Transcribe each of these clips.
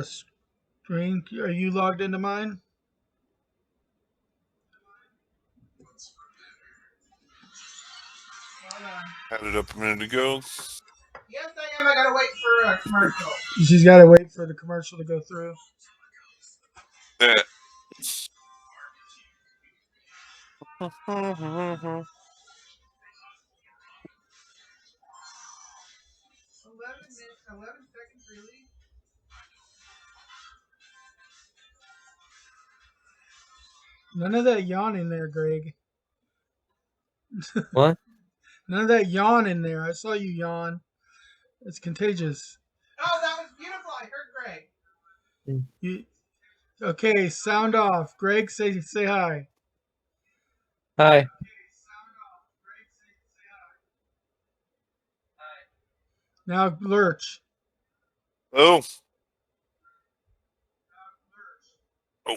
Screen. Are you logged into mine? Hold on. Had it up a minute ago. Yes, I am. I gotta wait for a commercial. She's got to wait for the commercial to go through. Yeah. 11 seconds, really? None of that yawn in there, Greg. What? None of that yawn in there. I saw you yawn. It's contagious. Oh, that was beautiful. I heard Greg. You, okay, sound off. Greg, say hi. Hi. Now lurch. Oh. Oh.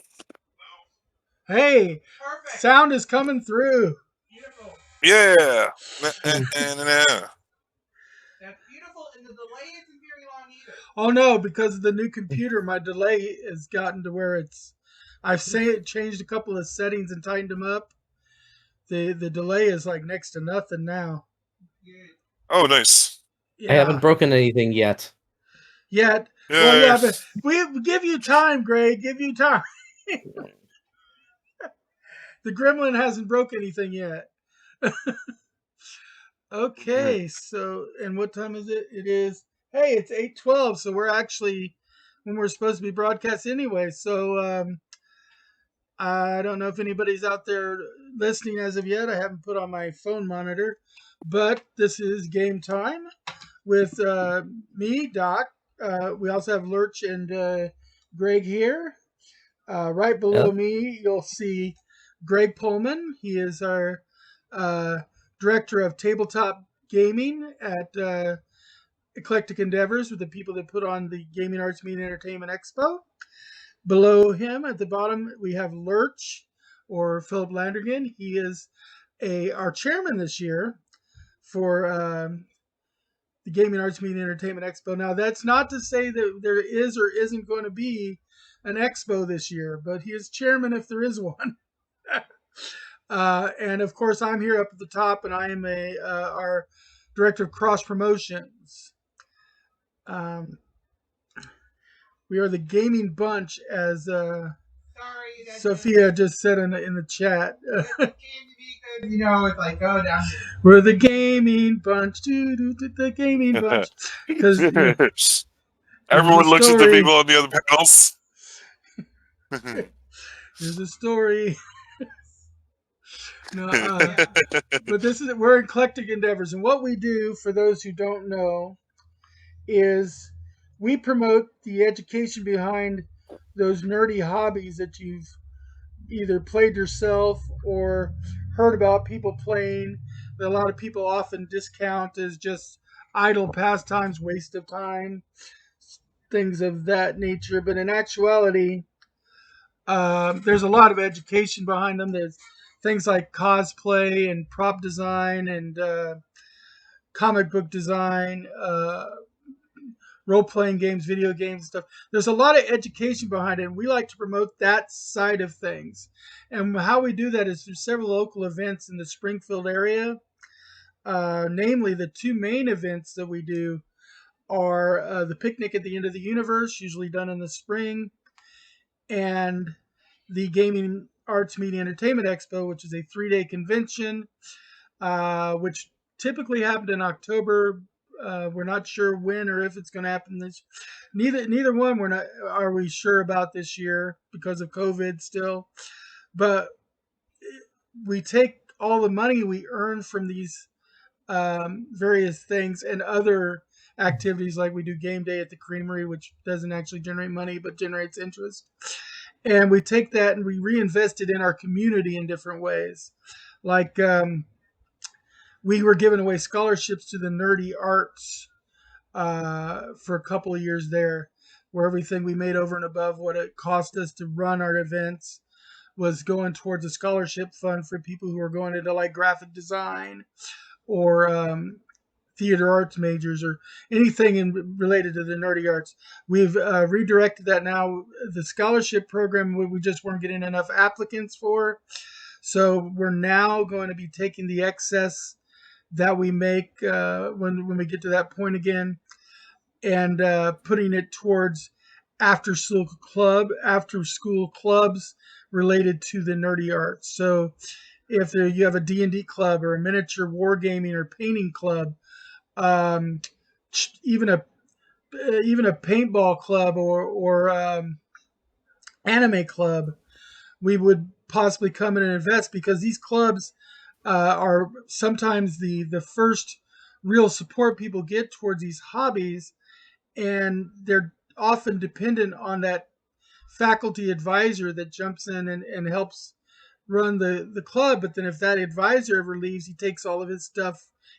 Hey, perfect. Sound is coming through. Beautiful. Yeah. That's beautiful, and the delay isn't very long either. Oh no, because of the new computer, my delay has gotten to where it's. I've changed a couple of settings and tightened them up. The delay is like next to nothing now. Oh, nice. I haven't broken anything yet. Yet. Well, yeah, but we give you time, Greg. Give you time. The gremlin hasn't broke anything yet. Okay, so and what time is it? It is. Hey, it's 8:12. So we're actually when we're supposed to be broadcast anyway. So I don't know if anybody's out there listening as of yet. I haven't put on my phone monitor, but this is game time with me, Doc. We also have Lurch and Greg here. Right below me, you'll see Greg Pullman. He is our director of tabletop gaming at Eclectic Endeavors, with the people that put on the Gaming Arts Media Entertainment Expo. Below him at the bottom, we have Lurch, or Philip Landrigan. He is our chairman this year for the Gaming Arts Media Entertainment Expo. Now, that's not to say that there is or isn't going to be an expo this year, but he is chairman if there is one. And of course, I'm here up at the top, and I am our director of cross promotions. We are the gaming bunch, as Sophia just said in the chat. You know, it's like go down. We're the gaming bunch, the gaming bunch. Because everyone looks at the people on the other panels. There's a story. No, but we're Eclectic Endeavors, and what we do, for those who don't know, is we promote the education behind those nerdy hobbies that you've either played yourself or heard about people playing, that a lot of people often discount as just idle pastimes, waste of time, things of that nature. But in actuality, there's a lot of education behind them. There's things like cosplay and prop design and comic book design, role playing games, video games, stuff. There's a lot of education behind it, and we like to promote that side of things. And how we do that is through several local events in the Springfield area. Namely, the two main events that we do are the Picnic at the End of the Universe, usually done in the spring, and the Gaming Arts Media Entertainment Expo, which is a 3-day convention, which typically happened in October. We're not sure when or if it's going to happen this. Neither one are we sure about this year because of COVID still. But we take all the money we earn from these various things and other activities, like we do game day at the Creamery, which doesn't actually generate money but generates interest. And we take that and we reinvest it in our community in different ways. Like we were giving away scholarships to the Nerdy Arts for a couple of years there, where everything we made over and above what it cost us to run our events was going towards a scholarship fund for people who are going into like graphic design or theater arts majors or anything related to the nerdy arts. We've redirected that now. The scholarship program we just weren't getting enough applicants for, so we're now going to be taking the excess that we make when we get to that point again, and putting it towards after school clubs related to the nerdy arts. So if you have a D&D club or a miniature wargaming or painting club, um, even a paintball club or anime club, we would possibly come in and invest, because these clubs are sometimes the first real support people get towards these hobbies, and they're often dependent on that faculty advisor that jumps in and helps run the club. But then if that advisor ever leaves,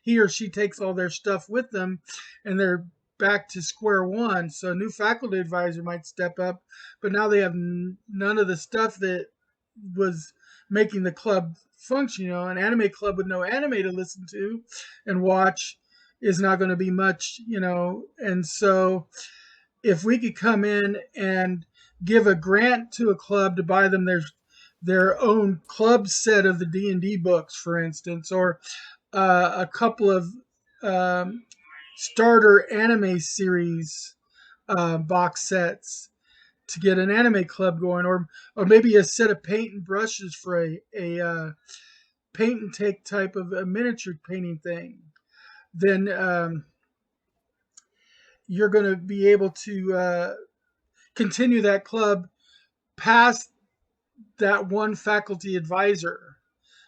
he or she takes all their stuff with them, and they're back to square one. So a new faculty advisor might step up, but now they have none of the stuff that was making the club function. An anime club with no anime to listen to and watch is not going to be much. And so if we could come in and give a grant to a club to buy them their own club set of the D&D books, for instance, or a couple of starter anime series box sets to get an anime club going, or maybe a set of paint and brushes for a paint and take type of a miniature painting thing, then you're going to be able to continue that club past that one faculty advisor,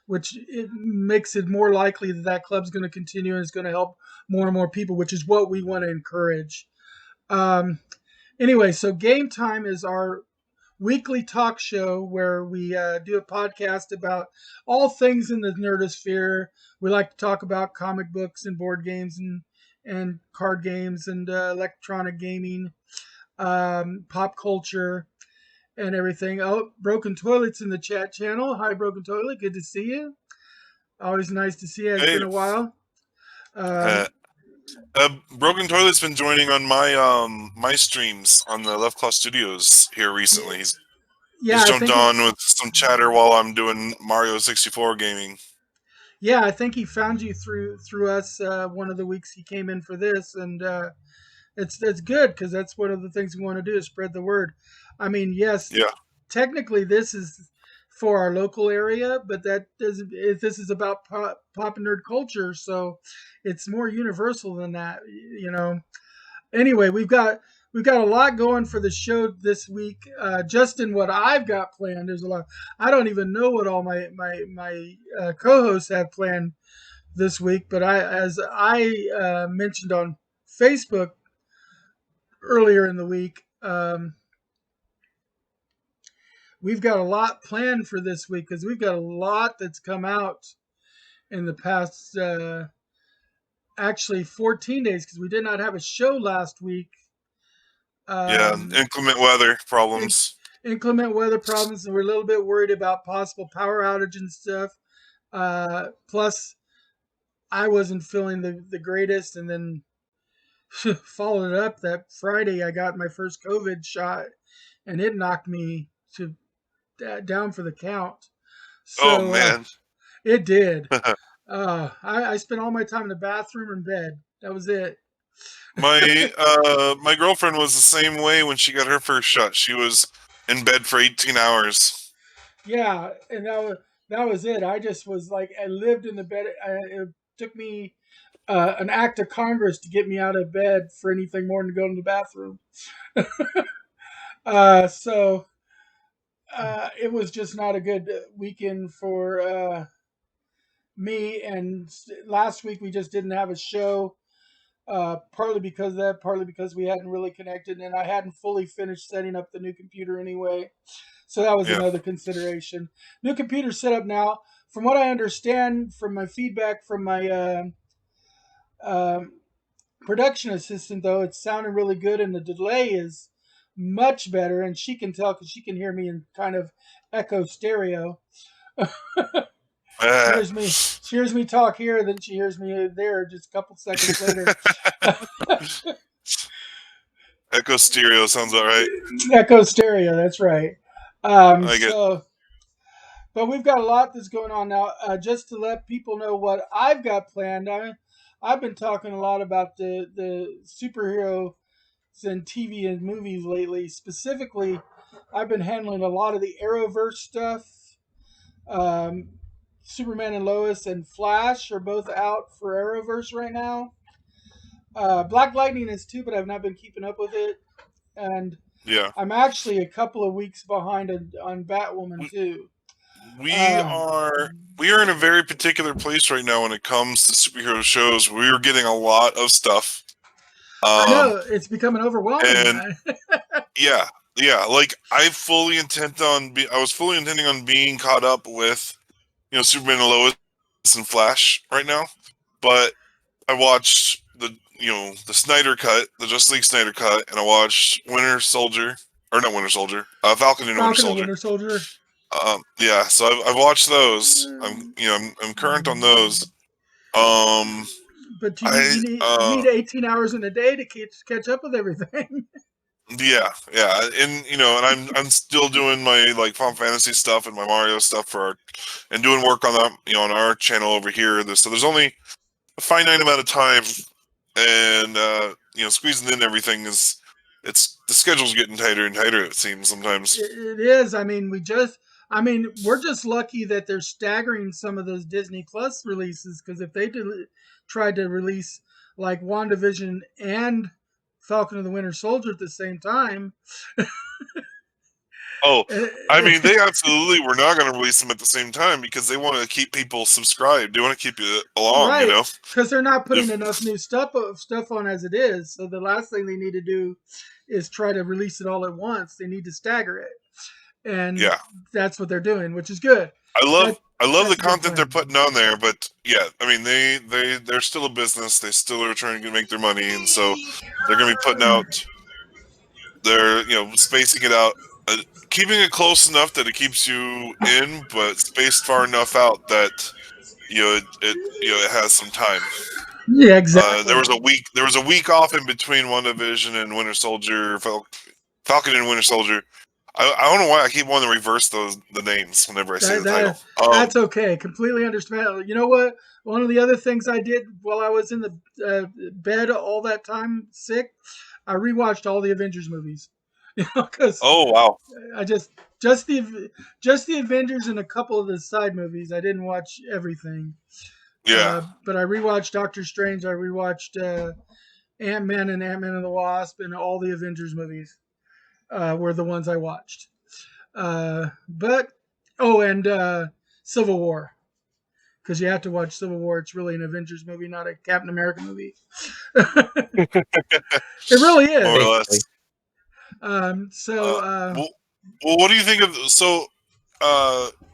which it makes it more likely that that club's going to continue and is going to help more and more people, which is what we want to encourage. Anyway, so Game Time is our weekly talk show where we do a podcast about all things in the nerdosphere. We like to talk about comic books and board games and card games and electronic gaming, pop culture, and everything. Oh, Broken Toilet's in the chat channel. Hi, Broken Toilet. Good to see you. Always nice to see you. It's been a while. Broken Toilet's been joining on my streams on the Left Claw Studios here recently. He's jumped on with some chatter while I'm doing Mario 64 gaming. Yeah, I think he found you through us one of the weeks he came in for this, and it's good, because that's one of the things we want to do, is spread the word. I mean, yes, technically this is for our local area, but that doesn't. This is about pop and nerd culture, so it's more universal than that. Anyway, we've got a lot going for the show this week. Just in what I've got planned, there's a lot. I don't even know what all my co-hosts have planned this week, but as I mentioned on Facebook earlier in the week, we've got a lot planned for this week, because we've got a lot that's come out in the past actually 14 days, because we did not have a show last week. Inclement weather problems. Inclement weather problems, and we're a little bit worried about possible power outage and stuff. Plus, I wasn't feeling the greatest, and then followed it up that Friday. I got my first COVID shot, and it knocked me down for the count. So, oh man, it did. I spent all my time in the bathroom and bed. That was it. My girlfriend was the same way when she got her first shot. She was in bed for 18 hours. Yeah, and that was it. I just was like, I lived in the bed. It took me an act of Congress to get me out of bed for anything more than to go to the bathroom. So it was just not a good weekend for me. And last week we just didn't have a show. Partly because of that, partly because we hadn't really connected, and I hadn't fully finished setting up the new computer anyway. So that was another consideration. New computer set up now. From what I understand from my feedback from my production assistant, though, it's sounding really good, and the delay is much better, and she can tell because she can hear me in kind of echo stereo. She hears me talk here, then she hears me there just a couple seconds later. Echo stereo sounds all right. Echo stereo, that's right. I get. But we've got a lot that's going on now. Just to let people know what I've got planned, I've been talking a lot about the superheroes and TV and movies lately. Specifically, I've been handling a lot of the Arrowverse stuff. Um, Superman and Lois and Flash are both out for Arrowverse right now. Black Lightning is too, but I've not been keeping up with it. And Yeah. I'm actually a couple of weeks behind on Batwoman too. We are in a very particular place right now when it comes to superhero shows. We are getting a lot of stuff. I know it's becoming overwhelming. And yeah. Like I was fully intending on being caught up with, Superman and Lois and Flash right now, but I watched the Snyder cut, the Justice League Snyder cut, and I watched Falcon and Winter Soldier. Yeah, so I've watched those. I'm current on those. But you need 18 hours in a day to catch up with everything. Yeah, and and I'm still doing my Final Fantasy stuff and my Mario stuff and doing work on that, on our channel over here. So there's only a finite amount of time, and squeezing in everything the schedule's getting tighter and tighter. It seems sometimes. It is. I mean, we're just lucky that they're staggering some of those Disney Plus releases, because if they tried to release like WandaVision and Falcon and the Winter Soldier at the same time. Oh, I mean, they absolutely were not going to release them at the same time because they want to keep people subscribed. They want to keep you along, right? Because they're not putting enough new stuff on as it is. So the last thing they need to do is try to release it all at once. They need to stagger it, and that's what they're doing, which is good. I love the content they're putting on there, but yeah, I mean they're still a business. They still are trying to make their money, and so they're going to be putting out. They're spacing it out, keeping it close enough that it keeps you in, but spaced far enough out that it has some time. Yeah, exactly. There was a week off in between WandaVision and Winter Soldier, Falcon and Winter Soldier. I don't know why I keep wanting to reverse the names whenever I say the title. That's okay. Completely understand. You know what? One of the other things I did while I was in the bed all that time sick, I rewatched all the Avengers movies. Because oh wow, I just the Avengers and a couple of the side movies. I didn't watch everything. Yeah, but I rewatched Doctor Strange. I rewatched Ant-Man and Ant-Man and the Wasp, and all the Avengers movies. Were the ones I watched. And Civil War. Because you have to watch Civil War. It's really an Avengers movie, not a Captain America movie. It really is. More or less. Well, what do you think of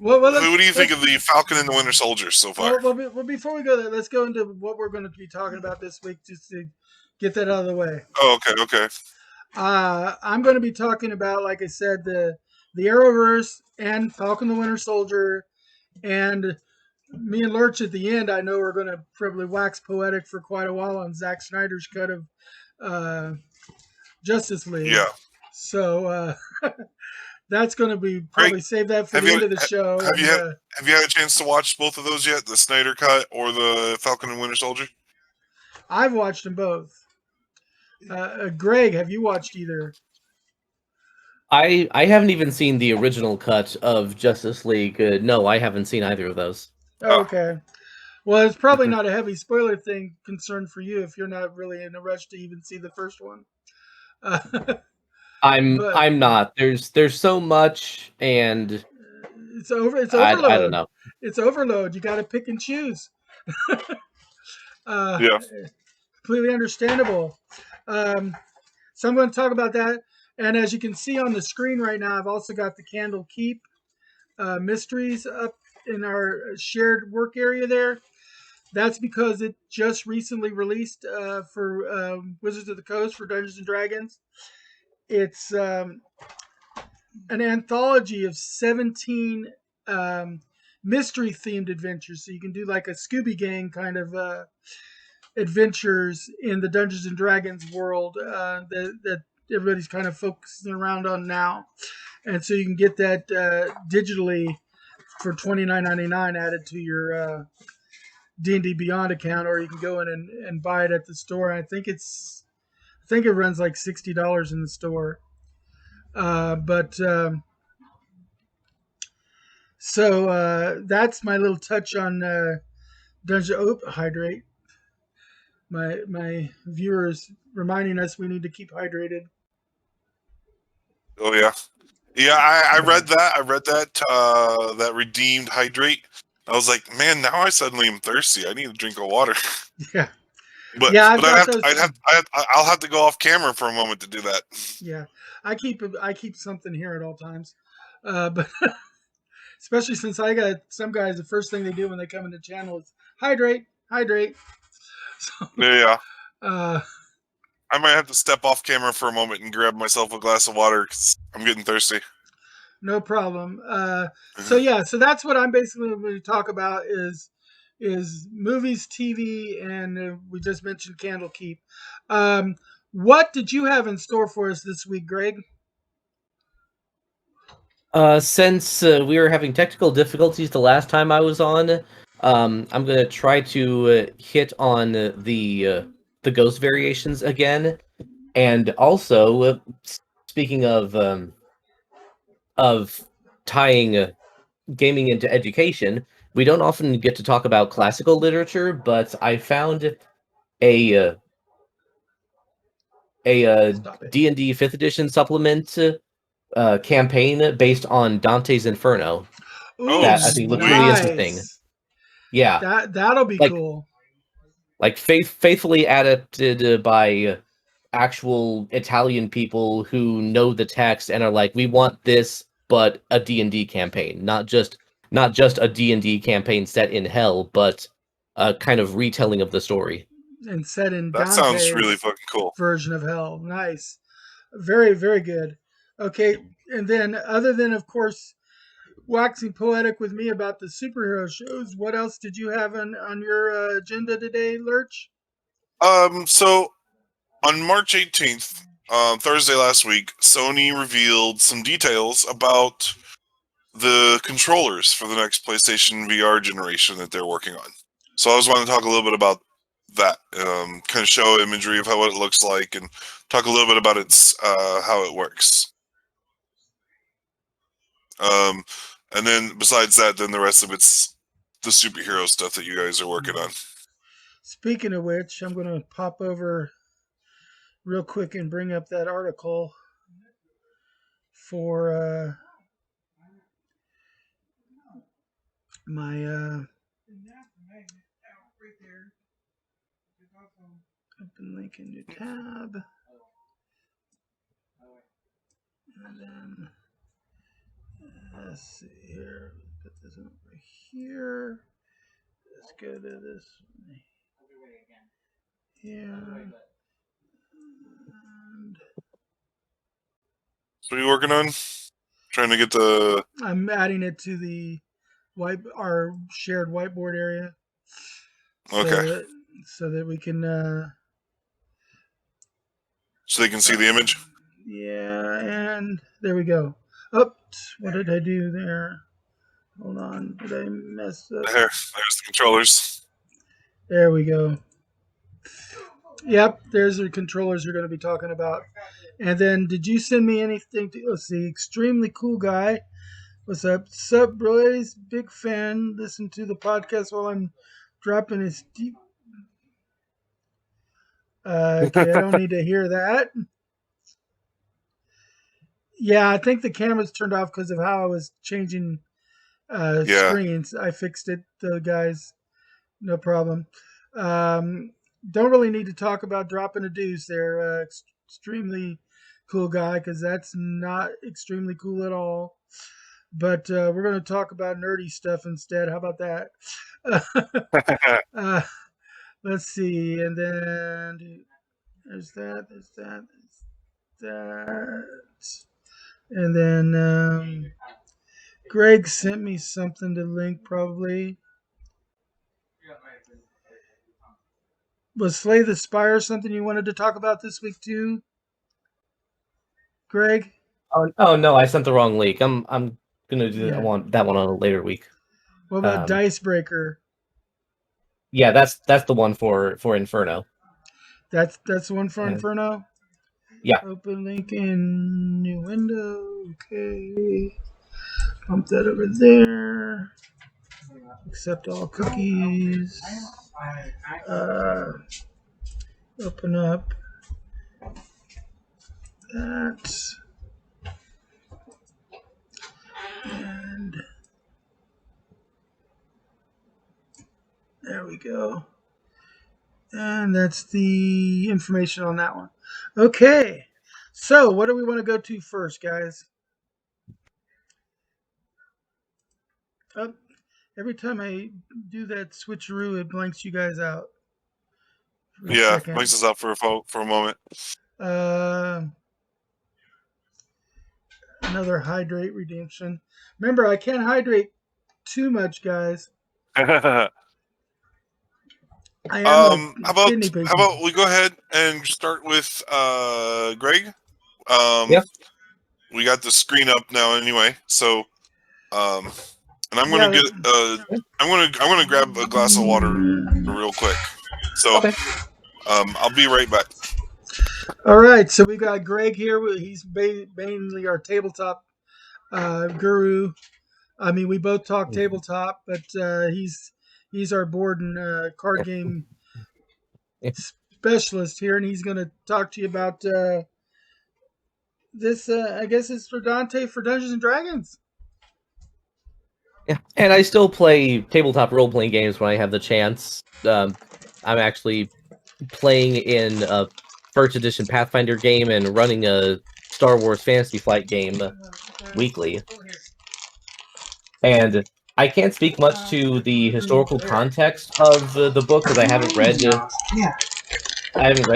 what do you think of the Falcon and the Winter Soldier so far? Well, before we go there, let's go into what we're going to be talking about this week, just to get that out of the way. Oh, okay. I'm going to be talking about, like I said, the Arrowverse and Falcon the Winter Soldier, and me and Lurch at the end. I know we're going to probably wax poetic for quite a while on Zack Snyder's cut of Justice League. Yeah. So that's going to be probably save that for the end of the show. Have you had a chance to watch both of those yet? The Snyder cut or the Falcon and Winter Soldier? I've watched them both. Greg, have you watched either? I haven't even seen the original cut of Justice League. No, I haven't seen either of those. Okay. Well, it's probably not a heavy spoiler concern for you if you're not really in a rush to even see the first one. I'm not. There's so much, and it's overload. I don't know. It's overload. You got to pick and choose. Yeah. Completely understandable. So I'm going to talk about that. And as you can see on the screen right now, I've also got the Candle Keep mysteries up in our shared work area there. That's because it just recently released for Wizards of the Coast for Dungeons and Dragons. It's an anthology of 17 mystery themed adventures. So you can do like a Scooby Gang kind of adventures in the Dungeons and Dragons world that everybody's kind of focusing around on now. And so you can get that digitally for $29.99 added to your D&D Beyond account, or you can go in and buy it at the store. I think it runs like $60 in the store. So that's my little touch on Dungeon. Hydrate. My viewers reminding us we need to keep hydrated. Oh yeah, yeah. I read that. I read that redeemed hydrate. I was like, man, now I suddenly am thirsty. I need a drink of water. Yeah. But Yeah, I'll have to go off camera for a moment to do that. Yeah, I keep something here at all times, but especially since I got some guys, the first thing they do when they come in the channel is hydrate, hydrate. So, Yeah, uh, I might have to step off camera for a moment and grab myself a glass of water because I'm getting thirsty. no problem. So that's what I'm basically going to talk about is movies, TV, and we just mentioned Candlekeep. What did you have in store for us this week, Greg? Since we were having technical difficulties the last time I was on, I'm gonna try to hit on the ghost variations again, and also speaking of tying gaming into education, we don't often get to talk about classical literature, but I found a D&D 5th edition supplement campaign based on Dante's Inferno. Ooh, That I think looked really interesting. Yeah, that'll be cool. Like faithfully adapted by actual Italian people who know the text and are like, we want this, but a D&D campaign, not just a D&D campaign set in hell, but a kind of retelling of the story. And set in That Dante's sounds really fucking cool. version of hell. Nice. Very, very good. Okay, and then other than, of course, waxing poetic with me about the superhero shows, what else did you have on your agenda today, Lurch? So on March 18th, Thursday last week, Sony revealed some details about the controllers for the next PlayStation VR generation that they're working on. So I was wanting to talk a little bit about that, kind of show imagery of what it looks like, and talk a little bit about its how it works. And then besides that, then the rest of it's the superhero stuff that you guys are working on. Speaking of which, I'm going to pop over real quick and bring up that article for my open link in new tab, and then let's see here. Put this over here. Let's go to this one here. And So what are you working on? Trying to get the. I'm adding it to the our shared whiteboard area. Okay. So that we can. So they can see the image. Yeah, and there we go. Oops, what did I do there? Hold on, did I mess up? There's the controllers. There we go. Yep, there's the controllers we're going to be talking about. And then, did you send me anything? Let's see, extremely cool guy. What's up? Sup, boys? Big fan. Listen to the podcast while I'm dropping his deep. Okay, I don't need to hear that. Yeah, I think the camera's turned off because of how I was changing screens. I fixed it, guys. No problem. Don't really need to talk about dropping a deuce there. Extremely cool guy, because that's not extremely cool at all. But we're going to talk about nerdy stuff instead. How about that? Let's see. And then there's that. And then Greg sent me something to link probably. Was Slay the Spire something you wanted to talk about this week too, Greg? Oh no, I sent the wrong link. I'm gonna do Yeah. I want that one on a later week. What about Dicebreaker? Yeah, that's the one for Inferno. That's the one for Yeah. Inferno? Yeah. Open link in new window. Okay. Pump that over there. Accept all cookies. Open up that. And there we go. And that's the information on that one. Okay. So, what do we want to go to first, guys? Every time I do that switcheroo, it blanks you guys out. Yeah, blanks us out for a moment. Another hydrate redemption. Remember, I can't hydrate too much, guys. How about we go ahead and start with Greg? Yeah. We got the screen up now anyway, so and I'm gonna I'm gonna grab a glass of water real quick. So Okay. I'll be right back. All right, so we got Greg here. He's mainly our tabletop guru. I mean, we both talk tabletop, but he's our board and card game specialist here, and he's going to talk to you about this. I guess it's for Dante for Dungeons and Dragons. Yeah, and I still play tabletop role-playing games when I have the chance. I'm actually playing in a first edition Pathfinder game and running a Star Wars Fantasy Flight game weekly. And I can't speak much to the historical context of the book because I haven't read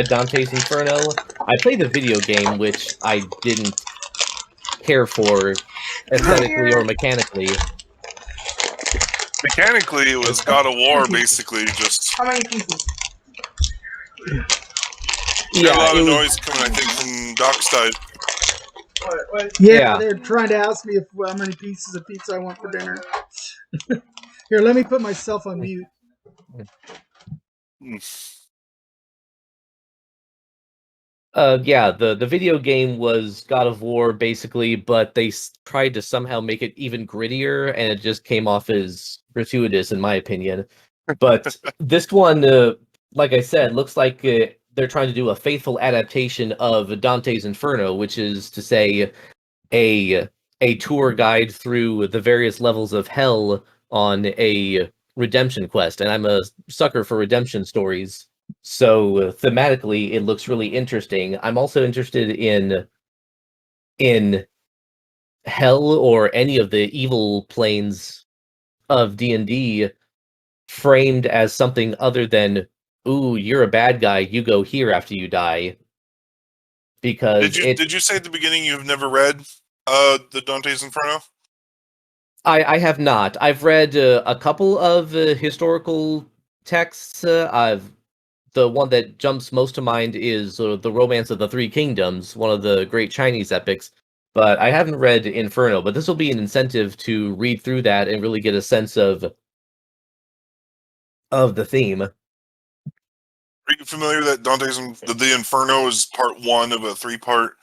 Dante's Inferno. I played the video game, which I didn't care for aesthetically or mechanically. Mechanically, it was God of War, basically. Just how many pieces? Yeah, a lot of noise coming, I think, from Doc's side. Yeah, they're trying to ask me how many pieces of pizza I want for dinner. Here, let me put myself on mute. Yeah, the video game was God of War, basically, but they tried to somehow make it even grittier, and it just came off as gratuitous, in my opinion. But this one, like I said, looks like they're trying to do a faithful adaptation of Dante's Inferno, which is to say a tour guide through the various levels of hell on a redemption quest. And I'm a sucker for redemption stories. So thematically, it looks really interesting. I'm also interested in hell or any of the evil planes of D&D framed as something other than, ooh, you're a bad guy, you go here after you die. Because did you say at the beginning you've never read the Dante's Inferno? I have not. I've read a couple of historical texts. The one that jumps most to mind is the Romance of the Three Kingdoms, one of the great Chinese epics. But I haven't read Inferno. But this will be an incentive to read through that and really get a sense of the theme. Are you familiar that the Inferno is part one of a 3-part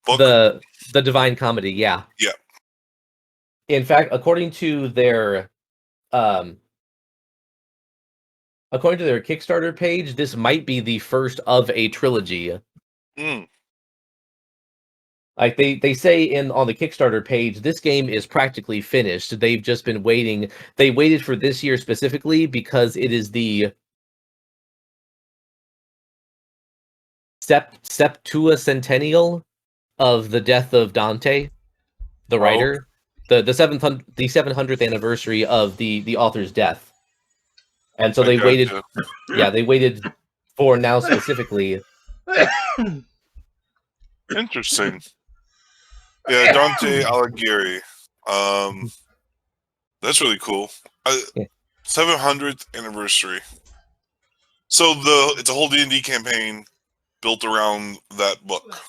book? The Divine Comedy, yeah. Yeah. In fact, according to their Kickstarter page, this might be the first of a trilogy. Like they say on the Kickstarter page, this game is practically finished. They've just been waiting. They waited for this year specifically because it is the Septuacentennial of the death of Dante, the writer, the 700th anniversary of the author's death. And so they waited. Yeah, they waited for now specifically. Interesting. Yeah, Dante Alighieri. That's really cool. Yeah. 700th anniversary. So it's a whole D&D campaign built around that book.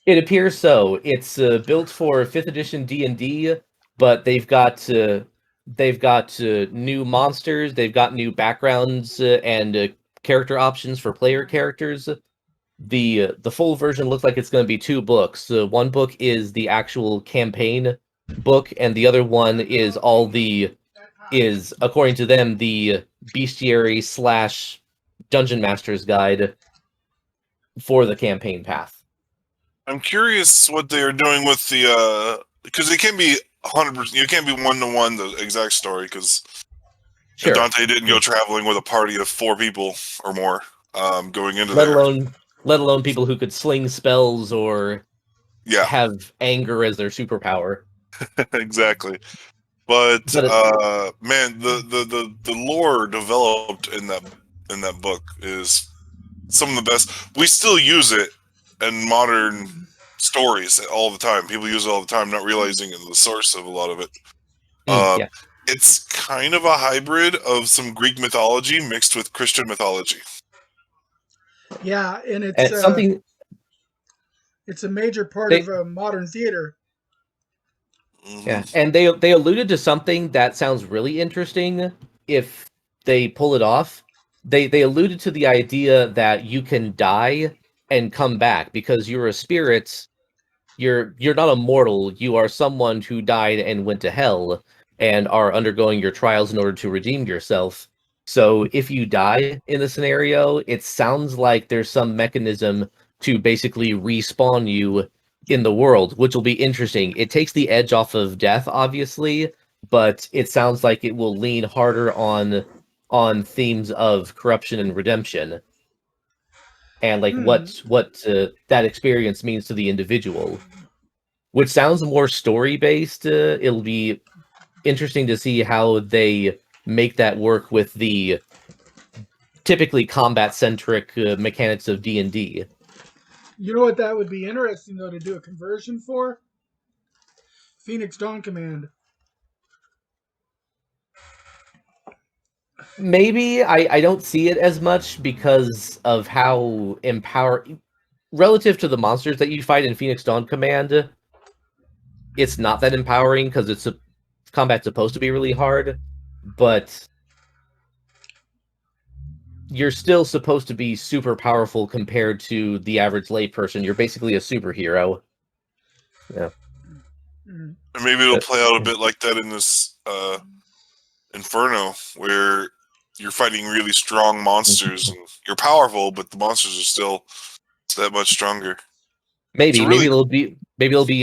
It appears so. It's built for 5th edition D&D, but they've got new monsters, they've got new backgrounds and character options for player characters. The full version looks like it's going to be 2 books. One book is the actual campaign book, and the other one is according to them, the bestiary / dungeon master's guide for the campaign path. I'm curious what they are doing with the because it can't be 100%. You can't be 1-to-1 the exact story because Sure. Dante didn't go traveling with a party of 4 people or more going into let there. alone people who could sling spells or Yeah, have anger as their superpower. exactly. But But man, the lore developed in that book is some of the best. We still use it in modern stories all the time. People use it all the time, not realizing the source of a lot of it. yeah. It's kind of a hybrid of some Greek mythology mixed with Christian mythology. Yeah, and It's something it's a major part they, of modern theater. Yeah, and they alluded to something that sounds really interesting if they pull it off. They alluded to the idea that you can die and come back because you're a spirit. You're not a mortal. You are someone who died and went to hell and are undergoing your trials in order to redeem yourself. So if you die in the scenario, it sounds like there's some mechanism to basically respawn you in the world, which will be interesting. It takes the edge off of death, obviously, but it sounds like it will lean harder on themes of corruption and redemption, and like what that experience means to the individual, which sounds more story based. It'll be interesting to see how they make that work with the typically combat centric mechanics of D&D. You know what that would be interesting though to do a conversion for? Phoenix Dawn Command. Maybe I don't see it as much because of how relative to the monsters that you fight in Phoenix Dawn Command. It's not that empowering because combat's supposed to be really hard, but you're still supposed to be super powerful compared to the average layperson. You're basically a superhero. Yeah. And maybe it'll play out a bit like that in this Inferno, where you're fighting really strong monsters and you're powerful, but the monsters are still that much stronger. Maybe it'll be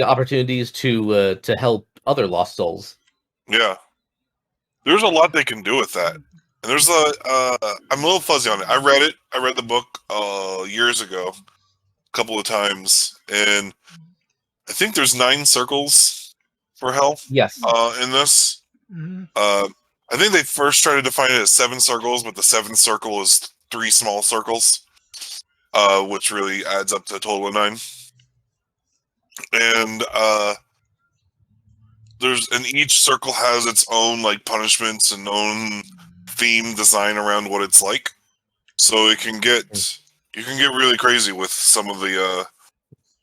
opportunities to help other lost souls. Yeah, there's a lot they can do with that. And there's I'm a little fuzzy on it. I read the book years ago, a couple of times, and I think there's 9 circles for hell. Yes. In this, Mm-hmm. I think they first tried to define it as 7 circles, but the 7th circle is 3 small circles, which really adds up to a total of 9. And each circle has its own like punishments and own theme design around what it's like, so you can get really crazy with some of the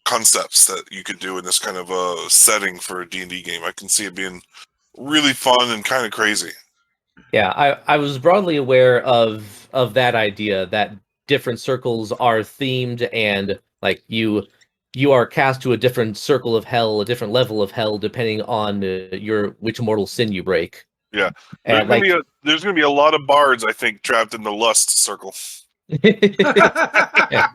concepts that you could do in this kind of setting for a D&D game. I can see it being really fun and kind of crazy. Yeah, I was broadly aware of that idea that different circles are themed and like you are cast to a different circle of hell, a different level of hell, depending on which mortal sin you break. Yeah, there's gonna be a lot of bards, I think, trapped in the lust circle. Yeah.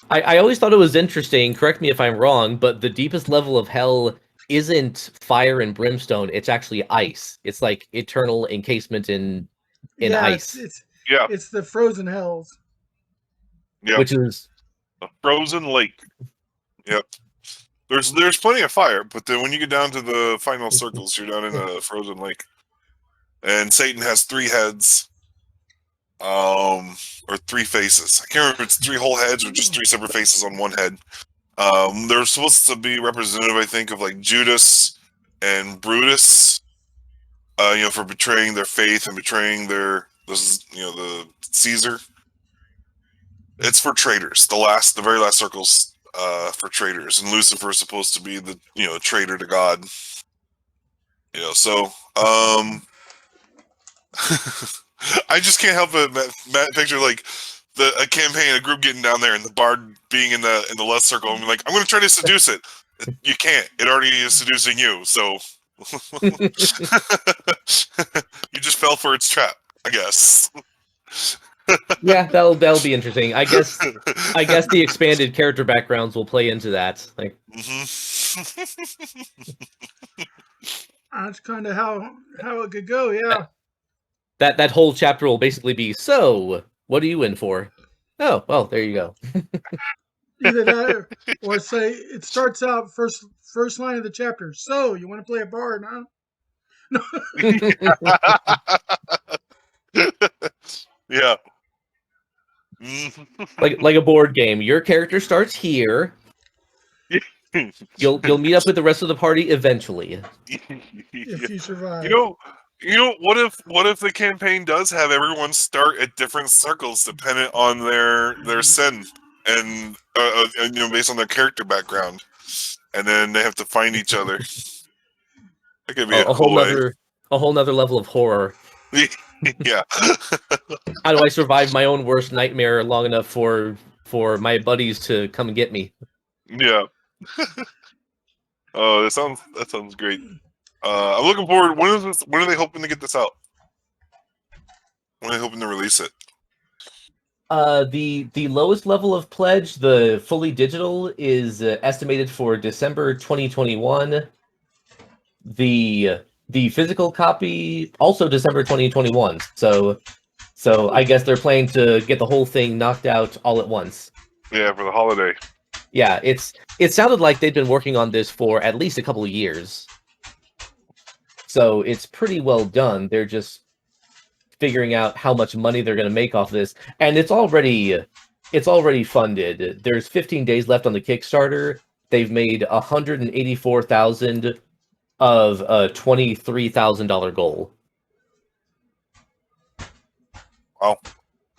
I always thought it was interesting, correct me if I'm wrong, but the deepest level of hell isn't fire and brimstone, it's actually ice. It's like eternal encasement in ice. It's the frozen hells. Yeah. Which is a frozen lake. Yep. There's plenty of fire, but then when you get down to the final circles, you're down in a frozen lake. And Satan has 3 heads. Or 3 faces. I can't remember if it's 3 whole heads or just 3 separate faces on one head. They're supposed to be representative, I think, of like Judas, and Brutus, for betraying their faith and betraying the Caesar. It's for traitors. The very last circle's for traitors, and Lucifer's supposed to be the traitor to God. So I just can't help but picture like a campaign, a group getting down there, and the bard being in the left circle, and be like, I'm going to try to seduce it. You can't. It already is seducing you. So you just fell for its trap, I guess. Yeah, that'll be interesting. I guess the expanded character backgrounds will play into that. Like, That's kind of how it could go. Yeah. that whole chapter will basically be, so what are you in for? Oh, well, there you go. Either that, or say it starts out first line of the chapter. So you want to play a bard, huh? Yeah. like a board game. Your character starts here. You'll meet up with the rest of the party eventually. If you survive. What if the campaign does have everyone start at different circles dependent on their sin and based on their character background, and then they have to find each other. That could be a whole way. nother level of horror. Yeah. How do I survive my own worst nightmare long enough for my buddies to come and get me? Yeah. Oh, that sounds great. I'm looking forward. When are they hoping to get this out? When are they hoping to release it? The lowest level of pledge, the fully digital, is estimated for December 2021. The physical copy also December 2021. So I guess they're planning to get the whole thing knocked out all at once. Yeah, for the holiday. Yeah, it sounded like they'd been working on this for at least a couple of years. So it's pretty well done. They're just figuring out how much money they're going to make off this, and it's already funded. There's 15 days left on the Kickstarter. They've made $184,000 of a $23,000 goal. Wow.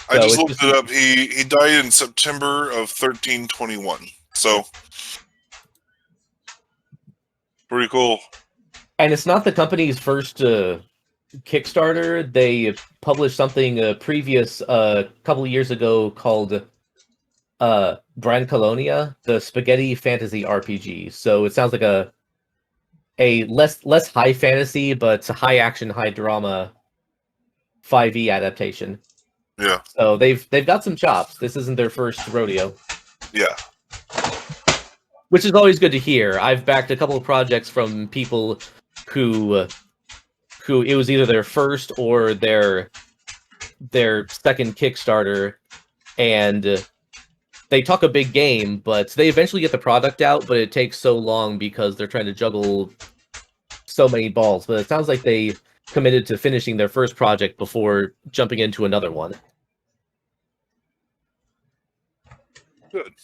I just looked it up. He died in September of 1321. So pretty cool. And it's not the company's first Kickstarter. They published something previous couple of years ago called Brand Colonia, the spaghetti fantasy RPG. So it sounds like a less high fantasy but high action, high drama 5e adaptation. Yeah. So they've got some chops. This isn't their first rodeo. Yeah. Which is always good to hear. I've backed a couple of projects from people who it was either their first or their second Kickstarter, and they talk a big game, but they eventually get the product out, but it takes so long because they're trying to juggle so many balls. But it sounds like they committed to finishing their first project before jumping into another one. Good.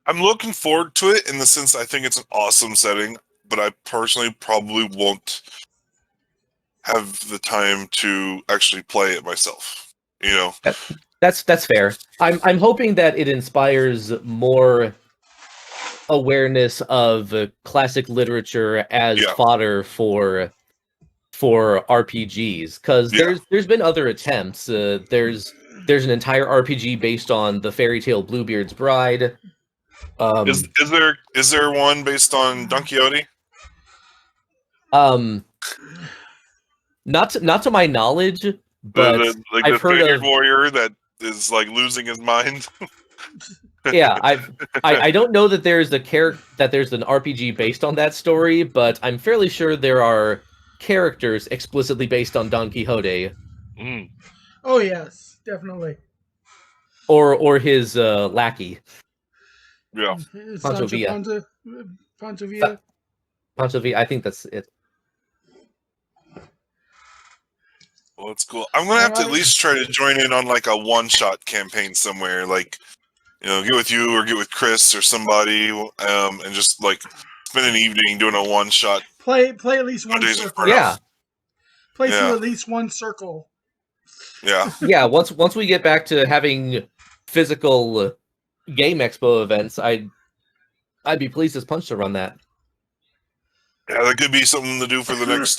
I'm looking forward to it in the sense I think it's an awesome setting, but I personally probably won't have the time to actually play it myself. That's fair. I'm hoping that it inspires more awareness of classic literature as fodder for RPGs, because there's been other attempts. There's an entire RPG based on the fairy tale Bluebeard's Bride. Is there one based on Don Quixote? Not to my knowledge, but I've heard of warrior that is like losing his mind. Yeah, I don't know that there's an RPG based on that story, but I'm fairly sure there are characters explicitly based on Don Quixote. Mm. Oh yes, definitely. Or his lackey. Yeah. Pancho Villa. Pancho Villa. Pancho Villa, I think that's it. Well, that's cool. I'm gonna have to at least try to join in on like a one-shot campaign somewhere, like get with you or get with Chris or somebody, and just like spend an evening doing a one shot. Play at least one Dante's circle. Inferno. Yeah, Play Yeah. through at least one circle. Yeah. yeah. Once we get back to having physical game expo events, I'd be pleased as punch to run that. Yeah, that could be something to do for the next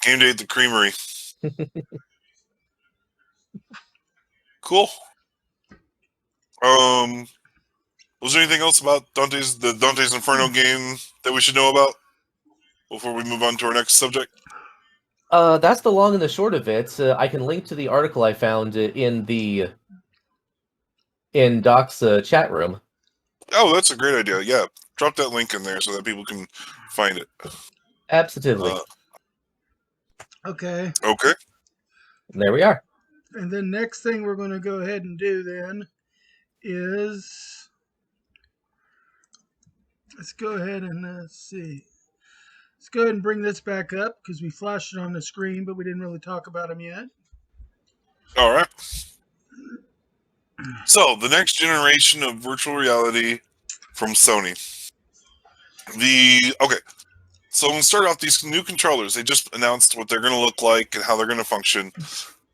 game day at the Creamery. Cool. Was there anything else about the Dante's Inferno game that we should know about before we move on to our next subject? That's the long and the short of it. I can link to the article I found in Doc's chat room. Oh, that's a great idea. Yeah, drop that link in there so that people can find it. Absolutely. Okay. Okay. There we are. And then next thing we're going to go ahead and do then is let's go ahead and see. Let's go ahead and bring this back up because we flashed it on the screen, but we didn't really talk about them yet. All right. So, the next generation of virtual reality from Sony. So we'll start off these new controllers. They just announced what they're going to look like and how they're going to function.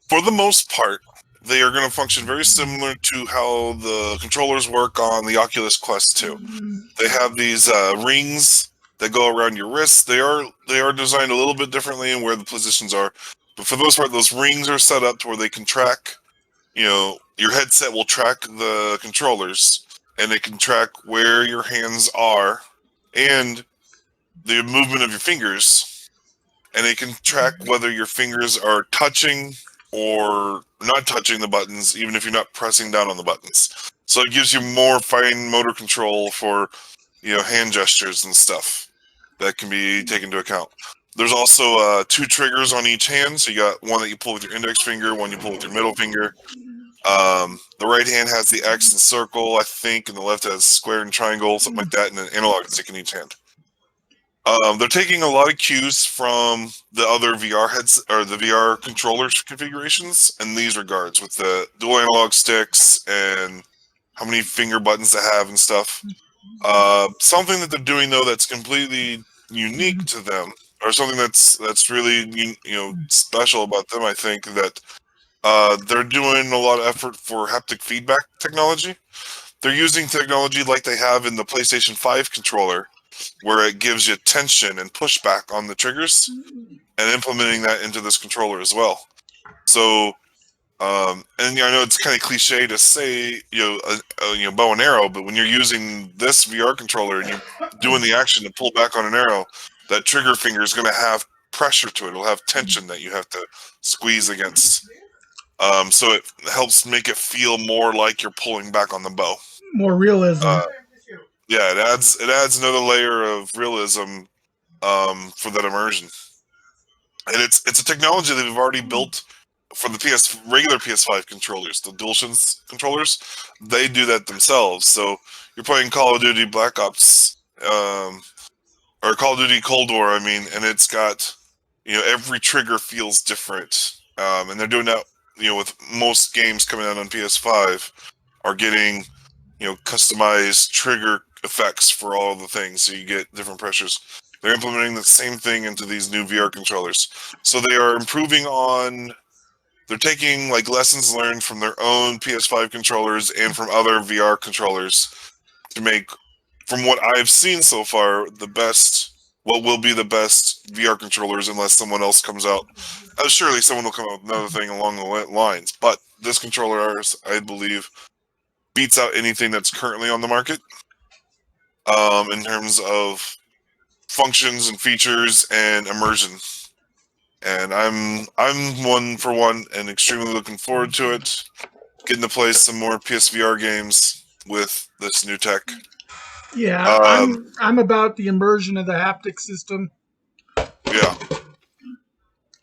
For the most part, they are going to function very similar to how the controllers work on the Oculus Quest 2. They have these rings that go around your wrists. They are designed a little bit differently in where the positions are, but for the most part, those rings are set up to where they can track. Your headset will track the controllers, and it can track where your hands are and the movement of your fingers, and it can track whether your fingers are touching or not touching the buttons, even if you're not pressing down on the buttons. So it gives you more fine motor control for, hand gestures and stuff that can be taken into account. There's also 2 triggers on each hand. So you got one that you pull with your index finger, one you pull with your middle finger. The right hand has the X and circle, I think, and the left has square and triangle, something like that, and an analog stick in each hand. They're taking a lot of cues from the other VR heads or the VR controllers configurations in these regards, with the dual analog sticks and how many finger buttons they have and stuff. Something that they're doing though that's completely unique to them, or something that's really special about them, I think, that they're doing a lot of effort for haptic feedback technology. They're using technology like they have in the PlayStation 5 controller, where it gives you tension and pushback on the triggers, and implementing that into this controller as well. So, and I know it's kind of cliche to say, bow and arrow, but when you're using this VR controller and you're doing the action to pull back on an arrow, that trigger finger is going to have pressure to it. It'll have tension that you have to squeeze against. So it helps make it feel more like you're pulling back on the bow. More realism. Yeah, it adds another layer of realism for that immersion, and it's a technology that we've already built for the regular PS5 controllers, the DualSense controllers. They do that themselves. So you're playing Call of Duty Black Ops, or Call of Duty Cold War, and it's got every trigger feels different, and they're doing that with most games coming out on PS5 are getting customized trigger effects for all the things, so you get different pressures. They're implementing the same thing into these new VR controllers. So they are improving on. They're taking lessons learned from their own PS5 controllers and from other VR controllers to make, from what I've seen so far, what will be the best VR controllers, unless someone else comes out. Surely someone will come out with another thing along the lines. But this controller, I believe, beats out anything that's currently on the market in terms of functions and features and immersion. And I'm one and extremely looking forward to it. Getting to play some more PSVR games with this new tech. Yeah, I'm about the immersion of the haptic system. Yeah,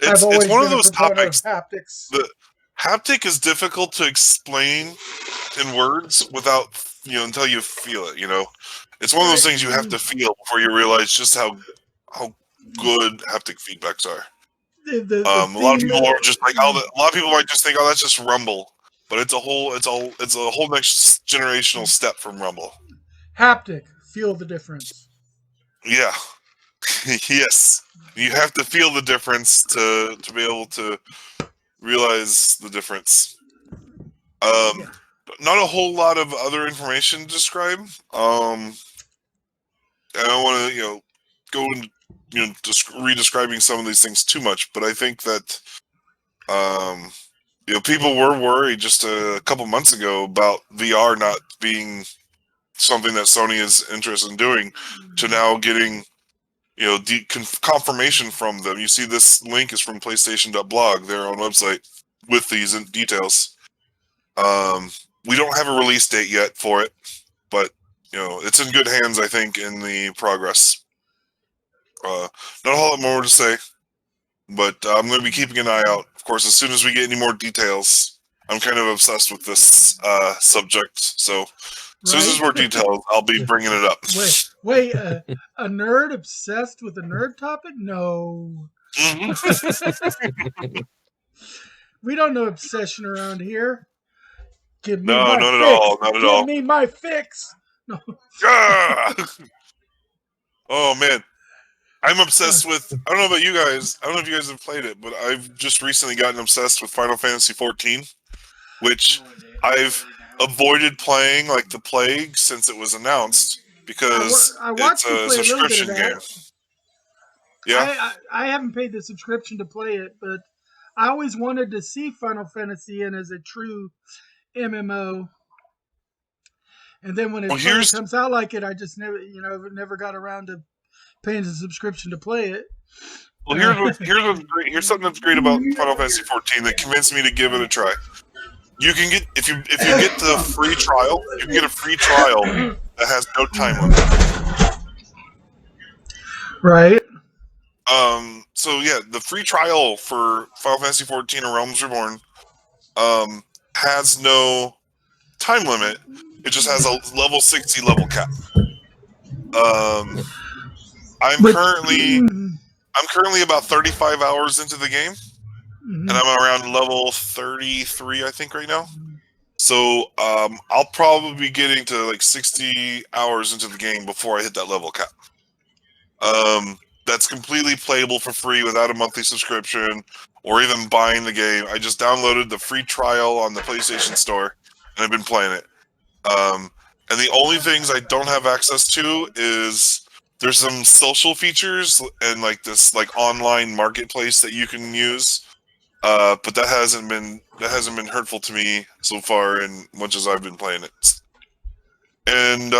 I've always it's one of been a those proponent topics. of haptics. The haptic is difficult to explain in words without until you feel it. It's one of those things you have to feel before you realize just how good haptic feedbacks are. A lot of people are just like, a lot of people might just think, oh, that's just rumble. but it's a whole next generational step from Rumble. Haptic, feel the difference. Yeah, yes, you have to feel the difference to be able to realize the difference. Yeah. Not a whole lot of other information to describe. I don't want to go into just re-describing some of these things too much, but I think that people were worried just a couple months ago about VR not being something that Sony is interested in doing, to now getting confirmation from them. You see, this link is from PlayStation.blog, their own website, with these details. We don't have a release date yet for it, but it's in good hands, I think, in the progress. Not a whole lot more to say, but I'm going to be keeping an eye out. Of course, as soon as we get any more details, I'm kind of obsessed with this subject, so as soon as there's more details, I'll be bringing it up. Wait, a nerd obsessed with a nerd topic? No. Mm-hmm. We don't know obsession around here. Give me No, my not fix. at all. Not at all. Give me my fix. No. Ah! Oh man, I'm obsessed with. I don't know about you guys. I don't know if you guys have played it, but I've just recently gotten obsessed with Final Fantasy XIV, which I've avoided playing like the plague since it was announced because I watched it's you a play a little bit of subscription that. game. Yeah, I haven't paid the subscription to play it, but I always wanted to see Final Fantasy in as a true MMO. And then when it finally comes out like it, I just never got around to paying the subscription to play it. Well, here's what's great. Here's something that's great about Final Fantasy XIV that convinced me to give it a try. You can get if you get the free trial, you can get a free trial that has no time limit. Right. So yeah, the free trial for Final Fantasy XIV or Realms Reborn has no time limit. It just has a level 60 level cap. I'm currently about 35 hours into the game, and I'm around level 33, I think, right now. So I'll probably be getting to like 60 hours into the game before I hit that level cap. That's completely playable for free without a monthly subscription or even buying the game. I just downloaded the free trial on the PlayStation Store, and I've been playing it. And the only things I don't have access to is there's some social features and like this like online marketplace that you can use. But that hasn't been hurtful to me so far in much as I've been playing it. And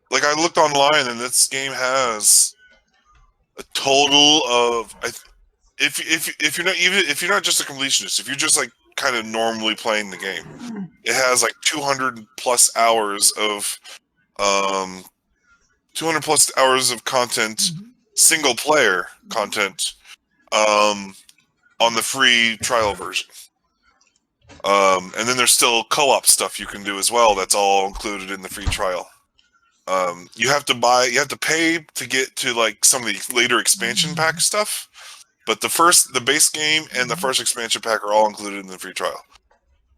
like I looked online, and this game has a total of if you're not just a completionist, if you're just like kind of normally playing the game, it has like 200 plus hours of content, single player content, on the free trial version. And then there's still co-op stuff you can do as well. That's all included in the free trial. You have to pay to get to like some of the later expansion pack stuff, but the base game and the first expansion pack are all included in the free trial.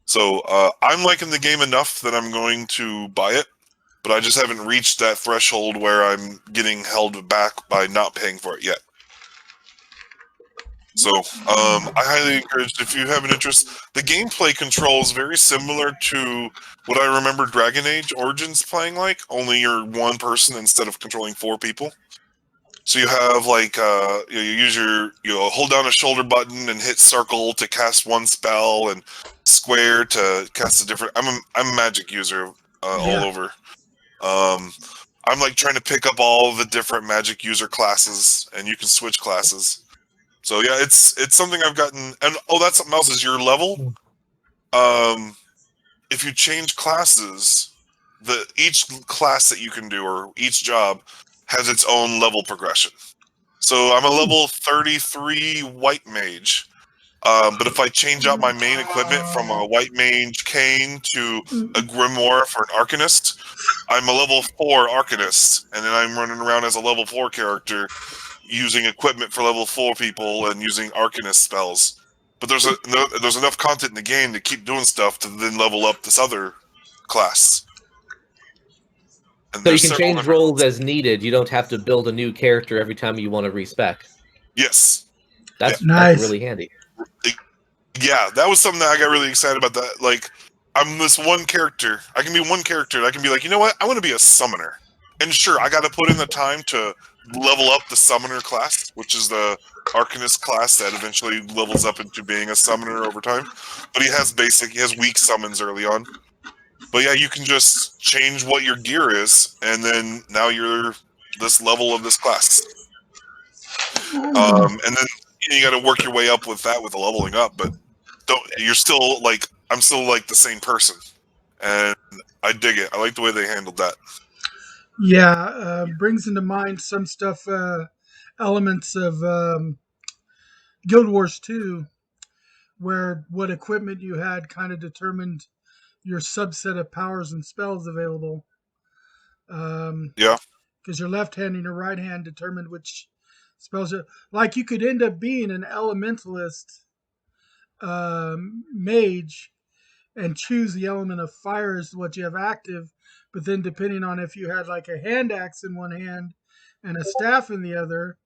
So I'm liking the game enough that I'm going to buy it, but I just haven't reached that threshold where I'm getting held back by not paying for it yet. So I highly encourage, if you have an interest, the gameplay controls very similar to what I remember Dragon Age Origins playing like, only you're one person instead of controlling 4 people. So you have like you use hold down a shoulder button and hit circle to cast one spell, and square to cast a different. I'm a magic user all over. I'm like trying to pick up all the different magic user classes, and you can switch classes. So yeah, it's something I've gotten, and that's something else is your level. If you change classes, each class that you can do or each job has its own level progression. So I'm a level 33 white mage, but if I change out my main equipment from a white mage cane to a grimoire for an arcanist, I'm a level 4 arcanist, and then I'm running around as a level 4 character, using equipment for level 4 people and using arcanist spells. but there's enough content in the game to keep doing stuff to then level up this other class. And So you there's can several change different roles ones. as needed. You don't have to build a new character every time you want to respec. Yes. That's Nice. really handy. Yeah, that was something that I got really excited about. That, like, I'm this one character. I can be one character, and I can be like, you know what? I want to be a summoner. And sure, I got to put in the time to level up the summoner class, which is the Arcanist class that eventually levels up into being a summoner over time. But he has weak summons early on. But yeah, you can just change what your gear is, and then now you're this level of this class. And then you got to work your way up with that with the leveling up. But you're still like, I'm still like the same person, and I dig it. I like the way they handled that. Yeah, brings into mind some stuff, elements of Guild Wars 2, where what equipment you had kind of determined your subset of powers and spells available. Yeah. Because your left hand and your right hand determined which spells are. Like, you could end up being an elementalist mage and choose the element of fire as what you have active, but then depending on if you had like a hand axe in one hand and a staff in the other,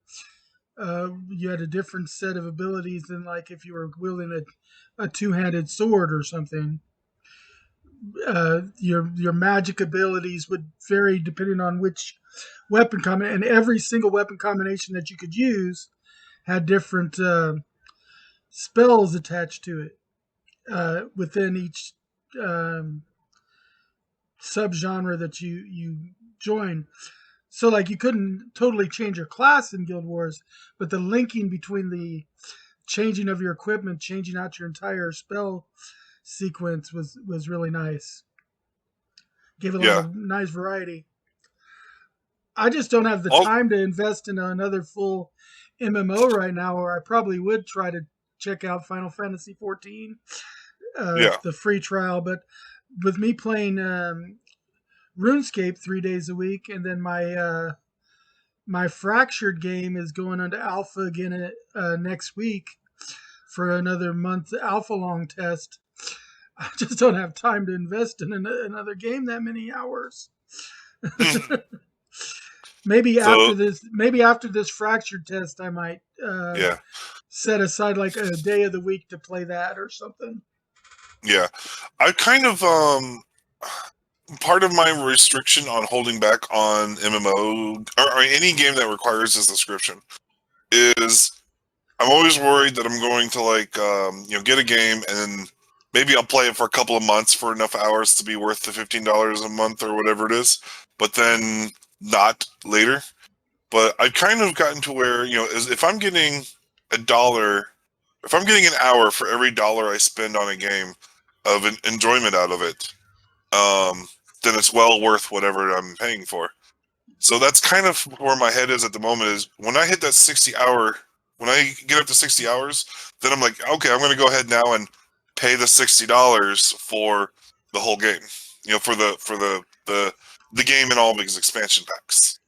you had a different set of abilities than like if you were wielding a two-handed sword or something. Your magic abilities would vary depending on which weapon combination, and every single weapon combination that you could use had different spells attached to it within each subgenre that you join. So like you couldn't totally change your class in Guild Wars, but the linking between the changing of your equipment, changing out your entire spell sequence was really nice. Gave it a lot of nice variety. I just don't have the time to invest in another full MMO right now, or I probably would try to check out Final Fantasy 14, the free trial. But with me playing RuneScape 3 days a week, and then my Fractured game is going into alpha again next week for another month alpha long test. I just don't have time to invest in another game that many hours. Maybe after this Fractured test, I might set aside like a day of the week to play that or something. Yeah, I kind of part of my restriction on holding back on MMO or any game that requires a subscription is I'm always worried that I'm going to like get a game and then maybe I'll play it for a couple of months for enough hours to be worth the $15 a month or whatever it is, but then not later. But I've kind of gotten to where, if I'm getting $1, if I'm getting an hour for every $1 I spend on a game of an enjoyment out of it, then it's well worth whatever I'm paying for. So that's kind of where my head is at the moment, is when I hit that 60-hour, when I get up to 60 hours, then I'm like, okay, I'm going to go ahead now and pay the $60 for the whole game, for the game and all of its expansion packs.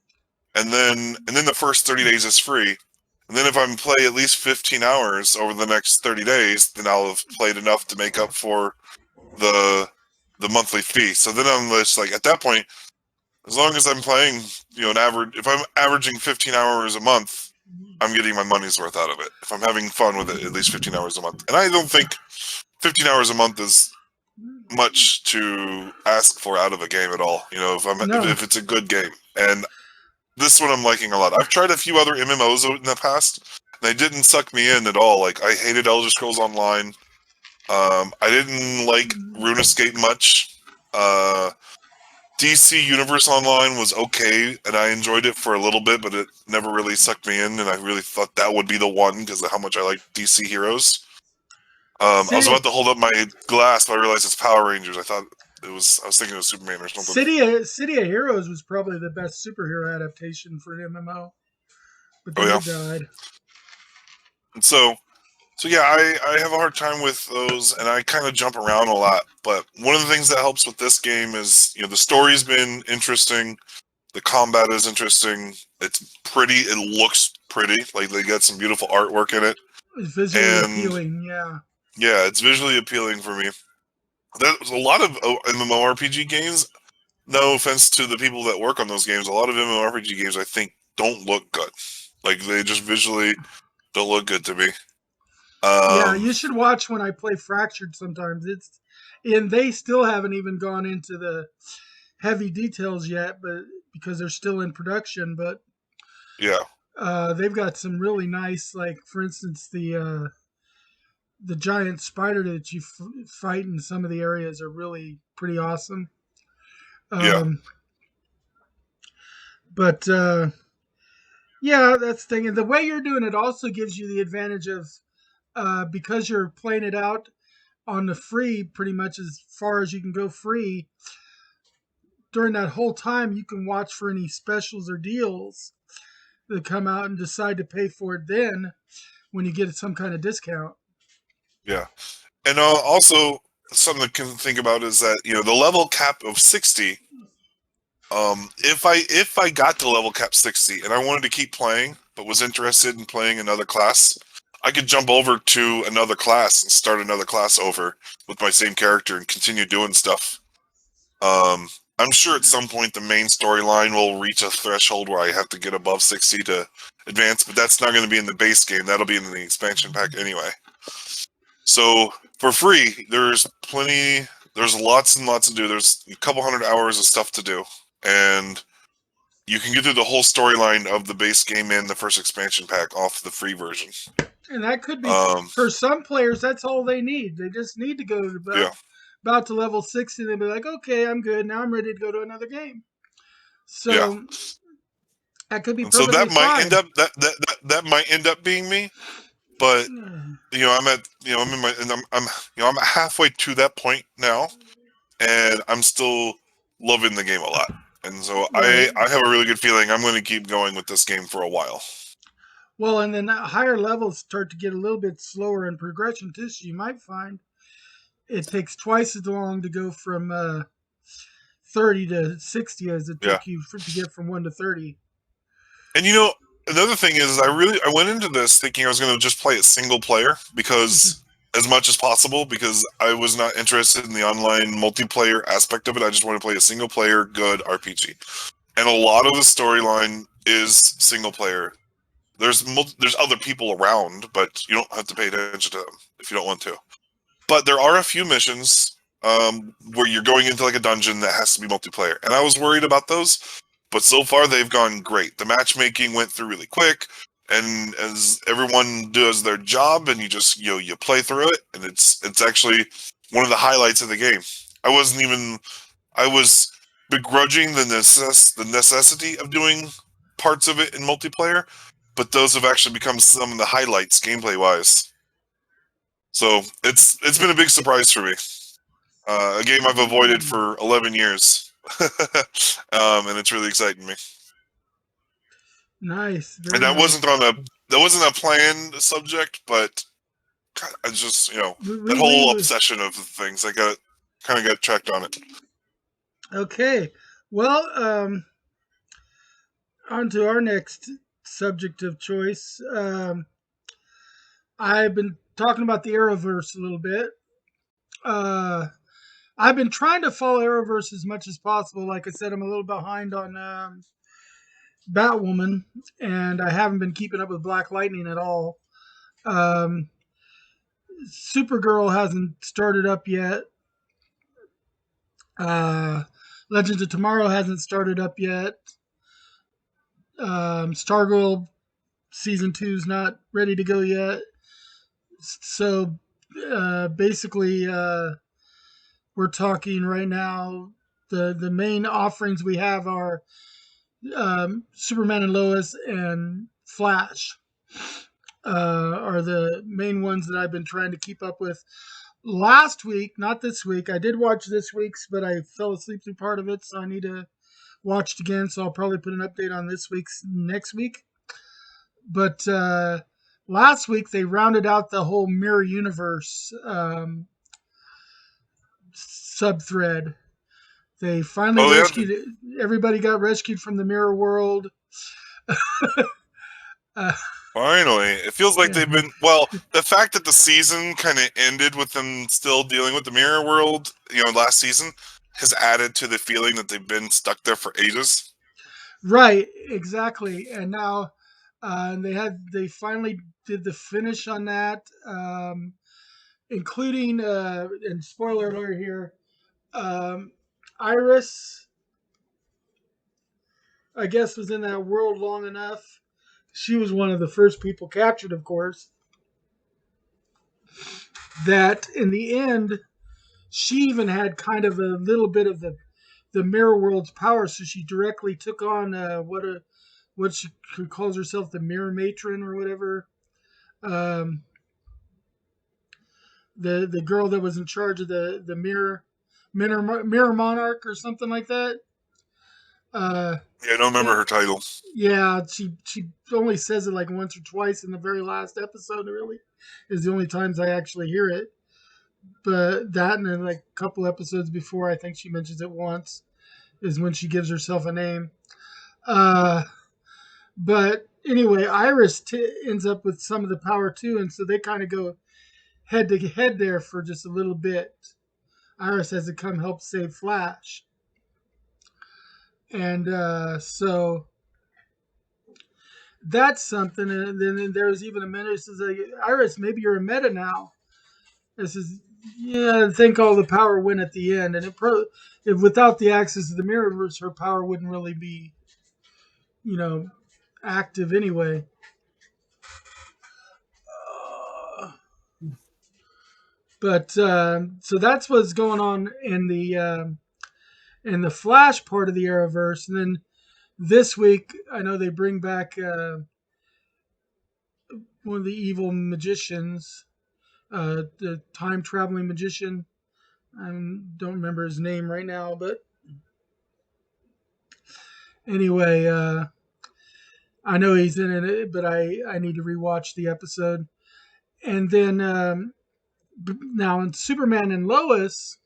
And then the first 30 days is free. And then if I play at least 15 hours over the next 30 days, then I'll have played enough to make up for the monthly fee. So then I'm just like, at that point, as long as I'm playing, an average, if I'm averaging 15 hours a month, I'm getting my money's worth out of it. If I'm having fun with it, at least 15 hours a month. And I don't think 15 hours a month is much to ask for out of a game at all. If it's a good game. And this one I'm liking a lot. I've tried a few other MMOs in the past, and they didn't suck me in at all. Like, I hated Elder Scrolls Online. I didn't like RuneScape much. DC Universe Online was okay, and I enjoyed it for a little bit, but it never really sucked me in, and I really thought that would be the one because of how much I like DC Heroes. I was about to hold up my glass, but I realized it's Power Rangers. I was thinking of Superman or something. City of Heroes was probably the best superhero adaptation for an MMO, but then it died. And so yeah, I have a hard time with those, and I kind of jump around a lot. But one of the things that helps with this game is, the story's been interesting, the combat is interesting, it's pretty, it looks pretty, like they got some beautiful artwork in it. It's visually And appealing, yeah. yeah, it's visually appealing for me. There's a lot of MMORPG games. No offense to the people that work on those games, a lot of MMORPG games I think don't look good. Like they just visually don't look good to me. Yeah, you should watch when I play Fractured sometimes. And they still haven't even gone into the heavy details yet, but because they're still in production. But yeah, they've got some really nice, like for instance, the giant spider that you fight in some of the areas are really pretty awesome. yeah, Um, but yeah, that's the thing. And the way you're doing it also gives you the advantage of because you're playing it out on the free, pretty much as far as you can go free. During that whole time, you can watch for any specials or deals that come out and decide to pay for it then when you get some kind of discount. yeah. And also something to think about is that the level cap of 60. If I got to level cap 60 and I wanted to keep playing, but was interested in playing another class, I could jump over to another class and start another class over with my same character and continue doing stuff. I'm sure at some point the main storyline will reach a threshold where I have to get above 60 to advance, but that's not going to be in the base game. That'll be in the expansion pack anyway. So for free, there's lots and lots to do. There's a couple hundred hours of stuff to do. And you can get through the whole storyline of the base game and the first expansion pack off the free version. And that could be for some players. That's all they need. They just need to go to about to level 60 and they'll be like, okay, I'm good. Now I'm ready to go to another game. So that could be perfectly so that might fine. end up that might end up being me. But I'm at I'm in my and I'm halfway to that point now, and I'm still loving the game a lot. And so I have a really good feeling I'm going to keep going with this game for a while. Well, and then higher levels start to get a little bit slower in progression too. So you might find it takes twice as long to go from 30 to 60 as it took you to get from 1 to 30. And another thing is I went into this thinking I was going to just play it single player because as much as possible, because I was not interested in the online multiplayer aspect of it. I just want to play a single player good RPG. And a lot of the storyline is single player. There's other people around, but you don't have to pay attention to them if you don't want to. But there are a few missions where you're going into like a dungeon that has to be multiplayer. And I was worried about those, but so far they've gone great. The matchmaking went through really quick, and as everyone does their job and you just you play through it, and it's actually one of the highlights of the game. I was begrudging the necessity of doing parts of it in multiplayer, but those have actually become some of the highlights gameplay wise. So it's been a big surprise for me. A game I've avoided for 11 years, and it's really exciting me. Nice. And that wasn't a planned subject, but I just that whole obsession of things. I kind of got tracked on it. Okay, well, on to our next subject of choice. I've been talking about the Arrowverse a little bit. I've been trying to follow Arrowverse as much as possible. Like I said, I'm a little behind on Batwoman, and I haven't been keeping up with Black Lightning at all. Supergirl hasn't started up yet. Legends of Tomorrow hasn't started up yet. Stargirl season 2 is not ready to go yet. So basically, we're talking right now. The main offerings we have are Superman and Lois and Flash are the main ones that I've been trying to keep up with. Last week, not this week, I did watch this week's, but I fell asleep through part of it, so I need to watch it again. So I'll probably put an update on this week's next week. But last week they rounded out the whole Mirror Universe sub-thread. They finally everybody got rescued from the mirror world. Finally, it feels like Yeah. they've been. Well, the fact that the season kind of ended with them still dealing with the mirror world, last season, has added to the feeling that they've been stuck there for ages. Right, exactly. And now they finally did the finish on that, including and spoiler alert here, Iris, I guess, was in that world long enough. She was one of the first people captured, of course. That in the end, she even had kind of a little bit of the mirror world's power, so she directly took on what she calls herself, the mirror matron or whatever. Um, the girl that was in charge of the mirror monarch or something like that. Uh, Yeah, I don't remember her title. yeah, she only says it like once or twice in the very last episode. Really, is the only times I actually hear it. But that and then like a couple episodes before, I think she mentions it once. Is when she gives herself a name. Uh, but anyway, Iris ends up with some of the power too, and so they kind of go head to head there for just a little bit. Iris has to come help save Flash. And so that's something. And then there's even a minute that says, like, Iris, maybe you're a meta now. This is, yeah, I think all the power went at the end. And if without the access to the Mirrorverse, her power wouldn't really be, active anyway. But so that's what's going on in the Flash part of the Arrowverse. And then this week, I know they bring back one of the evil magicians, the time traveling magician. I don't remember his name right now, but anyway, I know he's in it, but I need to rewatch the episode. And then now in Superman and Lois.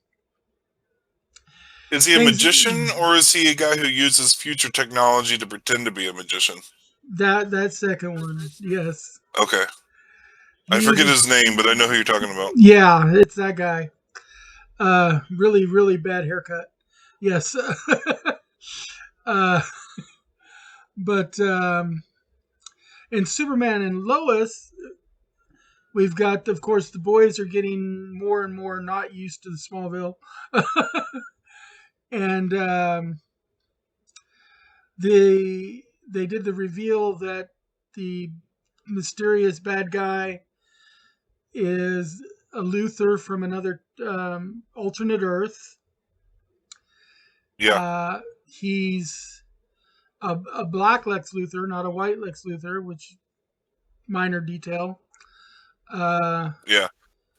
Is he a magician, or is he a guy who uses future technology to pretend to be a magician? That second one, yes. Okay. I forget his name, but I know who you're talking about. Yeah, it's that guy. Really, really bad haircut. Yes. But in Superman and Lois, we've got, of course, the boys are getting more and more not used to the Smallville. And they did the reveal that the mysterious bad guy is a Luthor from another alternate Earth. Yeah. He's a black Lex Luthor, not a white Lex Luthor, which minor detail. Yeah,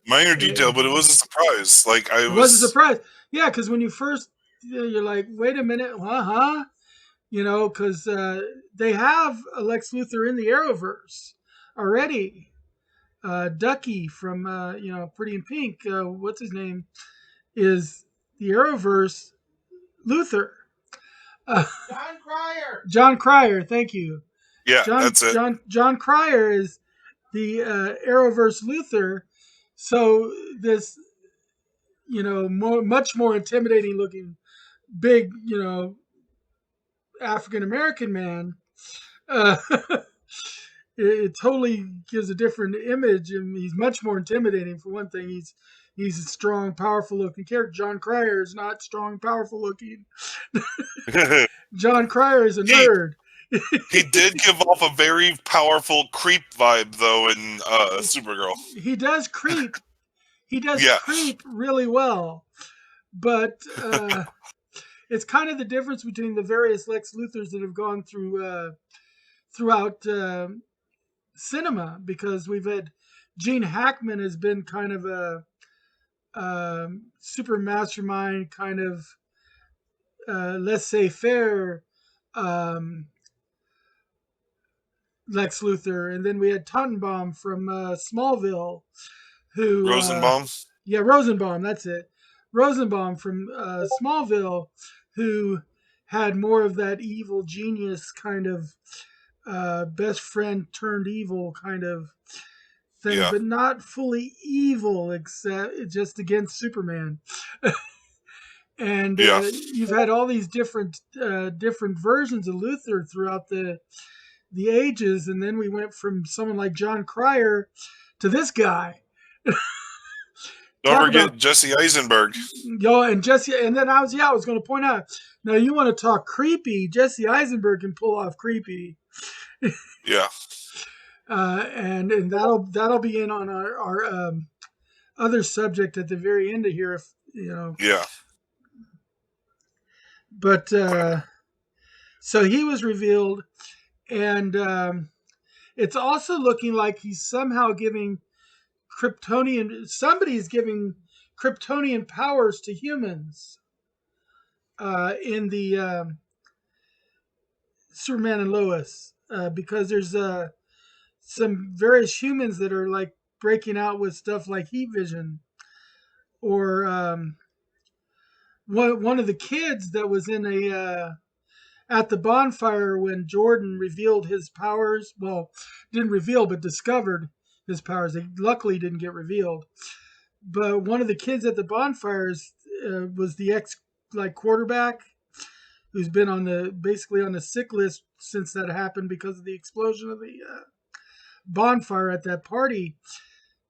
minor detail, but it was a surprise. Like it was a surprise. Yeah, because when you first, you're like, wait a minute, huh? Because they have a Lex Luthor in the Arrowverse already. Ducky from Pretty in Pink, what's his name, is the Arrowverse Luthor. John Cryer. John Cryer, thank you. Yeah, that's it. John Cryer is the Arrowverse Luthor. So this, much more intimidating looking, big, African American man, it totally gives a different image, and he's much more intimidating. For one thing, he's a strong, powerful looking character. John Cryer is not strong, powerful looking. John Cryer is a nerd. He did give off a very powerful creep vibe, though, in Supergirl. He does creep. He does creep really well. But it's kind of the difference between the various Lex Luthors that have gone throughout cinema, because we've had Gene Hackman has been kind of a super mastermind, kind of laissez-faire Lex Luthor, and then we had Tottenbaum from Smallville, who Rosenbaum. Rosenbaum, that's it. Rosenbaum from Smallville, who had more of that evil genius kind of best friend turned evil kind of thing, Yeah. but not fully evil, except just against Superman. And Yeah. you've had all these different versions of Luther throughout the ages, and then we went from someone like John Cryer to this guy. Don't Talk forget about Jesse Eisenberg. and Jesse, and then I was going to point out. Now you want to talk creepy? Jesse Eisenberg can pull off creepy. Yeah. And that'll be in on our other subject at the very end of here, if you know. Yeah. But so he was revealed, and it's also looking like he's somehow giving Kryptonian. Somebody's giving Kryptonian powers to humans in the Superman and Lois, because there's some various humans that are like breaking out with stuff like heat vision, or one of the kids that was in a at the bonfire when Jordan revealed his powers. Well, didn't reveal, but discovered his powers. They luckily didn't get revealed. But one of the kids at the bonfires was the ex quarterback who's been on the basically on the sick list since that happened because of the explosion of the bonfire at that party.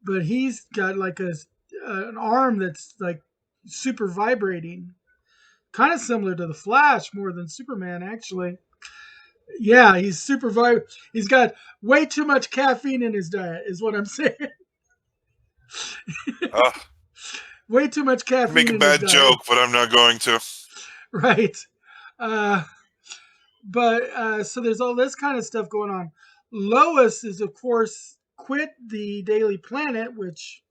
But he's got like an arm that's like super vibrating, kind of similar to the Flash more than Superman actually. Yeah, he's super He's got way too much caffeine in his diet, is what I'm saying. Way too much caffeine. Make a bad joke, but I'm not going to. Right. But so there's all this kind of stuff going on. Lois is, of course, quit the Daily Planet, which,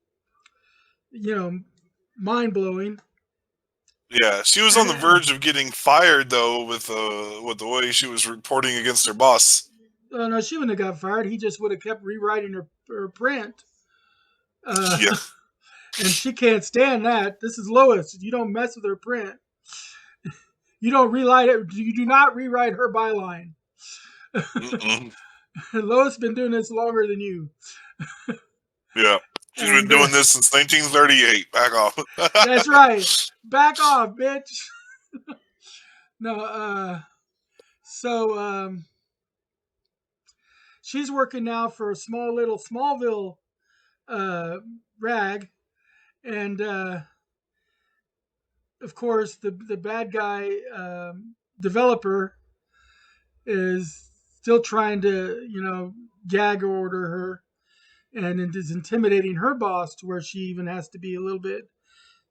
mind blowing. Yeah, she was on the verge of getting fired though with the way she was reporting against her boss. Oh no, she wouldn't have got fired. He just would have kept rewriting her print. Yeah. And she can't stand that. This is Lois. You don't mess with her print. You don't rewrite it. You do not rewrite her byline. Lois been doing this longer than you. Yeah. She's been doing this since 1938. Back off. That's right. Back off, bitch. No, so she's working now for a small little Smallville rag, and of course the bad guy developer is still trying to gag order her, and is intimidating her boss to where she even has to be a little bit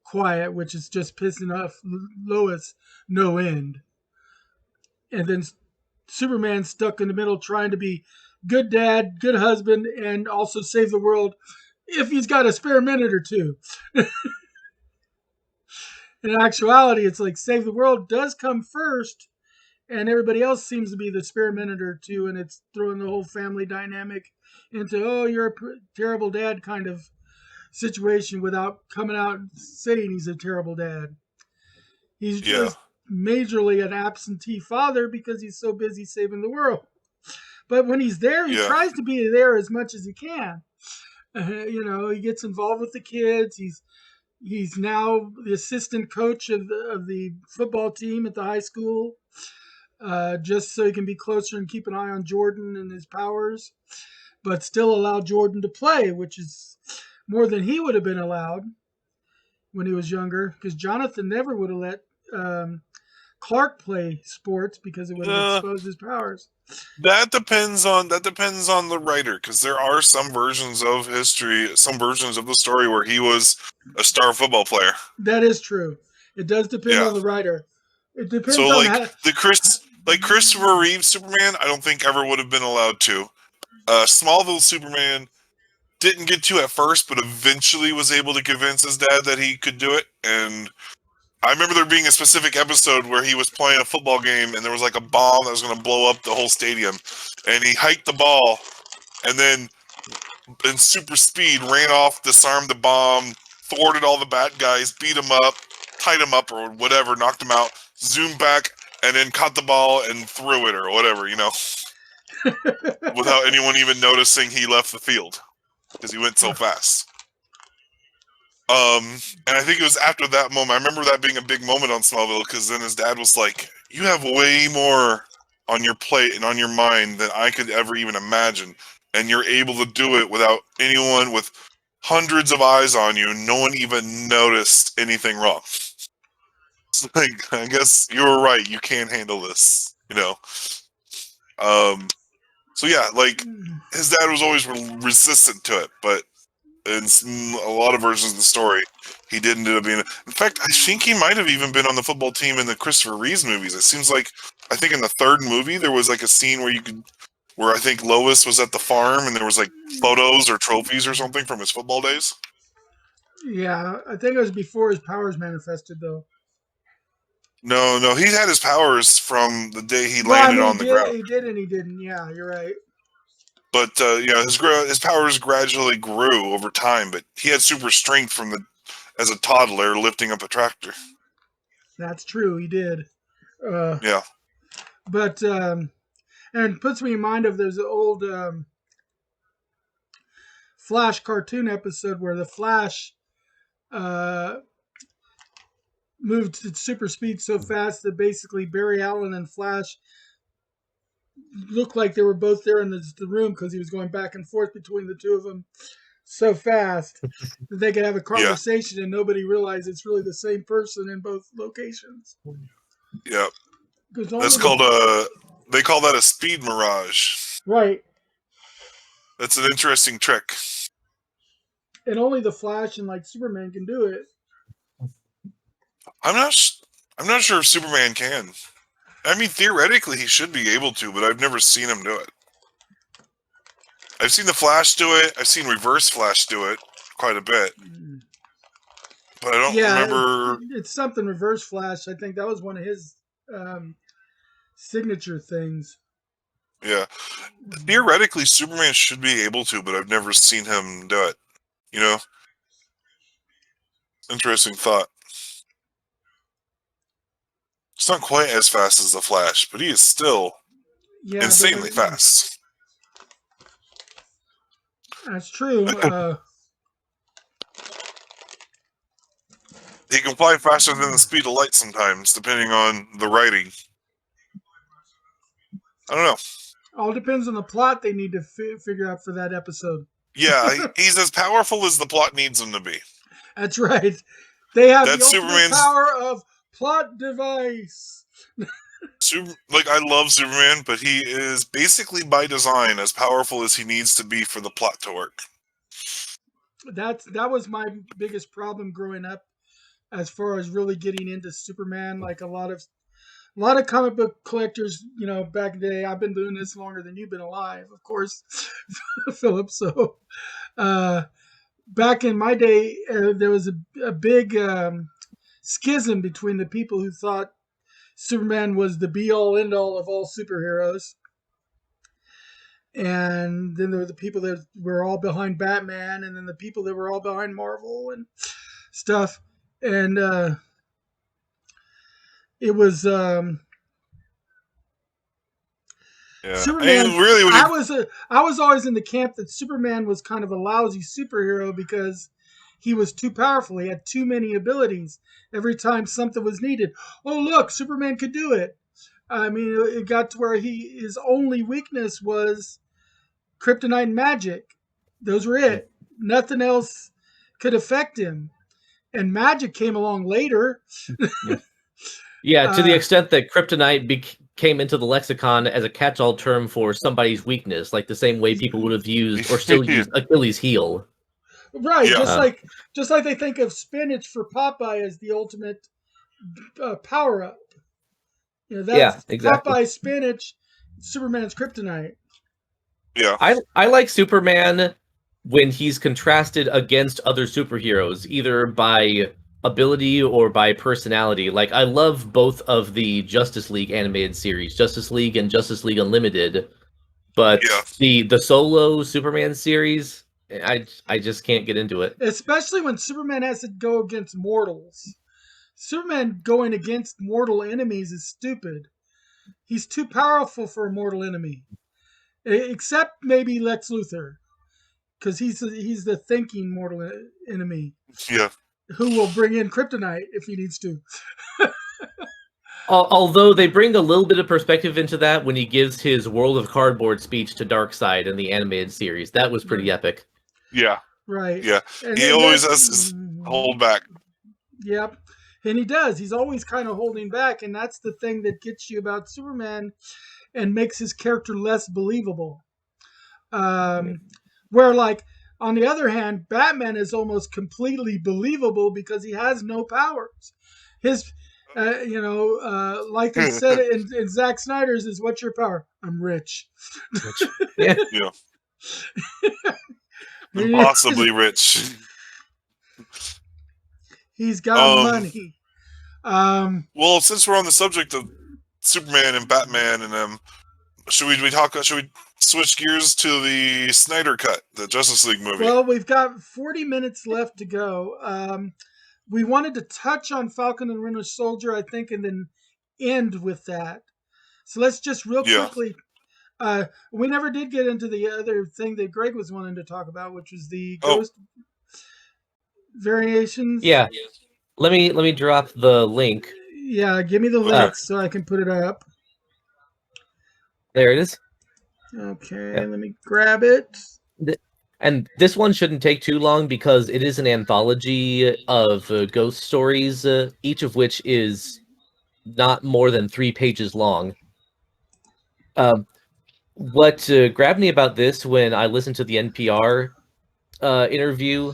quiet, which is just pissing off Lois no end. And then Superman's stuck in the middle trying to be good dad, good husband, and also save the world if he's got a spare minute or two. In actuality, it's like save the world does come first, and everybody else seems to be the spare minute or two, and it's throwing the whole family dynamic into, oh, you're a terrible dad kind of situation without coming out and saying he's a terrible dad. He's just majorly an absentee father because he's so busy saving the world. But when he's there, he tries to be there as much as he can. He gets involved with the kids. He's now the assistant coach of the football team at the high school, just so he can be closer and keep an eye on Jordan and his powers, but still allow Jordan to play, which is more than he would have been allowed when he was younger, because Jonathan never would have let Clark play sports because it would have exposed his powers. That depends on the writer, because there are some versions of history, some versions of the story where he was a star football player. That is true. It does depend on the writer. It depends on Christopher Reeve Superman, I don't think ever would have been allowed to. Smallville Superman didn't get to at first, but eventually was able to convince his dad that he could do it. And I remember there being a specific episode where he was playing a football game and there was like a bomb that was going to blow up the whole stadium. And he hiked the ball and then in super speed ran off, disarmed the bomb, thwarted all the bad guys, beat him up, tied him up or whatever, knocked him out, zoomed back, and then caught the ball and threw it or whatever, without anyone even noticing he left the field because he went so fast. And I think it was after that moment. I remember that being a big moment on Smallville because then his dad was like, "You have way more on your plate and on your mind than I could ever even imagine, and you're able to do it without anyone with hundreds of eyes on you. No one even noticed anything wrong." It's like, I guess you were right. You can't handle this, So yeah, like his dad was always resistant to it, but in a lot of versions of the story, he did end up being. In fact, I think he might have even been on the football team in the Christopher Reeves movies. It seems like I think in the third movie there was like a scene where I think Lois was at the farm and there was like photos or trophies or something from his football days. Yeah, I think it was before his powers manifested, though. No, he had his powers from the day he landed on the ground. He did and he didn't. Yeah, you're right. But his powers gradually grew over time. But he had super strength as a toddler lifting up a tractor. That's true. He did. Yeah. But and it puts me in mind of there's an old Flash cartoon episode where the Flash moved at super speed so fast that basically Barry Allen and Flash looked like they were both there in the room because he was going back and forth between the two of them so fast that they could have a conversation and nobody realized it's really the same person in both locations. Yeah. That's called they call that a speed mirage. Right. That's an interesting trick. And only the Flash and like Superman can do it. I'm not sure if Superman can. I mean, theoretically, he should be able to, but I've never seen him do it. I've seen the Flash do it. I've seen Reverse Flash do it quite a bit. But I don't remember... It's something Reverse Flash. I think that was one of his signature things. Yeah. Theoretically, Superman should be able to, but I've never seen him do it. Interesting thought. It's not quite as fast as the Flash, but he is still insanely fast. That's true. He can fly faster than the speed of light sometimes, depending on the writing. I don't know. All depends on the plot they need to figure out for that episode. Yeah, he's as powerful as the plot needs him to be. That's right. They have That's the ultimate power of plot device. I love Superman, but he is basically by design as powerful as he needs to be for the plot to work. That was my biggest problem growing up, as far as really getting into Superman. Like a lot of comic book collectors, back in the day. I've been doing this longer than you've been alive, of course, Philip. So, back in my day, there was a big schism between the people who thought Superman was the be-all, end-all of all superheroes. And then there were the people that were all behind Batman, and then the people that were all behind Marvel and stuff. And it was Superman. I mean, really, I was always in the camp that Superman was kind of a lousy superhero because he was too powerful. He had too many abilities. Every time something was needed, oh look, Superman could do it. I mean, it got to where his only weakness was kryptonite and magic. Those were it. Nothing else could affect him. And magic came along later. Yeah, to the extent that kryptonite came into the lexicon as a catch-all term for somebody's weakness, like the same way people would have used or still use Achilles' heel. Right, just like they think of spinach for Popeye as the ultimate power-up. That's exactly. Popeye spinach, Superman's kryptonite. Yeah, I like Superman when he's contrasted against other superheroes, either by ability or by personality. Like, I love both of the Justice League animated series, Justice League and Justice League Unlimited, but the solo Superman series, I just can't get into it. Especially when Superman has to go against mortals. Superman going against mortal enemies is stupid. He's too powerful for a mortal enemy. except maybe Lex Luthor, because he's the thinking mortal enemy Yeah. who will bring in kryptonite if he needs to. Although they bring a little bit of perspective into that when he gives his World of Cardboard speech to Darkseid in the animated series. That was pretty epic. Yeah. Right. Yeah. And He always has his hold back. Yep. And he does. He's always kind of holding back, and that's the thing that gets you about Superman and makes his character less believable. Where, like, on the other hand, Batman is almost completely believable because he has no powers. His, like they said in Zack Snyder's, is what's your power? I'm rich. Yeah. Yeah. Impossibly rich. He's got money. Well, since we're on the subject of Superman and Batman and should we switch gears to the Snyder Cut, the Justice League movie? Well, we've got 40 minutes left to go. We wanted to touch on Falcon and Winter Soldier, I think, and then end with that. So let's just real quickly. We never did get into the other thing that Greg was wanting to talk about, which was the Ghost variations. Yeah. Let me drop the link. Yeah, give me the link so I can put it up. There it is. Okay, Let me grab it. And this one shouldn't take too long because it is an anthology of ghost stories, each of which is not more than 3 pages long. What grabbed me about this when I listened to the NPR interview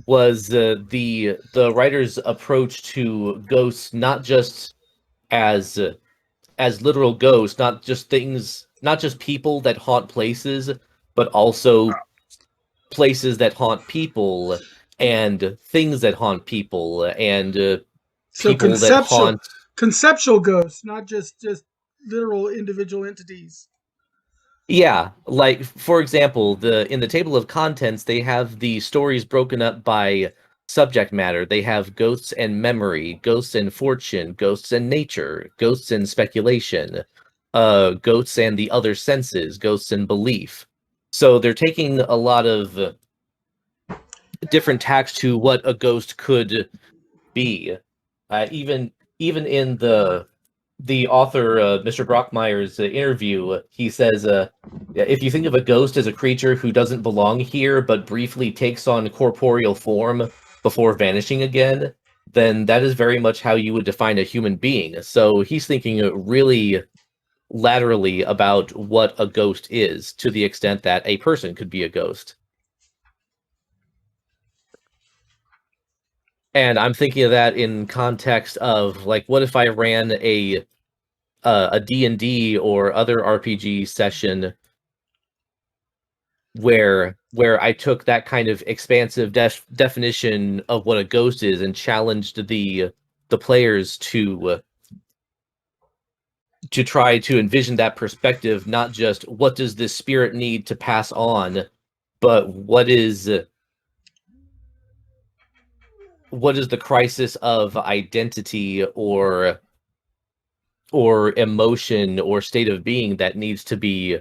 was the writer's approach to ghosts, not just as literal ghosts, not just people that haunt places, but also places that haunt people and things that haunt people and people that haunt conceptual ghosts, not just literal individual entities. Yeah, like for example, in the table of contents, they have the stories broken up by subject matter. They have ghosts and memory, ghosts and fortune, ghosts and nature, ghosts and speculation, ghosts and the other senses, ghosts and belief. So they're taking a lot of different tacks to what a ghost could be. Even in the author, Mr. Brockmeyer's interview, he says, if you think of a ghost as a creature who doesn't belong here, but briefly takes on corporeal form before vanishing again, then that is very much how you would define a human being. So he's thinking really laterally about what a ghost is, to the extent that a person could be a ghost. And I'm thinking of that in context of, like, what if I ran a D&D or other RPG session where I took that kind of expansive definition of what a ghost is and challenged the players to try to envision that perspective, not just what does this spirit need to pass on, but what is the crisis of identity or emotion or state of being that needs to be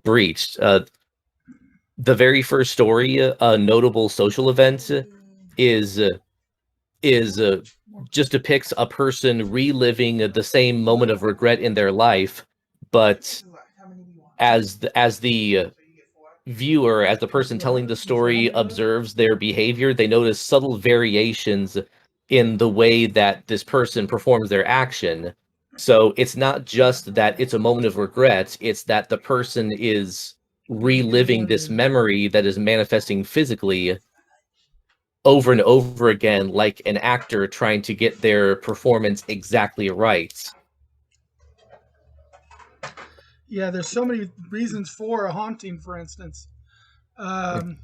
breached. The very first story, a notable social event, is just depicts a person reliving the same moment of regret in their life, but as the viewer, as the person telling the story observes their behavior, they notice subtle variations in the way that this person performs their action. So it's not just that it's a moment of regret, it's that the person is reliving this memory that is manifesting physically over and over again, like an actor trying to get their performance exactly right. Yeah, there's so many reasons for a haunting, for instance. And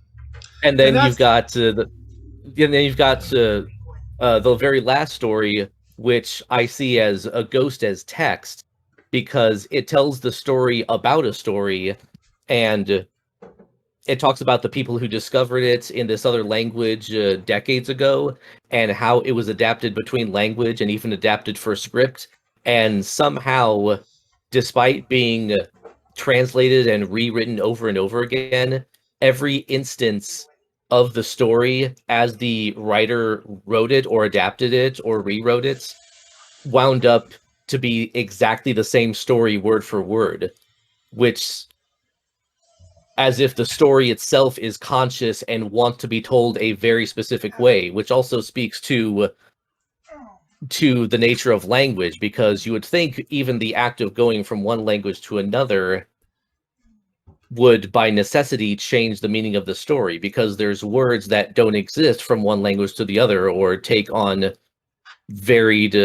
then you've got the very last story, which I see as a ghost as text, because it tells the story about a story, and it talks about the people who discovered it in this other language decades ago, and how it was adapted between language and even adapted for script, and somehow, despite being translated and rewritten over and over again, every instance of the story as the writer wrote it or adapted it or rewrote it wound up to be exactly the same story word for word, which, as if the story itself is conscious and want to be told a very specific way, which also speaks to the nature of language, because you would think even the act of going from one language to another would by necessity change the meaning of the story, because there's words that don't exist from one language to the other or take on varied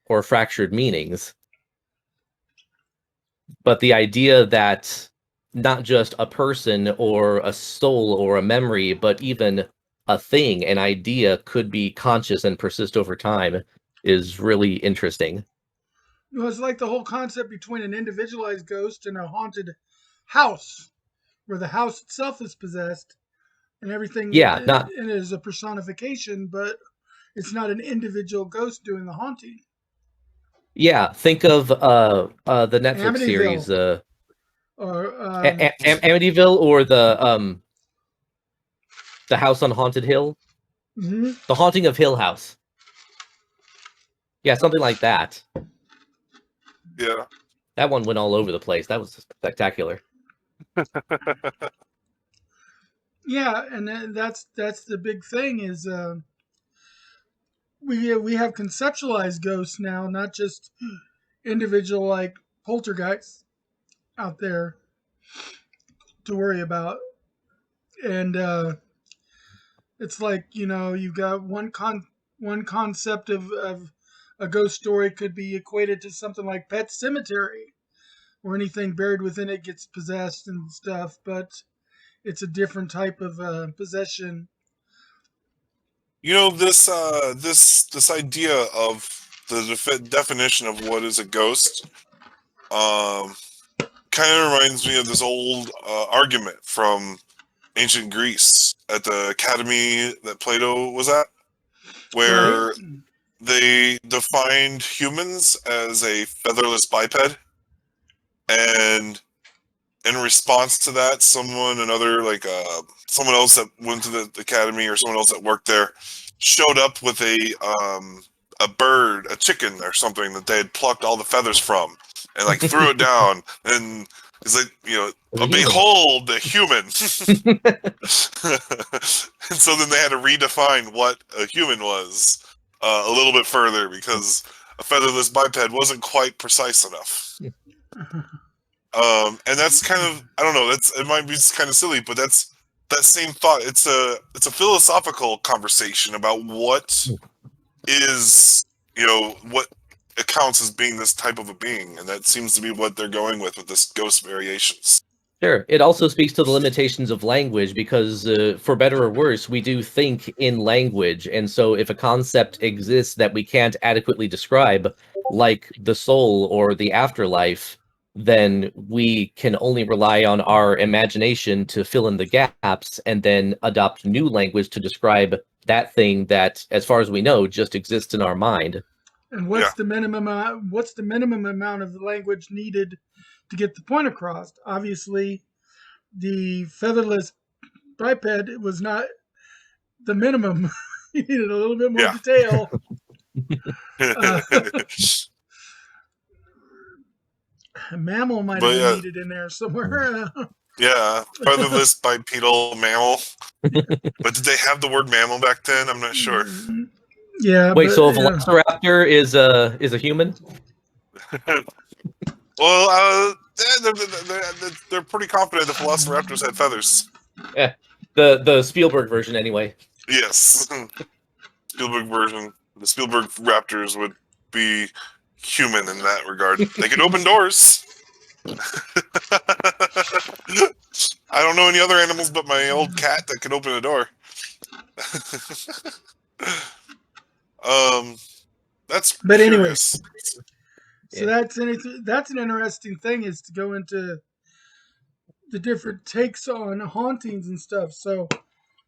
or fractured meanings. But the idea that not just a person or a soul or a memory, but even a thing, an idea, could be conscious and persist over time is really interesting. You know, it's like the whole concept between an individualized ghost and a haunted house, where the house itself is possessed and everything Yeah, not and is a personification, but it's not an individual ghost doing the haunting. yeah. Think of the Netflix Amityville. series, Or Amityville, or the House on Haunted Hill, mhm. The Haunting of Hill House. Yeah, something like that. Yeah. That one went all over the place. That was spectacular. Yeah, and that's the big thing is we have conceptualized ghosts now, not just individual like poltergeists out there to worry about. And it's like, you know, you've got one concept of a ghost story could be equated to something like Pet Cemetery, where anything buried within it gets possessed and stuff, but it's a different type of possession. You know, this idea of the definition of what is a ghost kind of reminds me of this old argument from ancient Greece at the academy that Plato was at, where Right? they defined humans as a featherless biped, and in response to that, someone else that went to the academy or someone else that worked there showed up with a bird, a chicken or something that they had plucked all the feathers from, and like threw it down, and it's like, you know, behold the human. And so then they had to redefine what a human was a little bit further, because a featherless biped wasn't quite precise enough. And that's kind of, I don't know, it might be kind of silly, but that's that same thought. It's a philosophical conversation about what is, you know, what accounts as being this type of a being, and that seems to be what they're going with this ghost variations. Sure. It also speaks to the limitations of language, because for better or worse, we do think in language. And so if a concept exists that we can't adequately describe, like the soul or the afterlife, then we can only rely on our imagination to fill in the gaps and then adopt new language to describe that thing that, as far as we know, just exists in our mind. And what's the minimum amount of language needed to get the point across? Obviously, the featherless biped was not the minimum. You needed a little bit more detail. A mammal might have been needed in there somewhere. Yeah, featherless bipedal mammal. But did they have the word mammal back then? I'm not sure. Yeah. Wait, so a velociraptor is a human? Well, they're pretty confident the velociraptors had feathers. Yeah, the Spielberg version, anyway. Yes, Spielberg version. The Spielberg raptors would be human in that regard. They could open doors. I don't know any other animals but my old cat that can open a door. That's but curious. Anyway, so that's an interesting thing, is to go into the different takes on hauntings and stuff. So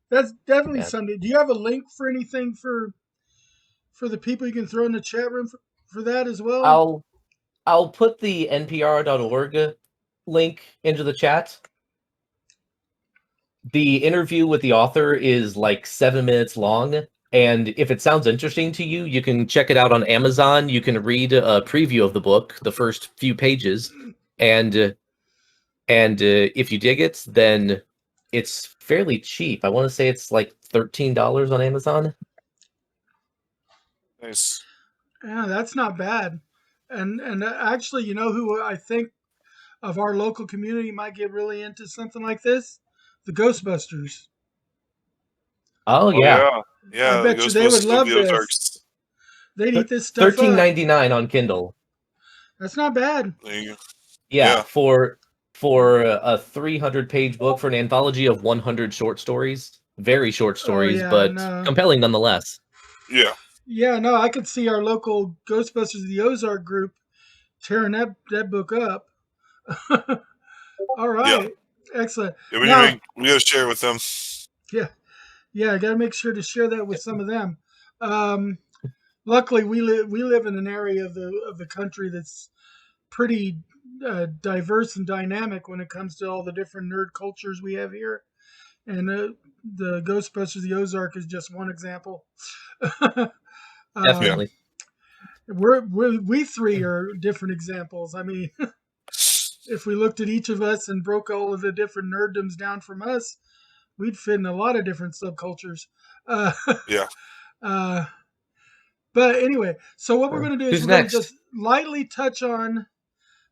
that's definitely something. Do you have a link for anything for the people you can throw in the chat room for that as well? I'll put the npr.org link into the chat. The interview with the author is like 7 minutes long, and if it sounds interesting to you, you can check it out on Amazon. You can read a preview of the book, the first few pages, and if you dig it, then it's fairly cheap. I want to say it's like $13 on Amazon. Nice. Yeah, that's not bad. And actually, you know who I think of our local community might get really into something like this? The Ghostbusters. Oh yeah, Yeah. I bet the you they would Ghostbusters of love the this. Ozarks. They'd eat this stuff up. $13.99 on Kindle. That's not bad. There you go. Yeah, Yeah. for a 300-page book for an anthology of 100 short stories. Very short stories, yeah, but no. compelling nonetheless. Yeah. Yeah, no, I could see our local Ghostbusters of the Ozark group tearing that book up. All right, excellent. Yeah, Now, we gotta share it with them. yeah, I got to make sure to share that with some of them. Luckily, we live in an area of the country that's pretty diverse and dynamic when it comes to all the different nerd cultures we have here, and the Ghostbusters of the Ozark is just one example. Definitely. We three are different examples. I mean, if we looked at each of us and broke all of the different nerddoms down from us, we'd fit in a lot of different subcultures. Yeah. But anyway, so what we're going to do is Who's we're going to next? just lightly touch on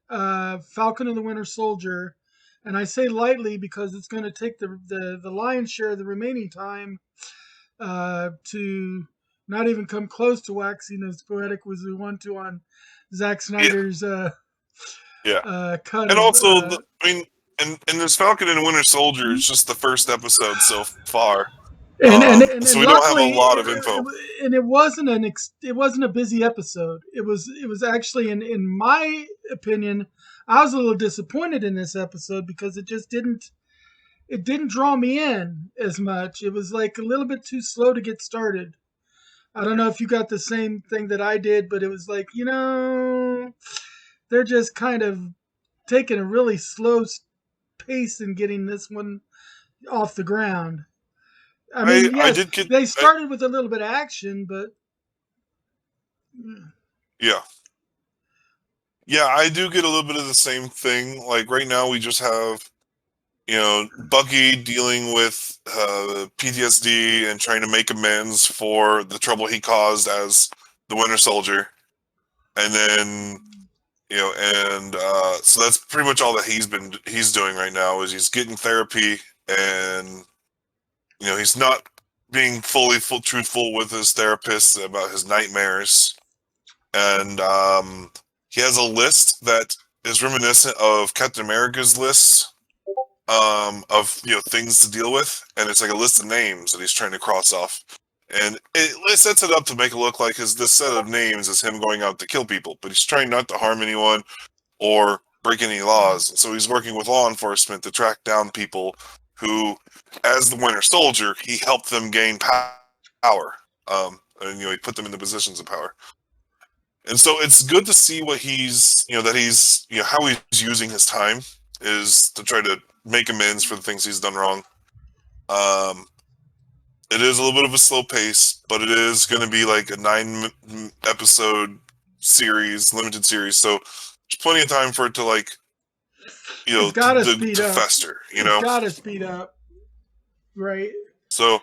Falcon and the Winter Soldier. And I say lightly because it's going to take the lion's share of the remaining time to not even come close to waxing as poetic as we want to on Zack Snyder's cut. And also, and this Falcon and Winter Soldier is just the first episode so far. So we don't have a lot of info. And it wasn't a busy episode. It was actually in my opinion, I was a little disappointed in this episode because it just didn't draw me in as much. It was like a little bit too slow to get started. I don't know if you got the same thing that I did, but it was like, they're just kind of taking a really slow pace in getting this one off the ground. I mean, they started with a little bit of action, but yeah, I do get a little bit of the same thing. Like right now, we just have Bucky dealing with PTSD and trying to make amends for the trouble he caused as the Winter Soldier, and then so that's pretty much all that he's doing right now is he's getting therapy and. He's not being truthful with his therapist about his nightmares. And he has a list that is reminiscent of Captain America's list of things to deal with. And it's like a list of names that he's trying to cross off. And it sets it up to make it look like this set of names is him going out to kill people. But he's trying not to harm anyone or break any laws. And so he's working with law enforcement to track down people who, as the Winter Soldier, he helped them gain power. And he put them into positions of power. And so it's good to see what how he's using his time is to try to make amends for the things he's done wrong. It is a little bit of a slow pace, but it is going to be like a 9-episode series, limited series. So there's plenty of time for it to to fester, It's gotta speed up, right? So,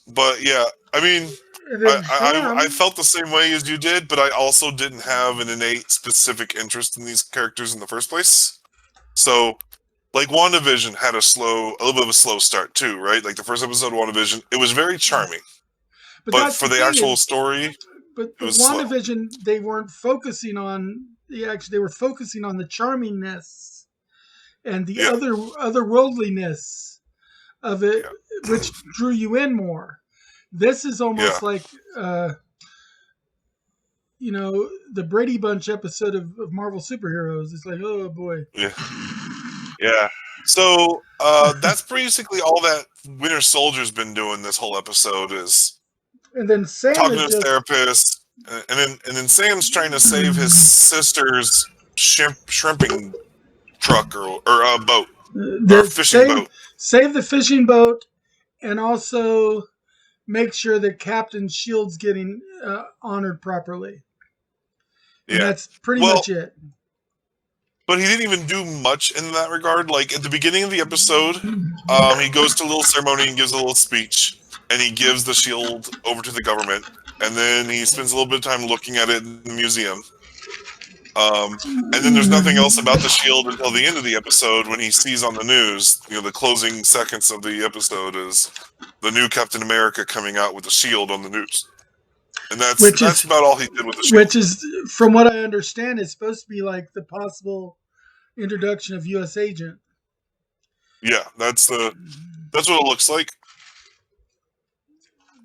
but yeah, I mean, I felt the same way as you did, but I also didn't have an innate specific interest in these characters in the first place. So, like WandaVision had a little bit of a slow start too, right? Like the first episode of WandaVision, it was very charming, but for the actual story, but WandaVision, they weren't focusing on they were focusing on the charmingness and the otherworldliness of it, which drew you in more. This is almost like the Brady Bunch episode of Marvel superheroes. It's like, oh boy. Yeah. So that's basically all that Winter Soldier's been doing this whole episode is and then Sam talking to his therapist, and then Sam's trying to save his sister's shrimping truck or a boat or The a fishing boat. Save the fishing boat, and also make sure that Captain Shield's getting honored properly. And Yeah. that's pretty Well, much it. but he didn't even do much in that regard. Like at the beginning of the episode, he goes to a little ceremony and gives a little speech, and he gives the shield over to the government, and then he spends a little bit of time looking at it in the museum. And then there's nothing else about the shield until the end of the episode when he sees on the news, the closing seconds of the episode is the new Captain America coming out with the shield on the news. And that's about all he did with the shield. Which is, from what I understand, is supposed to be like the possible introduction of U.S. Agent. Yeah, that's what it looks like.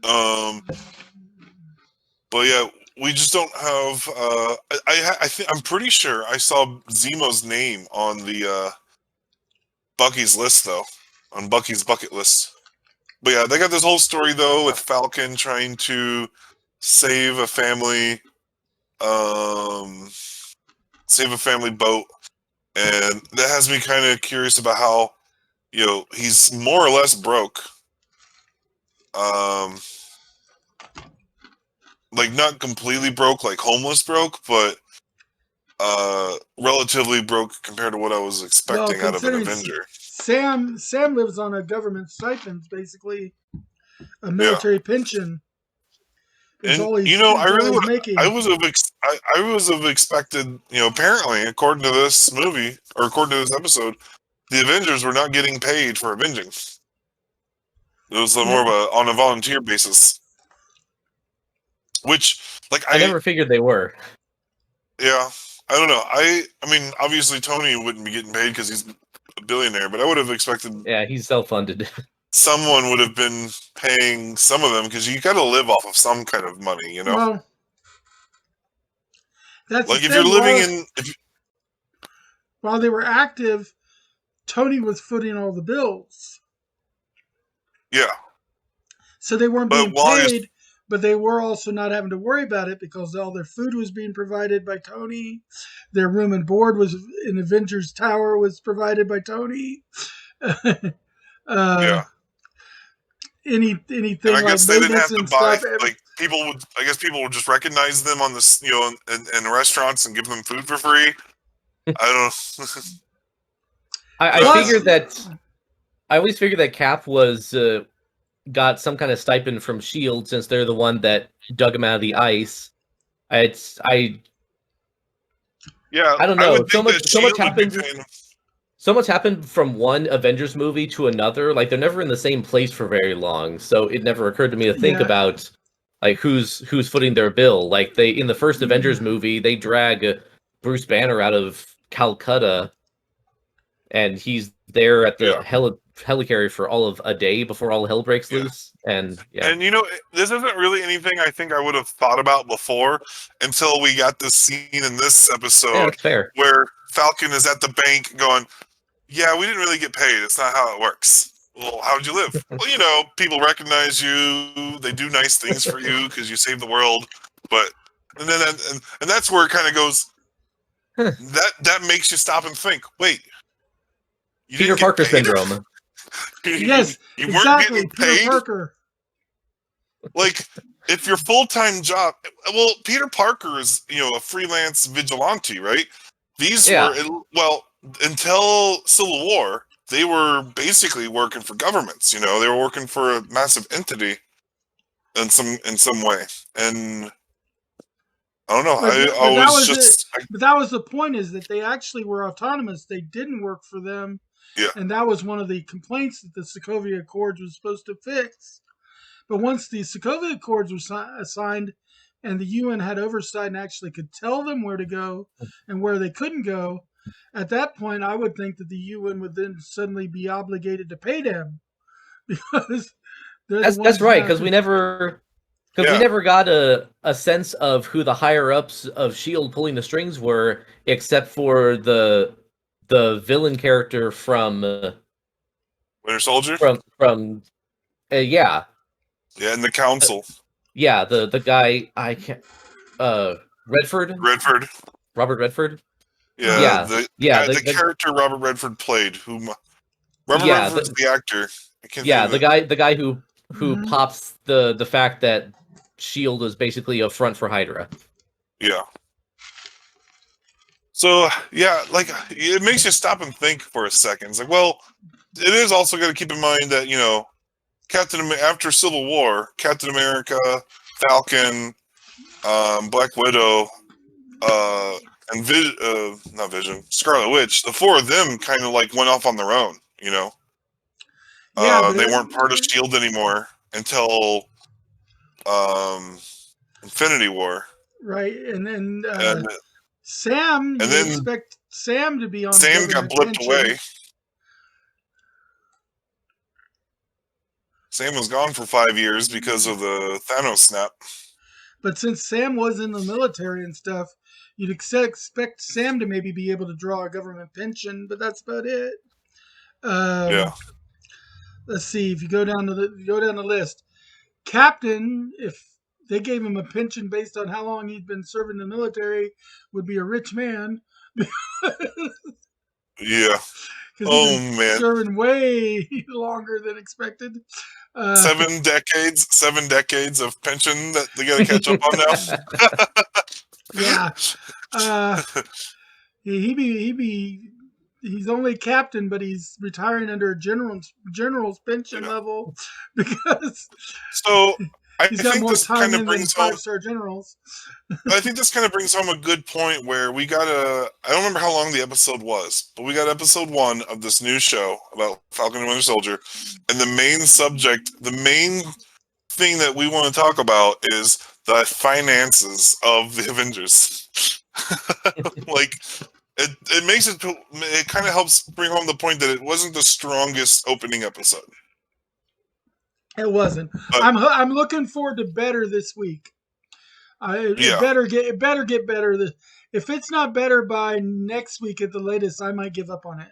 But yeah, we just don't have. I'm pretty sure I saw Zemo's name on the Bucky's list, though, on Bucky's bucket list. But yeah, they got this whole story though with Falcon trying to save a family boat, and that has me kind of curious about how he's more or less broke. Like not completely broke, like homeless broke, but relatively broke compared to what I was expecting out of an Avenger. Sam lives on a government stipend, basically a military pension. And I was have expected, apparently, according to this movie or according to this episode, the Avengers were not getting paid for avenging. It was more of on a volunteer basis. Which, like, I never figured they were. Yeah, I don't know. I mean, obviously Tony wouldn't be getting paid because he's a billionaire, but I would have expected. Yeah, he's self-funded. Someone would have been paying some of them because you got to live off of some kind of money, Well, that's like if you're living while they were active, Tony was footing all the bills. Yeah. So they weren't being paid. But they were also not having to worry about it because all their food was being provided by Tony. Their room and board was in Avengers Tower was provided by Tony. Yeah. Anything I guess like they didn't have to buy. Stuff. Like people would just recognize them on this, in restaurants and give them food for free. I don't. I figured that. I always figured that Cap was. Got some kind of stipend from S.H.I.E.L.D. since they're the one that dug him out of the ice. I don't know. So much happened. So much happened from one Avengers movie to another. Like they're never in the same place for very long. So it never occurred to me to think about like who's footing their bill. Like they in the first Avengers movie, they drag Bruce Banner out of Calcutta, and he's there at the helicarrier for all of a day before all hell breaks loose. And this isn't really anything I think I would have thought about before until we got this scene in this episode where Falcon is at the bank going, yeah, we didn't really get paid. It's not how it works. Well, how did you live? Well, people recognize you. They do nice things for you because you saved the world. But and that's where it kind of goes. That makes you stop and think. Wait, Peter Parker syndrome. Yes, you exactly. weren't getting paid. Peter Parker. Like, if your full-time job, well, Peter Parker is a freelance vigilante, right? These were until Civil War, they were basically working for governments. They were working for a massive entity in some way, and I don't know. But that was the point, is that they actually were autonomous. They didn't work for them. Yeah. And that was one of the complaints that the Sokovia Accords was supposed to fix. But once the Sokovia Accords were signed and the UN had oversight and actually could tell them where to go and where they couldn't go, at that point, I would think that the UN would then suddenly be obligated to pay them. Because that's right, because we never got a sense of who the higher ups of S.H.I.E.L.D. pulling the strings were, except for the villain character from Winter Soldier. From in the council. The guy I can't. Redford. Robert Redford. Yeah, the character Robert Redford played, Robert Redford's the actor. I can't think of the guy who pops the fact that S.H.I.E.L.D. is basically a front for Hydra. Yeah. So yeah, like it makes you stop and think for a second. It's like, well, it is also got to keep in mind that after Civil War, Captain America, Falcon, Black Widow, and not Vision, Scarlet Witch, the four of them kind of like went off on their own. Yeah, they weren't part of S.H.I.E.L.D. anymore until Infinity War. Right, and then Sam, you expect Sam to be on. Sam got blipped away. Sam was gone for 5 years because of the Thanos snap. But since Sam was in the military and stuff, you'd expect Sam to maybe be able to draw a government pension, but that's about it. Yeah. Let's see. If you go down the list, Captain, if they gave him a pension based on how long he'd been serving the military, would be a rich man. Yeah. Oh man, serving way longer than expected. 7 decades of pension that they got to catch up on now. Yeah. He's only captain, but he's retiring under a general's pension level because. So he's got more time than 5-star generals. I think this kind of brings home a good point where I don't remember how long the episode was, but we got episode 1 of this new show about Falcon and Winter Soldier, and the main thing that we want to talk about is the finances of the Avengers. Like, it kind of helps bring home the point that it wasn't the strongest opening episode. It wasn't. But I'm looking forward to better this week. It better get better. If it's not better by next week at the latest, I might give up on it.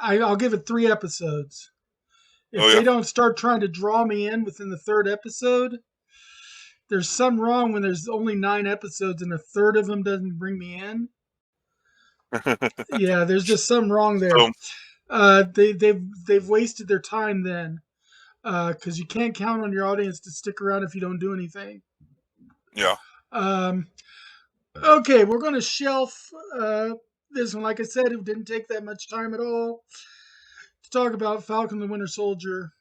I'll give it 3 episodes. If they don't start trying to draw me in within the 3rd episode, there's something wrong when there's only 9 episodes and a third of them doesn't bring me in. Yeah, there's just something wrong there. They've wasted their time then. Because you can't count on your audience to stick around if you don't do anything. Yeah. Okay, we're going to shelf this one. Like I said, it didn't take that much time at all to talk about Falcon the Winter Soldier.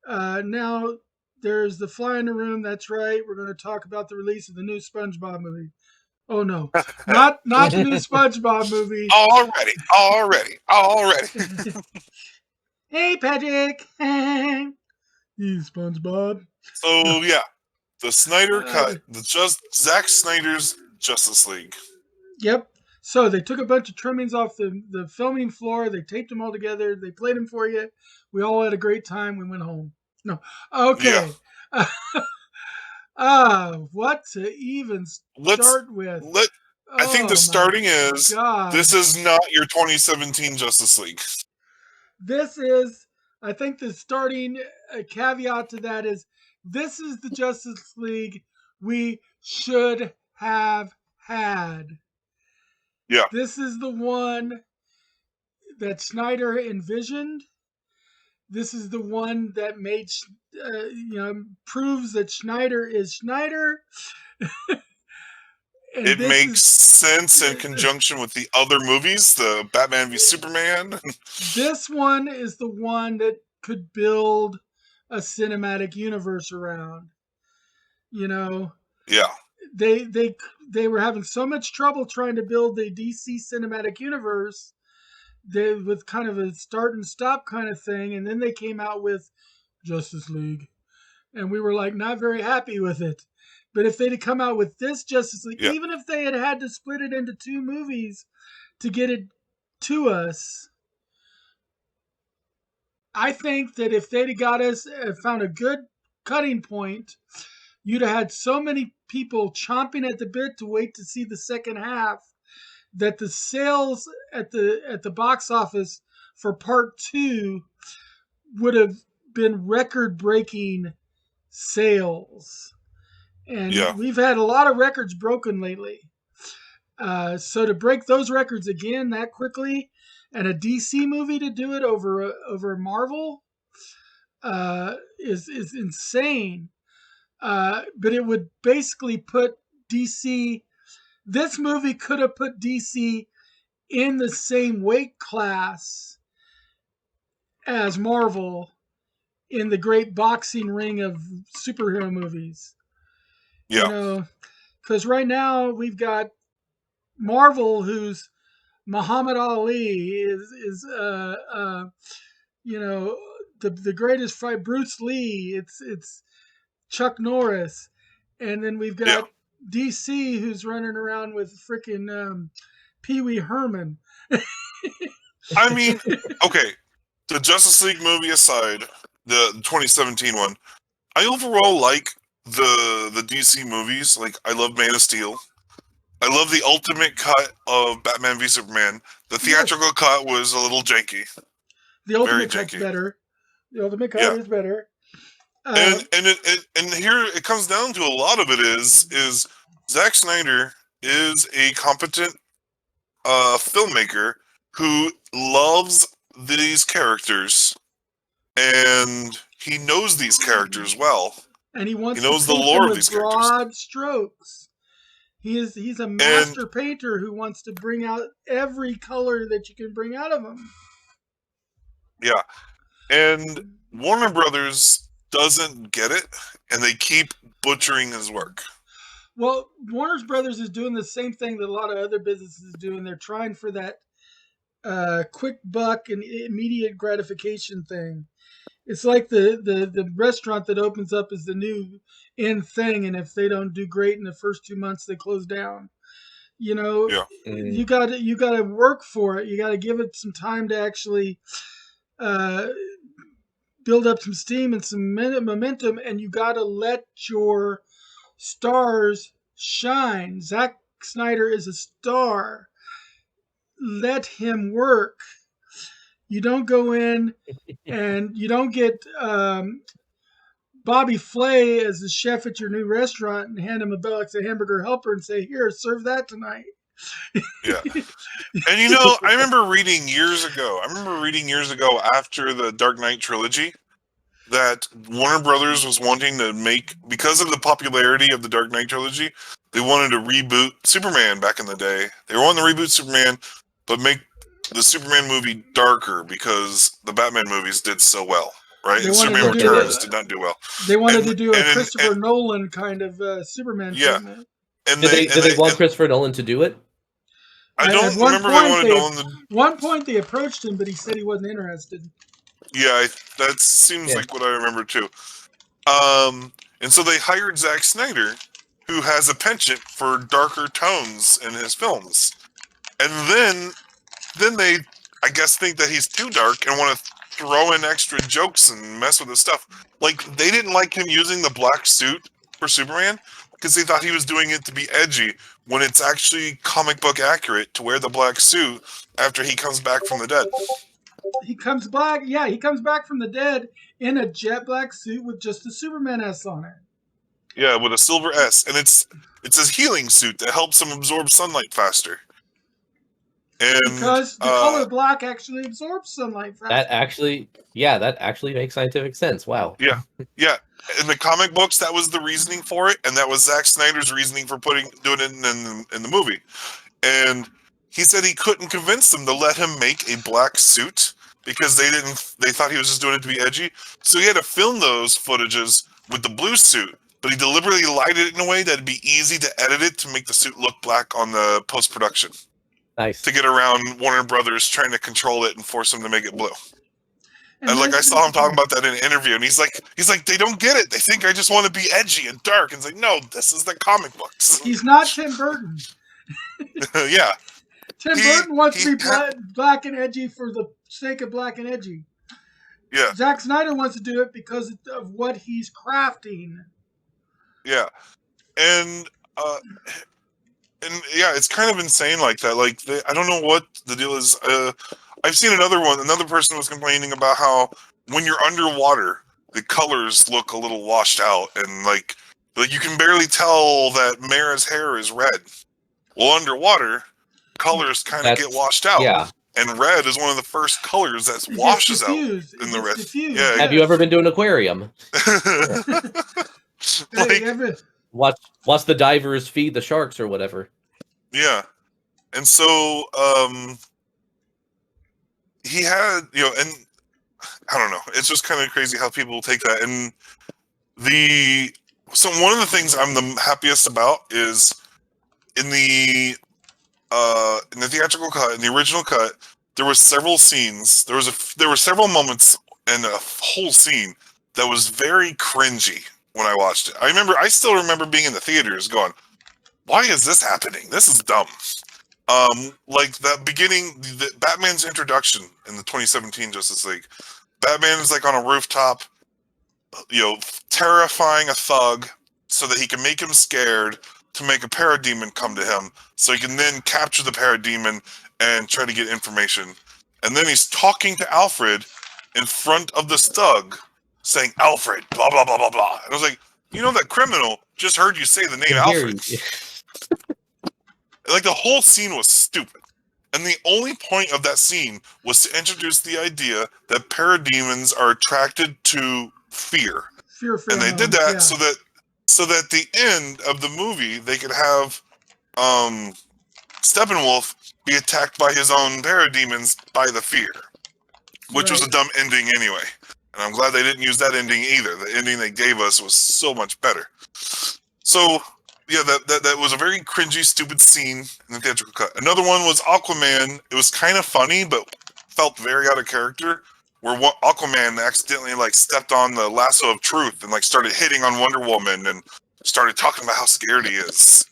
Now, there's the fly in the room. That's right. We're going to talk about the release of the new SpongeBob movie. Oh, no. Not the new SpongeBob movie. Already. Hey, Patrick. You SpongeBob. So, yeah. The Snyder cut. Zack Snyder's Justice League. Yep. So, they took a bunch of trimmings off the filming floor. They taped them all together. They played them for you. We all had a great time. We went home. No. Okay. Yeah. What to even start with? I think the starting is, this is not your 2017 Justice League. I think the starting caveat to that is, this is the Justice League we should have had. Yeah. This is the one that Snyder envisioned. This is the one that made, proves that Snyder is Snyder. It makes sense in conjunction with the other movies, the Batman v Superman. This one is the one that could build a cinematic universe around. Yeah. They were having so much trouble trying to build the DC cinematic universe with kind of a start and stop kind of thing, and then they came out with Justice League, and we were like not very happy with it. But if they'd have come out with this Justice League, even if they had to split it into 2 movies to get it to us, I think that if they'd have got us found a good cutting point, you'd have had so many people chomping at the bit to wait to see the second half that the sales at the box office for part 2 would have been record-breaking sales. And we've had a lot of records broken lately. So to break those records again that quickly, and a DC movie to do it over Marvel, is insane. But it would basically put DC. This movie could have put DC in the same weight class as Marvel in the great boxing ring of superhero movies. Yeah. You know, because right now we've got Marvel, who's Muhammad Ali is you know, the greatest fight, Bruce Lee. It's Chuck Norris, and then we've got DC, who's running around with freaking Pee Wee Herman. I mean, okay, the Justice League movie aside, the 2017 one, I overall like the DC movies. Like, I love Man of Steel. I love the ultimate cut of Batman v Superman. The theatrical cut was a little janky. The ultimate cut's better. The ultimate cut is better. And here it comes down to, a lot of it is Zack Snyder is a competent filmmaker who loves these characters, and he knows these characters well. And he wants knows to the paint lore them of with these characters. broad strokes. He's a master painter who wants to bring out every color that you can bring out of him. Yeah. And Warner Brothers doesn't get it, and they keep butchering his work. Well, Warner Brothers is doing the same thing that a lot of other businesses do, and they're trying for that quick buck and immediate gratification thing. It's like the restaurant that opens up is the new in thing, and if they don't do great in the first 2 months, they close down. You know, you got to work for it. You got to give it some time to actually build up some steam and some momentum, and you got to let your stars shine. Zack Snyder is a star. Let him work. You don't go in and you don't get Bobby Flay as the chef at your new restaurant and hand him a box of hamburger helper and say, "Here, serve that tonight." Yeah. And you know, I remember reading years ago after the Dark Knight trilogy that Warner Brothers was wanting to make, because of the popularity of the Dark Knight trilogy, they wanted to reboot Superman back in the day. They were wanting to reboot Superman, but make the Superman movie darker because the Batman movies did so well, right? And Superman Returns did not do well. They wanted to do a Christopher Nolan kind of Superman treatment. And did they want Christopher Nolan to do it? I don't remember they wanted Nolan to... At one point they approached him, but he said he wasn't interested. Yeah, that seems like what I remember too. And so they hired Zack Snyder, who has a penchant for darker tones in his films. And then they, I guess, think that he's too dark and want to throw in extra jokes and mess with his stuff. Like, they didn't like him using the black suit for Superman because they thought he was doing it to be edgy, when it's actually comic book accurate to wear the black suit after he comes back from the dead. He comes back from the dead in a jet black suit with just a Superman S on it. Yeah, with a silver S, and it's a healing suit that helps him absorb sunlight faster. And because the color black actually absorbs sunlight faster. That actually makes scientific sense. Wow. Yeah. In the comic books, that was the reasoning for it, and that was Zack Snyder's reasoning for doing it in the movie. And he said he couldn't convince them to let him make a black suit because they thought he was just doing it to be edgy. So he had to film those footages with the blue suit, but he deliberately lighted it in a way that'd be easy to edit it to make the suit look black on the post-production. Nice. To get around Warner Brothers trying to control it and force him to make it blue. And like, I saw him talking about that in an interview, and he's like, they don't get it. They think I just want to be edgy and dark. And it's like, no, this is the comic books. He's not Tim Burton. Yeah. Tim Burton wants to be black and edgy for the sake of black and edgy. Yeah. Zack Snyder wants to do it because of what he's crafting. Yeah. And yeah, it's kind of insane like that. Like, I don't know what the deal is. I've seen another person was complaining about how when you're underwater, the colors look a little washed out, and like you can barely tell that Mara's hair is red. Well, underwater, colors kind of get washed out. Yeah. And red is one of the first colors that It gets washes out diffused. in It the gets red. diffused, Yeah. Have you ever been to an aquarium? Hey, Like, Watch the divers feed the sharks or whatever. yeah. And so he had, and I don't know, it's just kind of crazy how people take that. And one of the things I'm the happiest about is in the theatrical cut, in the original cut, there were several scenes. There were several moments in a whole scene that was very cringy when I watched it. I still remember being in the theaters going, "Why is this happening? This is dumb." Like that beginning, Batman's introduction in the 2017 Justice League. Batman is like on a rooftop, terrifying a thug so that he can make him scared to make a parademon come to him so he can then capture the parademon and try to get information. And then he's talking to Alfred in front of this thug saying, "Alfred, blah, blah, blah, blah, blah." And I was like, that criminal just heard you say the name Alfred. Like, the whole scene was stupid. And the only point of that scene was to introduce the idea that parademons are attracted to fear. And they did that so that the end of the movie, they could have Steppenwolf be attacked by his own parademons by the fear, which was a dumb ending anyway. And I'm glad they didn't use that ending either. The ending they gave us was so much better. So, yeah, that was a very cringy, stupid scene in the theatrical cut. Another one was Aquaman. It was kind of funny, but felt very out of character, where Aquaman accidentally stepped on the lasso of truth and started hitting on Wonder Woman and started talking about how scared he is.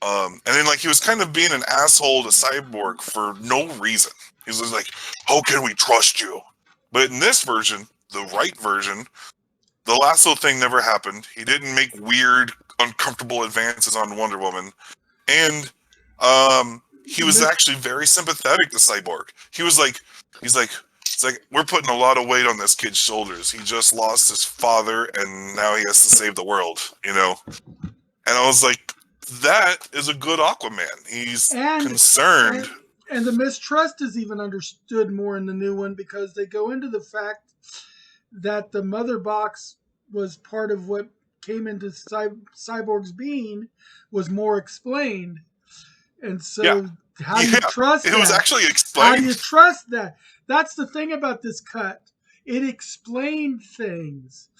And then he was kind of being an asshole to Cyborg for no reason. He was like, "How can we trust you?" But in this version, the right version, the lasso thing never happened. He didn't make weird, uncomfortable advances on Wonder Woman. And he was actually very sympathetic to Cyborg. He's like, "We're putting a lot of weight on this kid's shoulders. He just lost his father, and now he has to save the world, And I was like, that is a good Aquaman. He's concerned. And the mistrust is even understood more in the new one because they go into the fact that the mother box was part of what came into Cyborg's being was more explained. And so how do you trust that? It was actually explained. How do you trust that? That's the thing about this cut. It explained things.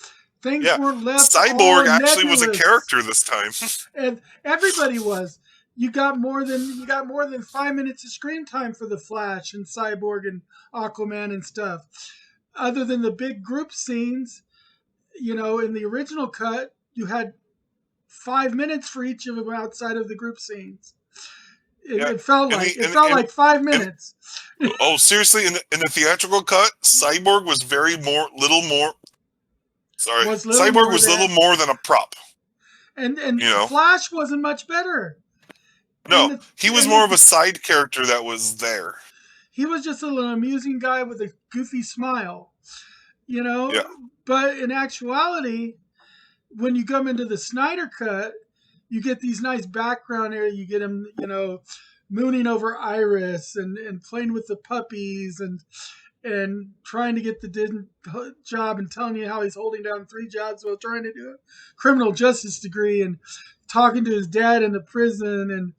Things weren't left Cyborg all actually nebulous. was a character this time. And everybody was. You got more than 5 minutes of screen time for the Flash and Cyborg and Aquaman and stuff. Other than the big group scenes, in the original cut, you had 5 minutes for each of them outside of the group scenes. It felt like 5 minutes. Oh, seriously? In the theatrical cut, Cyborg was Cyborg was little more than a prop. And Flash wasn't much better. No, he was more of a side character that was there. He was just an amusing guy with a goofy smile, Yeah. But in actuality, when you come into the Snyder cut, you get these nice background area. You get him, mooning over Iris and playing with the puppies and trying to get the job and telling you how he's holding down 3 jobs while trying to do a criminal justice degree and talking to his dad in the prison and,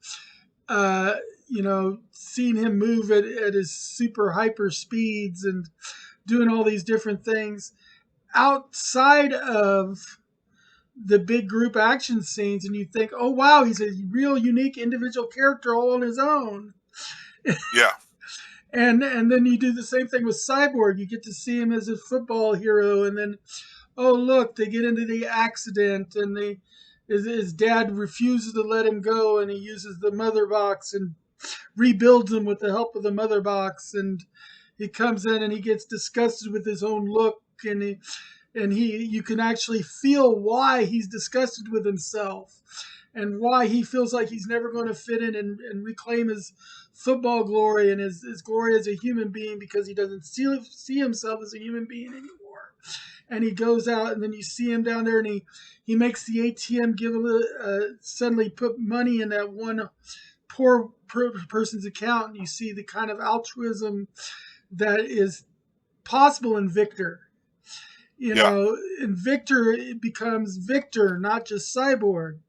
seeing him move at his super hyper speeds and doing all these different things outside of the big group action scenes. And you think, oh, wow, he's a real unique individual character all on his own. Yeah. And then you do the same thing with Cyborg. You get to see him as a football hero. And then, oh, look, they get into the accident and his dad refuses to let him go. And he uses the mother box and rebuilds him with the help of the mother box. And he comes in and he gets disgusted with his own look. And you can actually feel why he's disgusted with himself and why he feels like he's never going to fit in and reclaim his football glory and his glory as a human being because he doesn't see himself as a human being anymore. And he goes out and then you see him down there and he makes the ATM give suddenly put money in that one poor person's account, and you see the kind of altruism that is possible in Victor. You know, in Victor, it becomes Victor, not just Cyborg.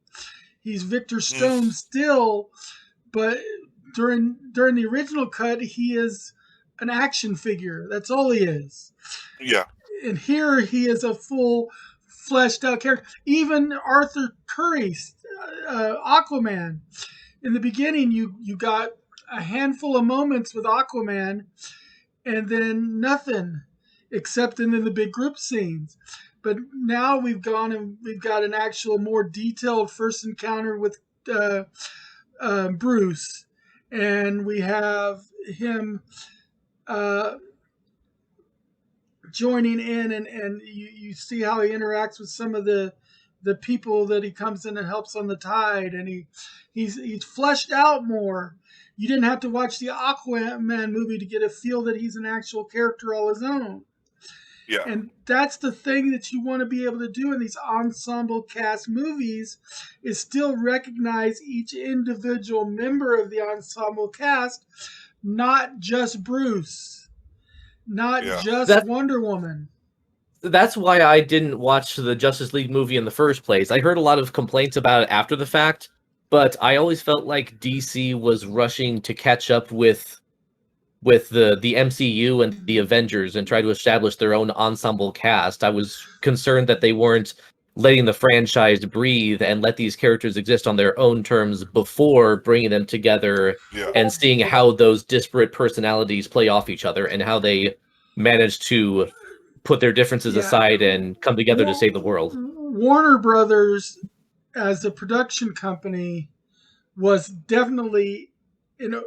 He's Victor Stone still, but during the original cut, he is an action figure. That's all he is. Yeah. And here he is a full fleshed out character. Even Arthur Curry, Aquaman. In the beginning, you got a handful of moments with Aquaman, and then nothing, except in the big group scenes. But now we've got an actual more detailed first encounter with Bruce, and we have him joining in, and you see how he interacts with some of the people that he comes in and helps on the tide, and he's fleshed out more. You didn't have to watch the Aquaman movie to get a feel that he's an actual character all his own. Yeah. And that's the thing that you want to be able to do in these ensemble cast movies, is still recognize each individual member of the ensemble cast, not just Bruce, not just Wonder Woman. That's why I didn't watch the Justice League movie in the first place. I heard a lot of complaints about it after the fact, but I always felt like DC was rushing to catch up with the MCU and the Avengers and try to establish their own ensemble cast. I was concerned that they weren't letting the franchise breathe and let these characters exist on their own terms before bringing them together and seeing how those disparate personalities play off each other and how they manage to put their differences aside and come together to save the world. Warner Brothers, as a production company, was definitely in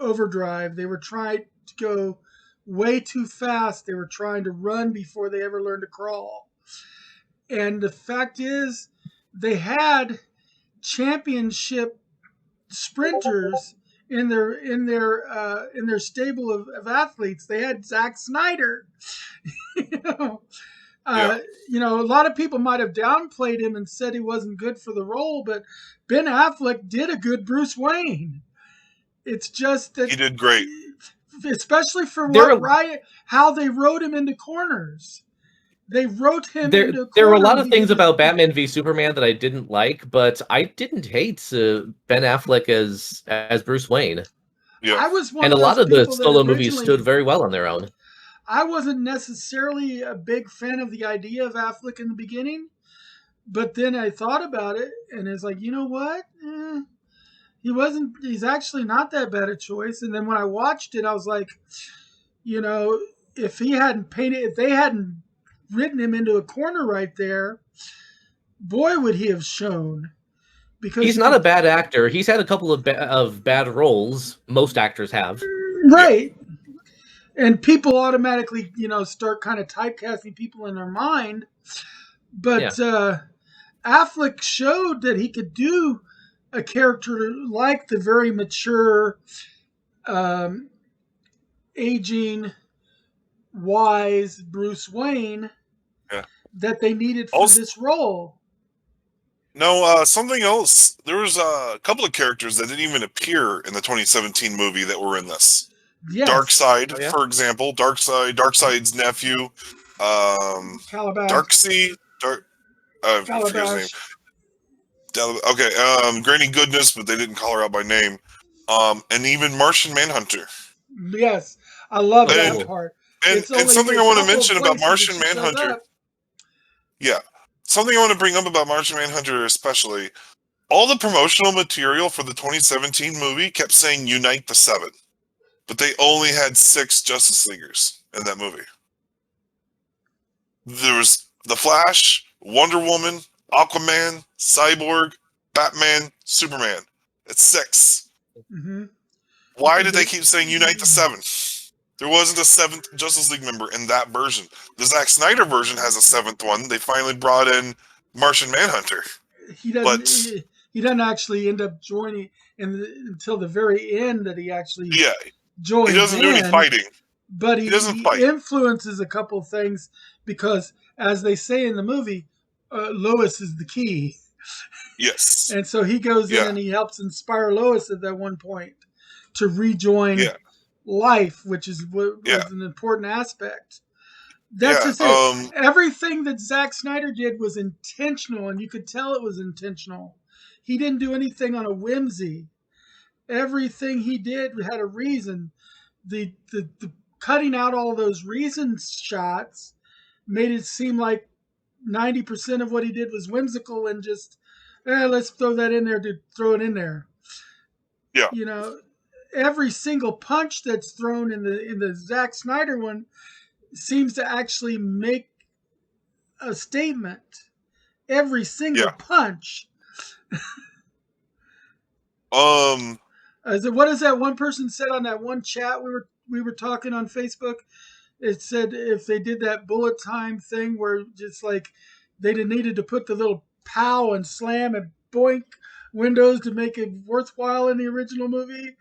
overdrive. They were trying to go way too fast. They were trying to run before they ever learned to crawl. And the fact is, they had championship sprinters in their stable of athletes. They had Zack Snyder. You know, a lot of people might have downplayed him and said he wasn't good for the role, but Ben Affleck did a good Bruce Wayne. It's just that he did great, especially for how they wrote him into corners. They wrote him into corners. There were a lot of things about Batman v Superman that I didn't like, but I didn't hate Ben Affleck as Bruce Wayne. Yeah. I was one and of a lot of the solo movies originally stood very well on their own. I wasn't necessarily a big fan of the idea of Affleck in the beginning, but then I thought about it, and it's like, you know what? He's actually not that bad a choice. And then when I watched it, I was like, you know, if they hadn't written him into a corner right there, boy, would he have shown. Because he's not a bad actor. He's had a couple of bad roles. Most actors have. Right. And people automatically, you know, start kind of typecasting people in their mind. But Affleck showed that he could do a character like the very mature, aging, wise Bruce Wayne that they needed for this role. No, something else. There was a couple of characters that didn't even appear in the 2017 movie that were in this. Yes. Darkseid, for example. Darkseid's nephew. Calabash. Darkseid. I forget his name. Okay, Granny Goodness, but they didn't call her out by name. And even Martian Manhunter. Yes, I love that part. And something I want to mention about Martian Manhunter. Yeah. Something I want to bring up about Martian Manhunter especially, all the promotional material for the 2017 movie kept saying Unite the Seven. But they only had 6 Justice Leaguers in that movie. There was The Flash, Wonder Woman, Aquaman, Cyborg, Batman, Superman. It's 6. Mm-hmm. Why did they keep saying Unite the Seven? There wasn't a 7th Justice League member in that version. The Zack Snyder version has a 7th one. They finally brought in Martian Manhunter. He doesn't actually end up joining until the very end that he actually joins. He doesn't do any fighting. But he influences a couple things because, as they say in the movie, Lois is the key. Yes. And so he goes in Yeah. and he helps inspire Lois at that one point to rejoin Yeah. life, which is what Yeah. was an important aspect. That's Yeah. just it. Everything that Zack Snyder did was intentional, and you could tell it was intentional. He didn't do anything on a whimsy. Everything he did had a reason. The cutting out all those reason shots made it seem like 90% of what he did was whimsical and just let's throw that in there to throw it in there. Yeah. You know, every single punch that's thrown in the Zack Snyder one seems to actually make a statement. Every single Yeah. punch. What is that one person said on that one chat we were talking on Facebook? It said if they did that bullet time thing where just like they needed to put the little pow and slam and boink windows to make it worthwhile in the original movie.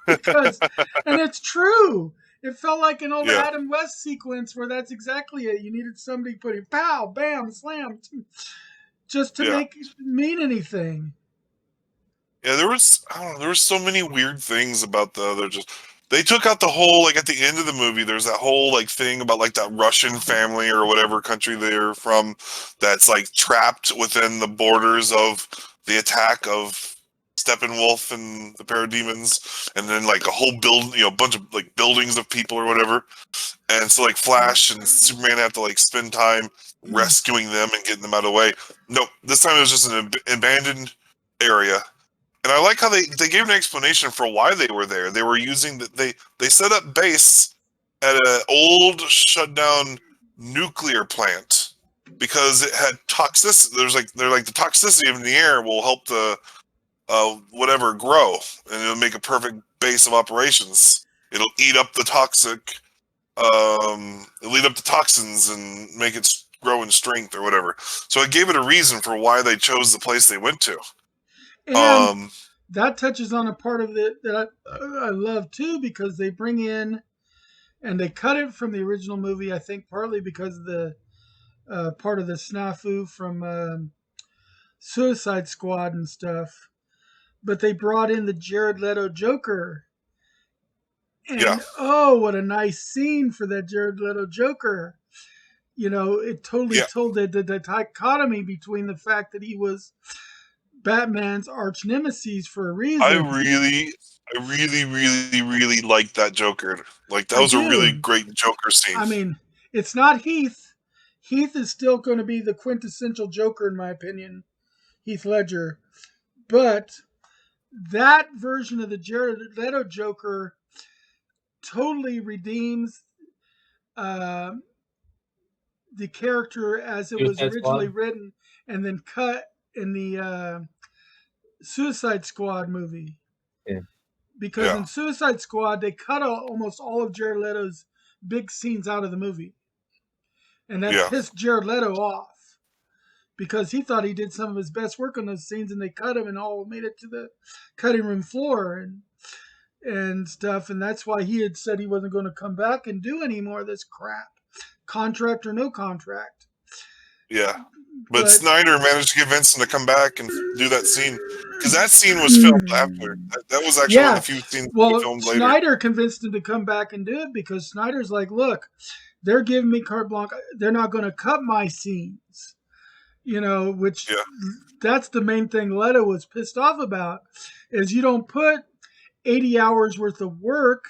Because, and it's true. It felt like an old Yeah. Adam West sequence where that's exactly it. You needed somebody putting pow, bam, slam, just to Yeah. make it mean anything. Yeah, there was so many weird things about the other. Just they took out the whole, like, at the end of the movie. There's that whole like thing about like that Russian family or whatever country they're from that's like trapped within the borders of the attack of Steppenwolf and the Parademons, and then like a whole bunch of like buildings of people or whatever. And so like Flash and Superman have to like spend time rescuing them and getting them out of the way. Nope, this time it was just an abandoned area. And I like how they gave an explanation for why they were there. They were using they set up base at an old shut down nuclear plant because it had toxicity. They're like the toxicity in the air will help the whatever grow, and it'll make a perfect base of operations. It'll eat up the it'll eat up the toxins and make it grow in strength or whatever. So it gave it a reason for why they chose the place they went to. And that touches on a part of it that I love too, because they bring in and they cut it from the original movie. I think partly because of the part of the snafu from Suicide Squad and stuff. But they brought in the Jared Leto Joker. And oh, what a nice scene for that Jared Leto Joker. You know, it totally told the dichotomy between the fact that he was Batman's arch nemesis for a reason. I really liked that Joker. Like, that was a really great Joker scene. I mean, it's not Heath. Heath is still going to be the quintessential Joker, in my opinion. Heath Ledger. But that version of the Jared Leto Joker totally redeems the character as it was originally written and then cut in the Suicide Squad movie. Yeah. Because in Suicide Squad, they cut almost all of Jared Leto's big scenes out of the movie. And that pissed Jared Leto off. Because he thought he did some of his best work on those scenes, and they cut him and all made it to the cutting room floor and stuff. And that's why he had said he wasn't going to come back and do any more of this crap. Contract or no contract. Yeah. But Snyder managed to get Vincent to come back and do that scene. Because that scene was filmed after. That was actually one of the few scenes filmed later. Snyder convinced him to come back and do it because Snyder's like, look, they're giving me carte blanche. They're not going to cut my scenes. You know, which that's the main thing Leto was pissed off about, is you don't put 80 hours worth of work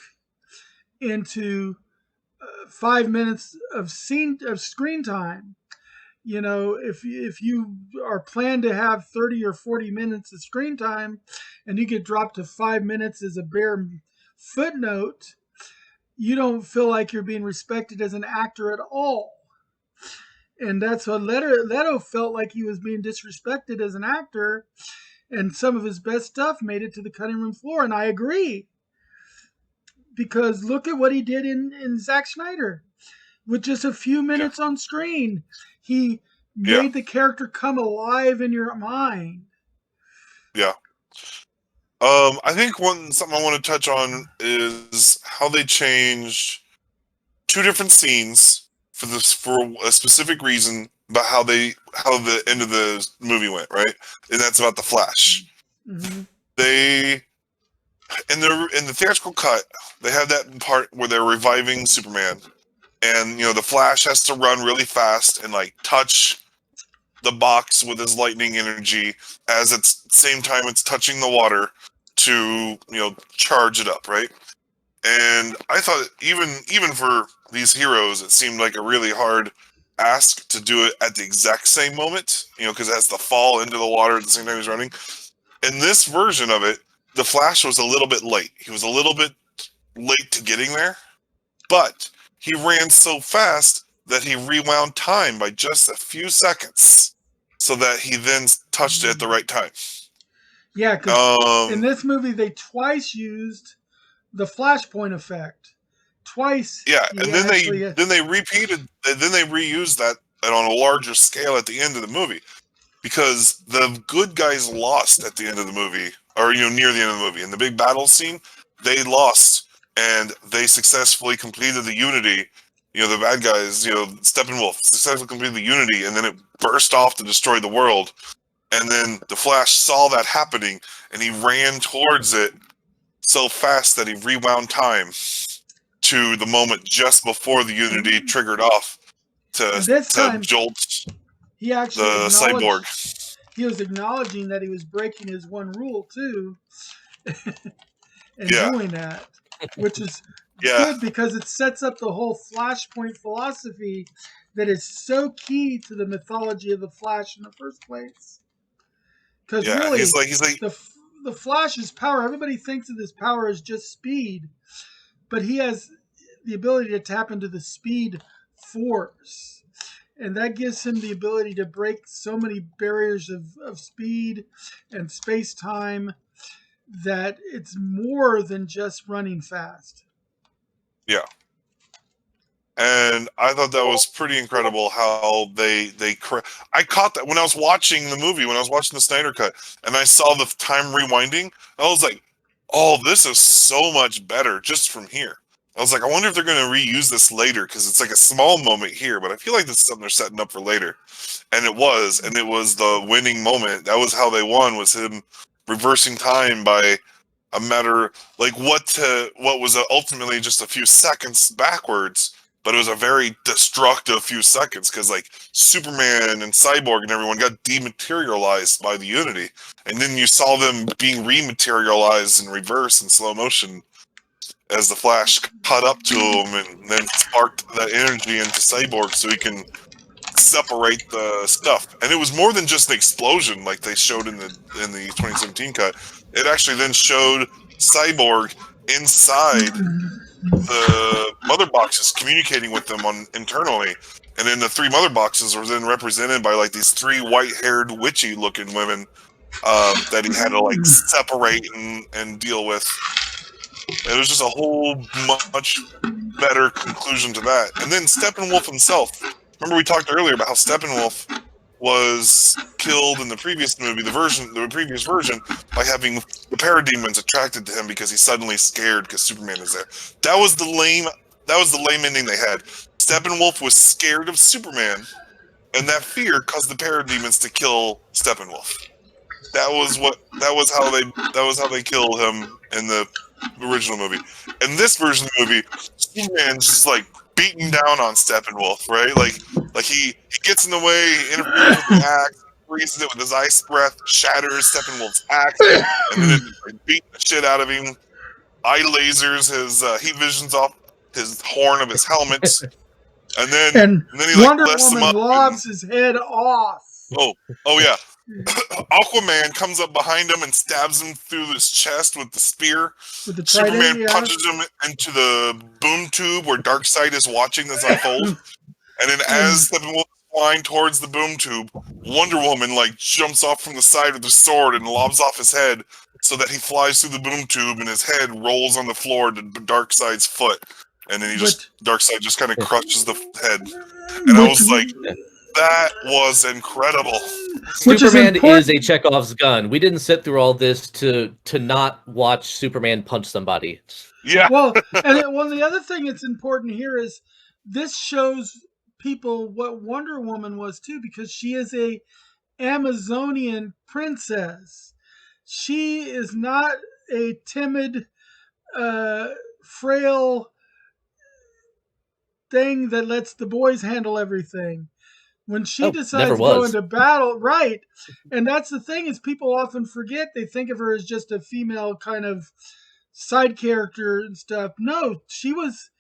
into 5 minutes of screen time. You know, if you are planned to have 30 or 40 minutes of screen time and you get dropped to 5 minutes as a bare footnote, you don't feel like you're being respected as an actor at all. And that's what Leto felt like he was being disrespected as an actor, and some of his best stuff made it to the cutting room floor. And I agree. Because look at what he did in Zack Snyder. With just a few minutes on screen, he made the character come alive in your mind. Yeah. I think something I want to touch on is how they changed two different scenes for a specific reason about how the end of the movie went, right? And that's about the Flash. Mm-hmm. They in the theatrical cut, they have that part where they're reviving Superman, and the Flash has to run really fast and like touch the box with his lightning energy as it's same time it's touching the water to charge it up, right? And I thought even for these heroes, it seemed like a really hard ask to do it at the exact same moment, because it has to fall into the water at the same time he's running. In this version of it, the Flash was a little bit late. He was a little bit late to getting there, but he ran so fast that he rewound time by just a few seconds so that he then touched it at the right time. Yeah, because in this movie, they twice used the Flashpoint effect. Twice. Yeah, and then they reused that on a larger scale at the end of the movie, because the good guys lost at the end of the movie, or near the end of the movie. In the big battle scene, they lost, and they successfully completed the Unity. The bad guys, Steppenwolf successfully completed the Unity, and then it burst off to destroy the world. And then the Flash saw that happening, and he ran towards it so fast that he rewound time to the moment just before the Unity triggered off to jolt he actually the cyborg. He was acknowledging that he was breaking his one rule too, and doing that, which is good because it sets up the whole Flashpoint philosophy that is so key to the mythology of the Flash in the first place. Because really, he's like the Flash's power. Everybody thinks of his power as just speed, but he has the ability to tap into the speed force, and that gives him the ability to break so many barriers of speed and space-time that it's more than just running fast. Yeah. And I thought that was pretty incredible how I caught that when I was watching the movie, when I was watching the Snyder Cut, and I saw the time rewinding. I was like, oh, this is so much better just from here. I was like, I wonder if they're going to reuse this later, because it's like a small moment here, but I feel like this is something they're setting up for later. And it was the winning moment. That was how they won, was him reversing time by a matter, like what was ultimately just a few seconds backwards. But it was a very destructive few seconds, because like Superman and Cyborg and everyone got dematerialized by the Unity, and then you saw them being rematerialized in reverse in slow motion as the Flash caught up to him and then sparked that energy into Cyborg so he can separate the stuff. And it was more than just an explosion like they showed in the 2017 cut. It actually then showed Cyborg inside the mother boxes communicating with them internally, and then the three mother boxes were then represented by like these three white-haired witchy looking women that he had to like separate and deal with. It was just a whole much better conclusion to that. And then Steppenwolf himself, remember we talked earlier about how Steppenwolf was killed in the previous movie, the previous version, by having the parademons attracted to him because he's suddenly scared because Superman is there. That was the lame ending they had. Steppenwolf was scared of Superman, and that fear caused the parademons to kill Steppenwolf. That was how they killed him in the original movie. In this version of the movie, Superman's just like beating down on Steppenwolf, right? Like he gets in the way, he interferes with the axe, freezes it with his ice breath, shatters Steppenwolf's axe, and then it beats the shit out of him. Eye lasers his heat visions off his horn of his helmet, and then he like Wonder lifts him Woman up lobs his head off. Oh yeah. Aquaman comes up behind him and stabs him through his chest with the spear. With the Superman punches him into the boom tube where Darkseid is watching this unfold. And then as Steppenwolf is flying towards the boom tube, Wonder Woman like jumps off from the side with the sword and lobs off his head so that he flies through the boom tube and his head rolls on the floor to Darkseid's foot. And then Darkseid just kind of crushes the head. And I was like, that was incredible. Superman is a Chekhov's gun. We didn't sit through all this to not watch Superman punch somebody. Yeah. Well, the other thing that's important here is this shows people what Wonder Woman was too, because she is a Amazonian princess. She is not a timid, frail thing that lets the boys handle everything. When she Never decides to go was. into battle, right? And that's the thing is people often forget. They think of her as just a female kind of side character and stuff. No, she was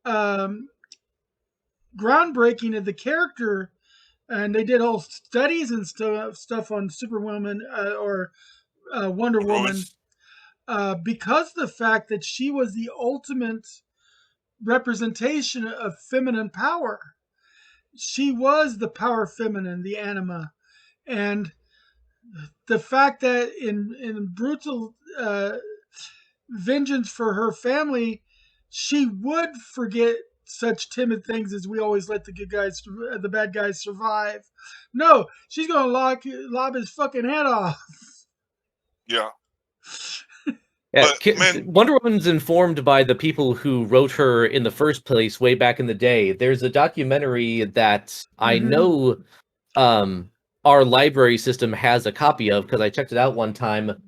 groundbreaking of the character, and they did whole studies and stuff on Superwoman or Wonder Woman because of the fact that she was the ultimate representation of feminine power. She was the power feminine, the anima, and the fact that in brutal vengeance for her family, she would forget such timid things as we always let the bad guys survive. No, she's gonna lob his fucking head off. Yeah. Yeah, But, man- Wonder Woman's informed by the people who wrote her in the first place way back in the day. There's a documentary that I know our library system has a copy of because I checked it out one time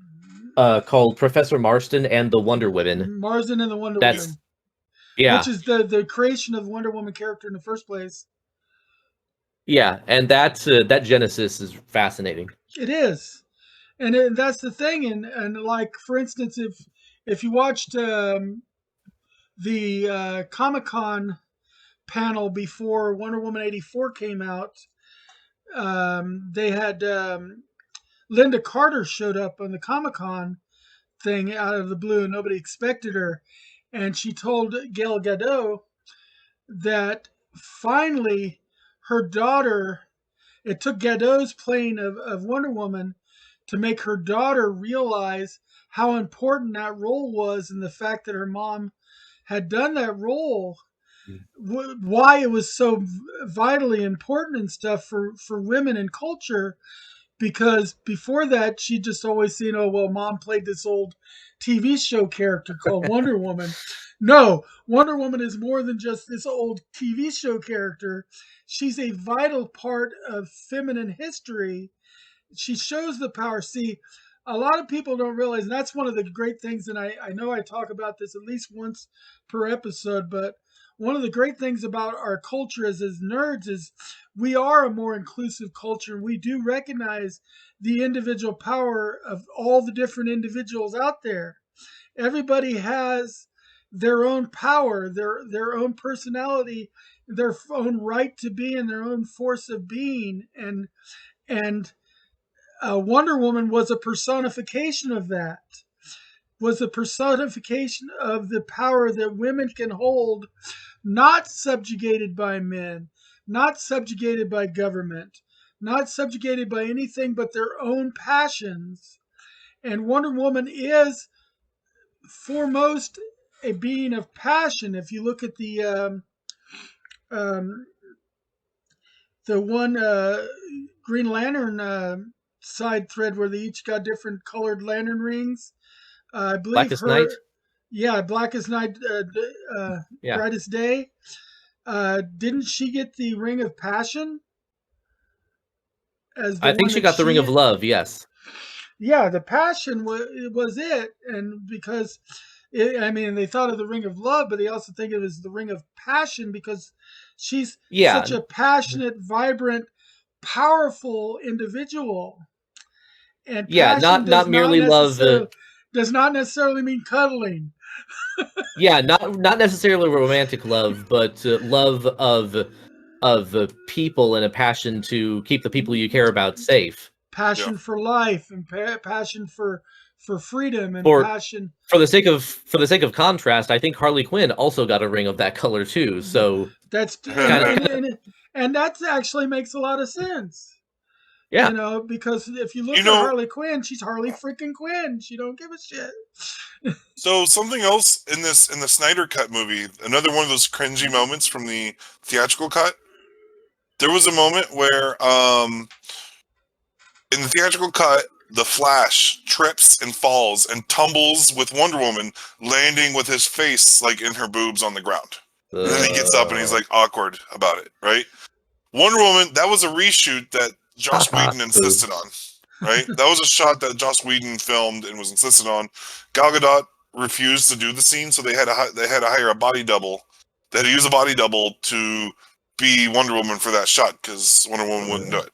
called Professor Marston and the Wonder Women. Marston and the Wonder Woman. Yeah. Which is the creation of the Wonder Woman character in the first place. Yeah, and that genesis is fascinating. It is. And that's the thing, and like for instance, if you watched the Comic-Con panel before Wonder Woman 84 came out, they had Linda Carter showed up on the Comic-Con thing out of the blue. Nobody expected her, and she told Gal Gadot that finally her daughter. It took Gadot's playing of Wonder Woman to make her daughter realize how important that role was, and the fact that her mom had done that role, why it was so vitally important and stuff for women in culture. Because before that, she just always seen, oh, well, mom played this old TV show character called Wonder Woman. No, Wonder Woman is more than just this old TV show character. She's a vital part of feminine history. She shows the power. See, a lot of people don't realize, and that's one of the great things, and I know I talk about this at least once per episode, but one of the great things about our culture as nerds is we are a more inclusive culture. We do recognize the individual power of all the different individuals out there. Everybody has their own power, their own personality, their own right to be, and their own force of being. And Wonder Woman was a personification of that. Was a personification of the power that women can hold, not subjugated by men, not subjugated by government, not subjugated by anything but their own passions. And Wonder Woman is foremost a being of passion. If you look at the one Green Lantern side thread where they each got different colored lantern rings, I believe Blackest Night. Yeah, Blackest Night, Yeah. Brightest Day. Didn't she get the Ring of Passion? I think she got the Ring of Love. Yes. Yeah, the passion was it, and because they thought of the Ring of Love, but they also think of it as the Ring of Passion because she's such a passionate, vibrant, powerful individual. And not merely love. Does not necessarily mean cuddling. Yeah, not necessarily romantic love, but love of people and a passion to keep the people you care about safe. Passion for life and passion for freedom and passion. For the sake of contrast, I think Harley Quinn also got a ring of that color too. So that's and that actually makes a lot of sense. Yeah, because if you look at Harley Quinn, she's Harley freaking Quinn. She don't give a shit. So something else in the Snyder Cut movie, another one of those cringy moments from the theatrical cut. There was a moment where, in the theatrical cut, the Flash trips and falls and tumbles with Wonder Woman, landing with his face like in her boobs on the ground. And then he gets up and he's like awkward about it, right? Wonder Woman, that was a reshoot that Joss Whedon insisted on, right? That was a shot that Joss Whedon filmed and was insisted on. Gal Gadot refused to do the scene, so they had to hire a body double. They had to use a body double to be Wonder Woman for that shot because Wonder Woman wouldn't do it.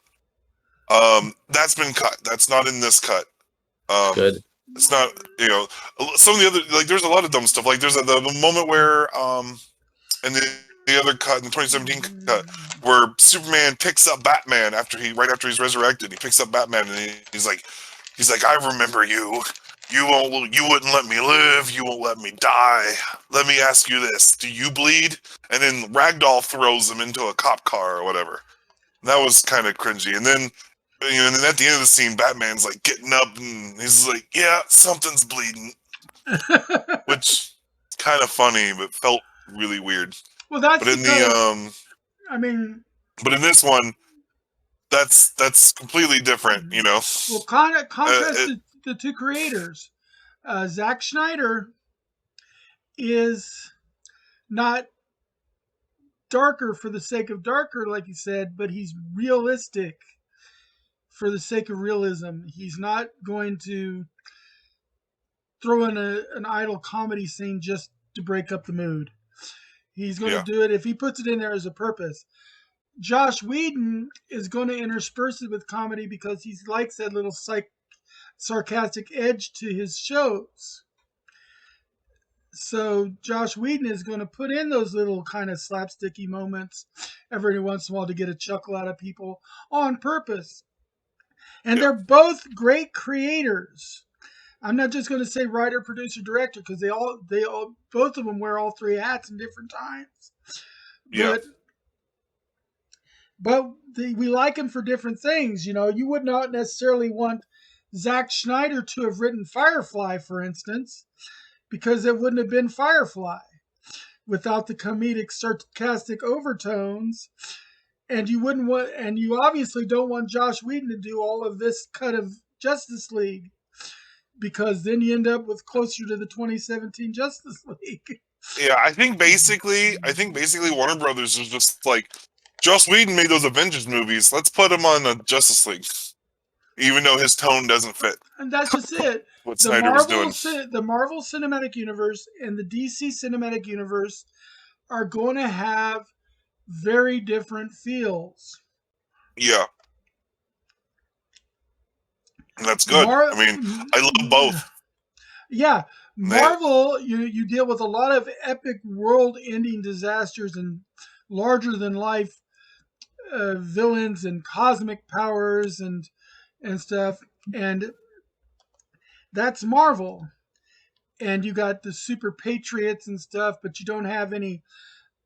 That's been cut. That's not in this cut. Good. It's not, some of the other, like, there's a lot of dumb stuff. Like, there's the moment where, and the other cut, in the 2017 cut, where Superman picks up Batman right after he's resurrected. He picks up Batman and he's like, I remember you. You wouldn't let me live. You won't let me die. Let me ask you this: do you bleed? And then Ragdoll throws him into a cop car or whatever. That was kind of cringy. And then, and then at the end of the scene, Batman's like getting up and he's like, "Yeah, something's bleeding," which is kind of funny, but felt really weird. Well, that's but in but in this one, that's completely different, Well, contrast the two creators. Zack Snyder is not darker for the sake of darker, like you said, but he's realistic for the sake of realism. He's not going to throw in an idle comedy scene just to break up the mood. He's going to do it if he puts it in there as a purpose. Josh Whedon is going to intersperse it with comedy because he likes that little sarcastic edge to his shows. So Josh Whedon is going to put in those little kind of slapsticky moments every once in a while to get a chuckle out of people on purpose. And they're both great creators. I'm not just going to say writer, producer, director, because they all both of them wear all three hats in different times. Yeah. But we like them for different things. You would not necessarily want Zack Snyder to have written Firefly, for instance, because it wouldn't have been Firefly without the comedic, sarcastic overtones. And you obviously don't want Josh Whedon to do all of this cut of Justice League, because then you end up with closer to the 2017 Justice League. Yeah, I think basically Warner Brothers is just like, Joss Whedon made those Avengers movies. Let's put him on a Justice League, even though his tone doesn't fit. And that's just it. What Snyder was doing. The Marvel Cinematic Universe and the DC Cinematic Universe are going to have very different feels. Yeah. And that's good. I love both. Yeah. Marvel, you deal with a lot of epic world-ending disasters and larger-than-life villains and cosmic powers and stuff, and that's Marvel. And you got the super patriots and stuff, but you don't have any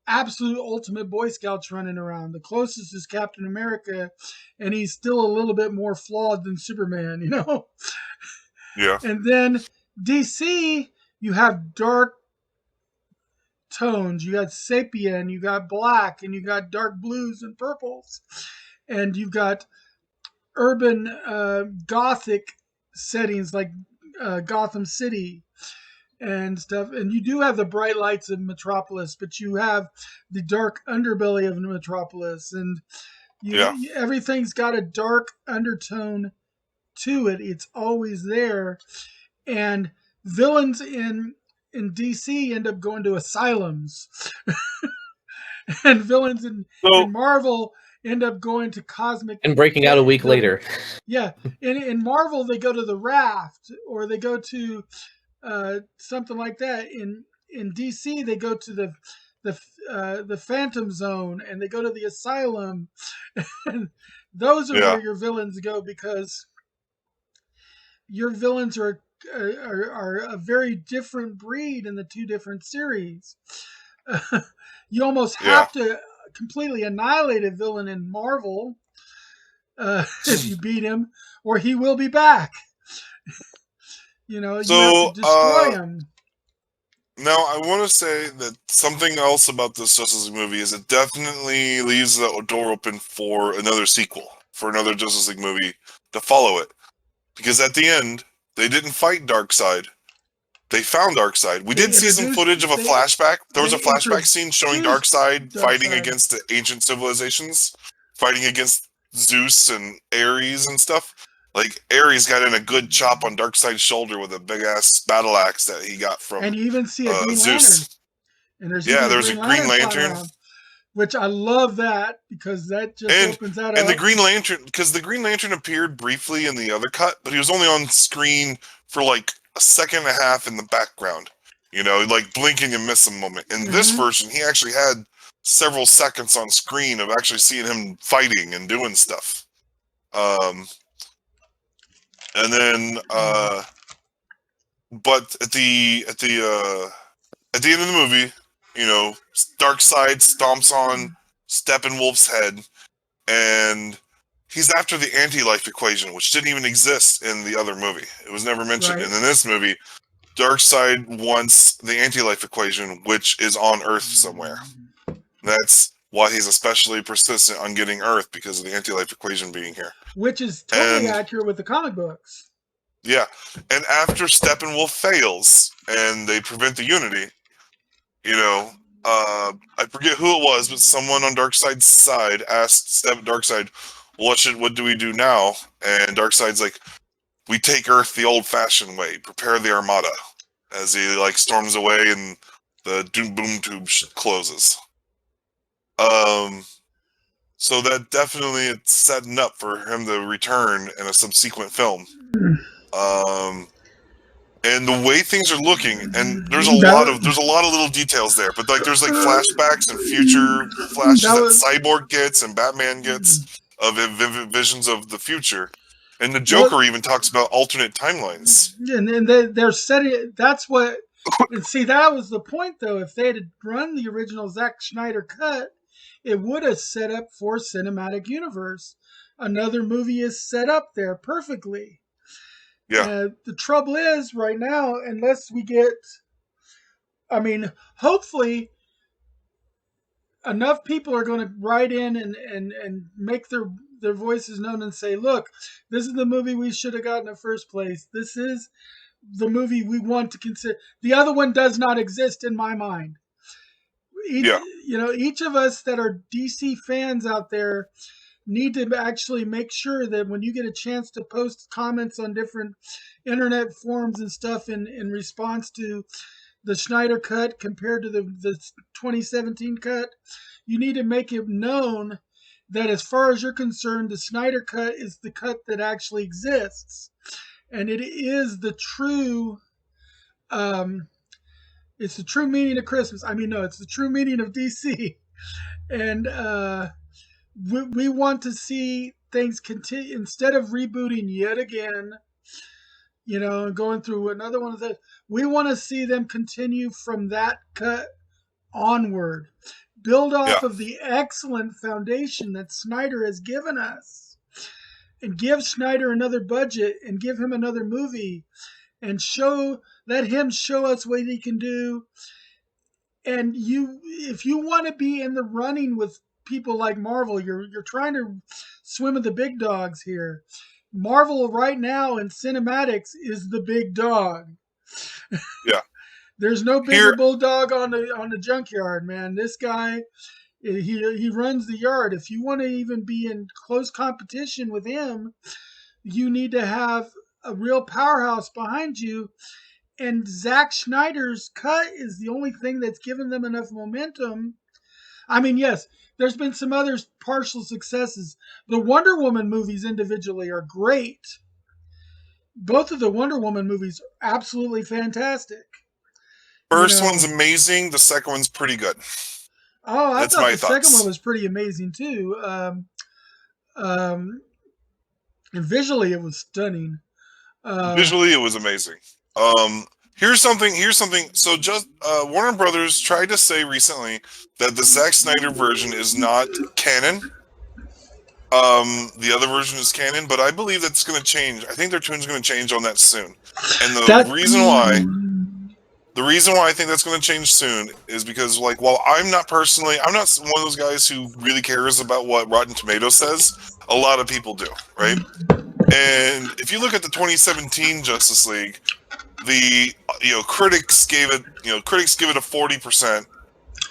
absolute ultimate Boy Scouts running around. The closest is Captain America, and he's still a little bit more flawed than Superman, Yeah. And then DC, you have dark tones. You got sepia, and you got black, and you got dark blues and purples, and you've got urban gothic settings like Gotham City and stuff. And you do have the bright lights of Metropolis, but you have the dark underbelly of Metropolis, and everything's got a dark undertone to it. It's always there. And villains in DC end up going to asylums. And villains in Marvel end up going to cosmic and breaking out a week later. Yeah, in Marvel they go to the Raft, or they go to something like that. In DC they go to the Phantom Zone, and they go to the Asylum. And those are where your villains go, because your villains are a very different breed in the two different series. You almost have to completely annihilate a villain in Marvel if you beat him, or he will be back. You have to destroy him. Now, I want to say that something else about this Justice League movie is it definitely leaves the door open for another sequel, for another Justice League movie to follow it. Because at the end, they didn't fight Darkseid. they found Darkseid. We did see some footage of a flashback. There was a flashback scene showing Darkseid fighting against the ancient civilizations, fighting against Zeus and Ares and stuff. Like, Ares got in a good chop on Darkseid's shoulder with a big-ass battle axe that he got from And you even see a Green Zeus. Lantern. And there's a Green Lantern. Around, which I love that, because that just opens that up. And the Green Lantern, because the Green Lantern appeared briefly in the other cut, but he was only on screen for like a second and a half in the background. You know, like blinking and miss a moment. In this version, he actually had several seconds on screen of actually seeing him fighting and doing stuff. And then, but at the end of the movie, you know, Darkseid stomps on Steppenwolf's head, and he's after the anti-life equation, which didn't even exist in the other movie. It was never mentioned. Right. And in this movie, Darkseid wants the anti-life equation, which is on Earth somewhere. That's why he's especially persistent on getting Earth, because of the anti-life equation being here. Which is totally accurate with the comic books. Yeah. And after Steppenwolf fails and they prevent the Unity, you know, I forget who it was, but someone on Darkseid's side asked Darkseid, what do we do now? And Darkseid's like, we take Earth the old-fashioned way, prepare the Armada, as he like storms away and the doom boom tube closes. So that definitely it's setting up for him to return in a subsequent film. And the way things are looking, and there's a lot of little details there, but like there's like flashbacks and future flashes that Cyborg gets and Batman gets of visions of the future, and the Joker even talks about alternate timelines. And they're setting. That's what. And see, that was the point, though. If they had run the original Zack Snyder cut, it would have set up for cinematic universe. Another movie is set up there perfectly. Yeah. The trouble is, right now, unless we get, I mean, hopefully enough people are going to write in and make their voices known and say, look, this is the movie we should have got in the first place. This is the movie we want to consider. The other one does not exist in my mind. You know, each of us that are DC fans out there need to actually make sure that when you get a chance to post comments on different internet forums and stuff in response to the Snyder cut compared to the 2017 cut, you need to make it known that as far as you're concerned, the Snyder cut is the cut that actually exists. And it is the true, it's the true meaning of Christmas. I mean, no, it's the true meaning of DC. And, we want to see things continue instead of rebooting yet again, you know, and going through another one of those. We want to see them continue from that cut onward, build off of the excellent foundation that Snyder has given us, and give Snyder another budget and give him another movie and let him show us what he can do. And if you want to be in the running with people like Marvel, you're trying to swim with the big dogs here. Marvel right now in cinematics is the big dog. Yeah. There's no bigger bulldog on the junkyard, man. This guy, he runs the yard. If you want to even be in close competition with him, you need to have a real powerhouse behind you. And Zack Snyder's cut is the only thing that's given them enough momentum. I mean, yes, there's been some other partial successes. The Wonder Woman movies individually are great. Both of the Wonder Woman movies are absolutely fantastic. First one's amazing. The second one's pretty good. Oh, I thought the second one was pretty amazing too. And visually, it was stunning. Visually, it was amazing. Here's something. So, just Warner Brothers tried to say recently that the Zack Snyder version is not canon. The other version is canon, but I believe that's going to change. I think their tune's going to change on that soon. And the reason why I think that's going to change soon is because, like, while I'm not one of those guys who really cares about what Rotten Tomatoes says. A lot of people do, right? And if you look at the 2017 Justice League, the critics gave it a 40%,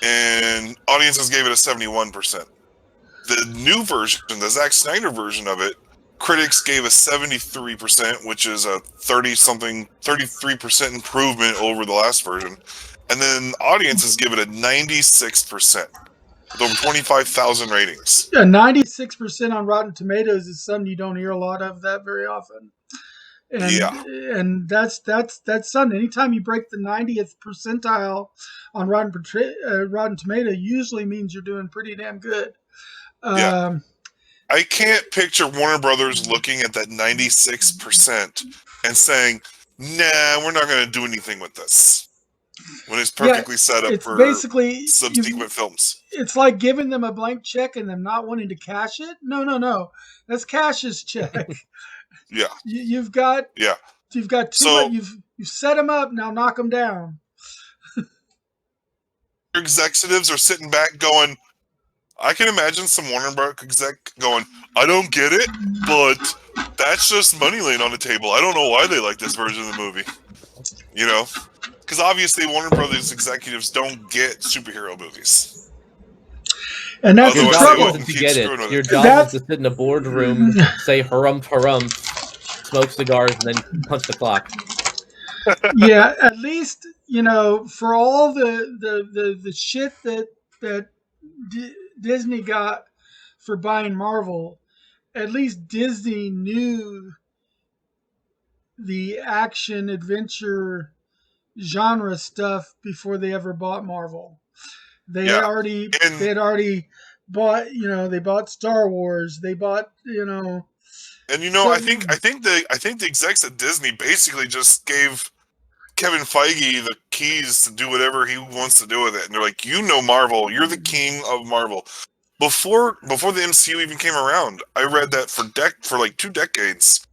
and audiences gave it a 71%. The new version, the Zack Snyder version of it, critics gave a 73%, which is a 33% improvement over the last version, and then audiences give it a 96%. With over 25,000 ratings. Yeah, 96% on Rotten Tomatoes is something you don't hear a lot of that very often. And that's something. Anytime you break the 90th percentile on Rotten Tomato, usually means you're doing pretty damn good. I can't picture Warner Brothers looking at that 96% and saying, "Nah, we're not going to do anything with this," when it's perfectly set up for basically subsequent films. It's like giving them a blank check and them not wanting to cash it. No. That's Cash's check. Yeah. You've got too much. You've set them up. Now knock them down. Executives are sitting back going, I can imagine some Warner Bros. Exec going, "I don't get it, but that's just money laying on the table. I don't know why they like this version of the movie." Because obviously Warner Brothers executives don't get superhero movies. And that's the your trouble. job isn't to get it. Your job is to sit in a boardroom, say harumph, smoke cigars, and then punch the clock. Yeah, at least for all the shit that Disney got for buying Marvel, at least Disney knew the action adventure genre stuff before they ever bought Marvel. They had already bought, they bought Star Wars. They bought, And I think the execs at Disney basically just gave Kevin Feige the keys to do whatever he wants to do with it, and they're like, Marvel, you're the king of Marvel. Before the MCU even came around, I read that for like 2 decades,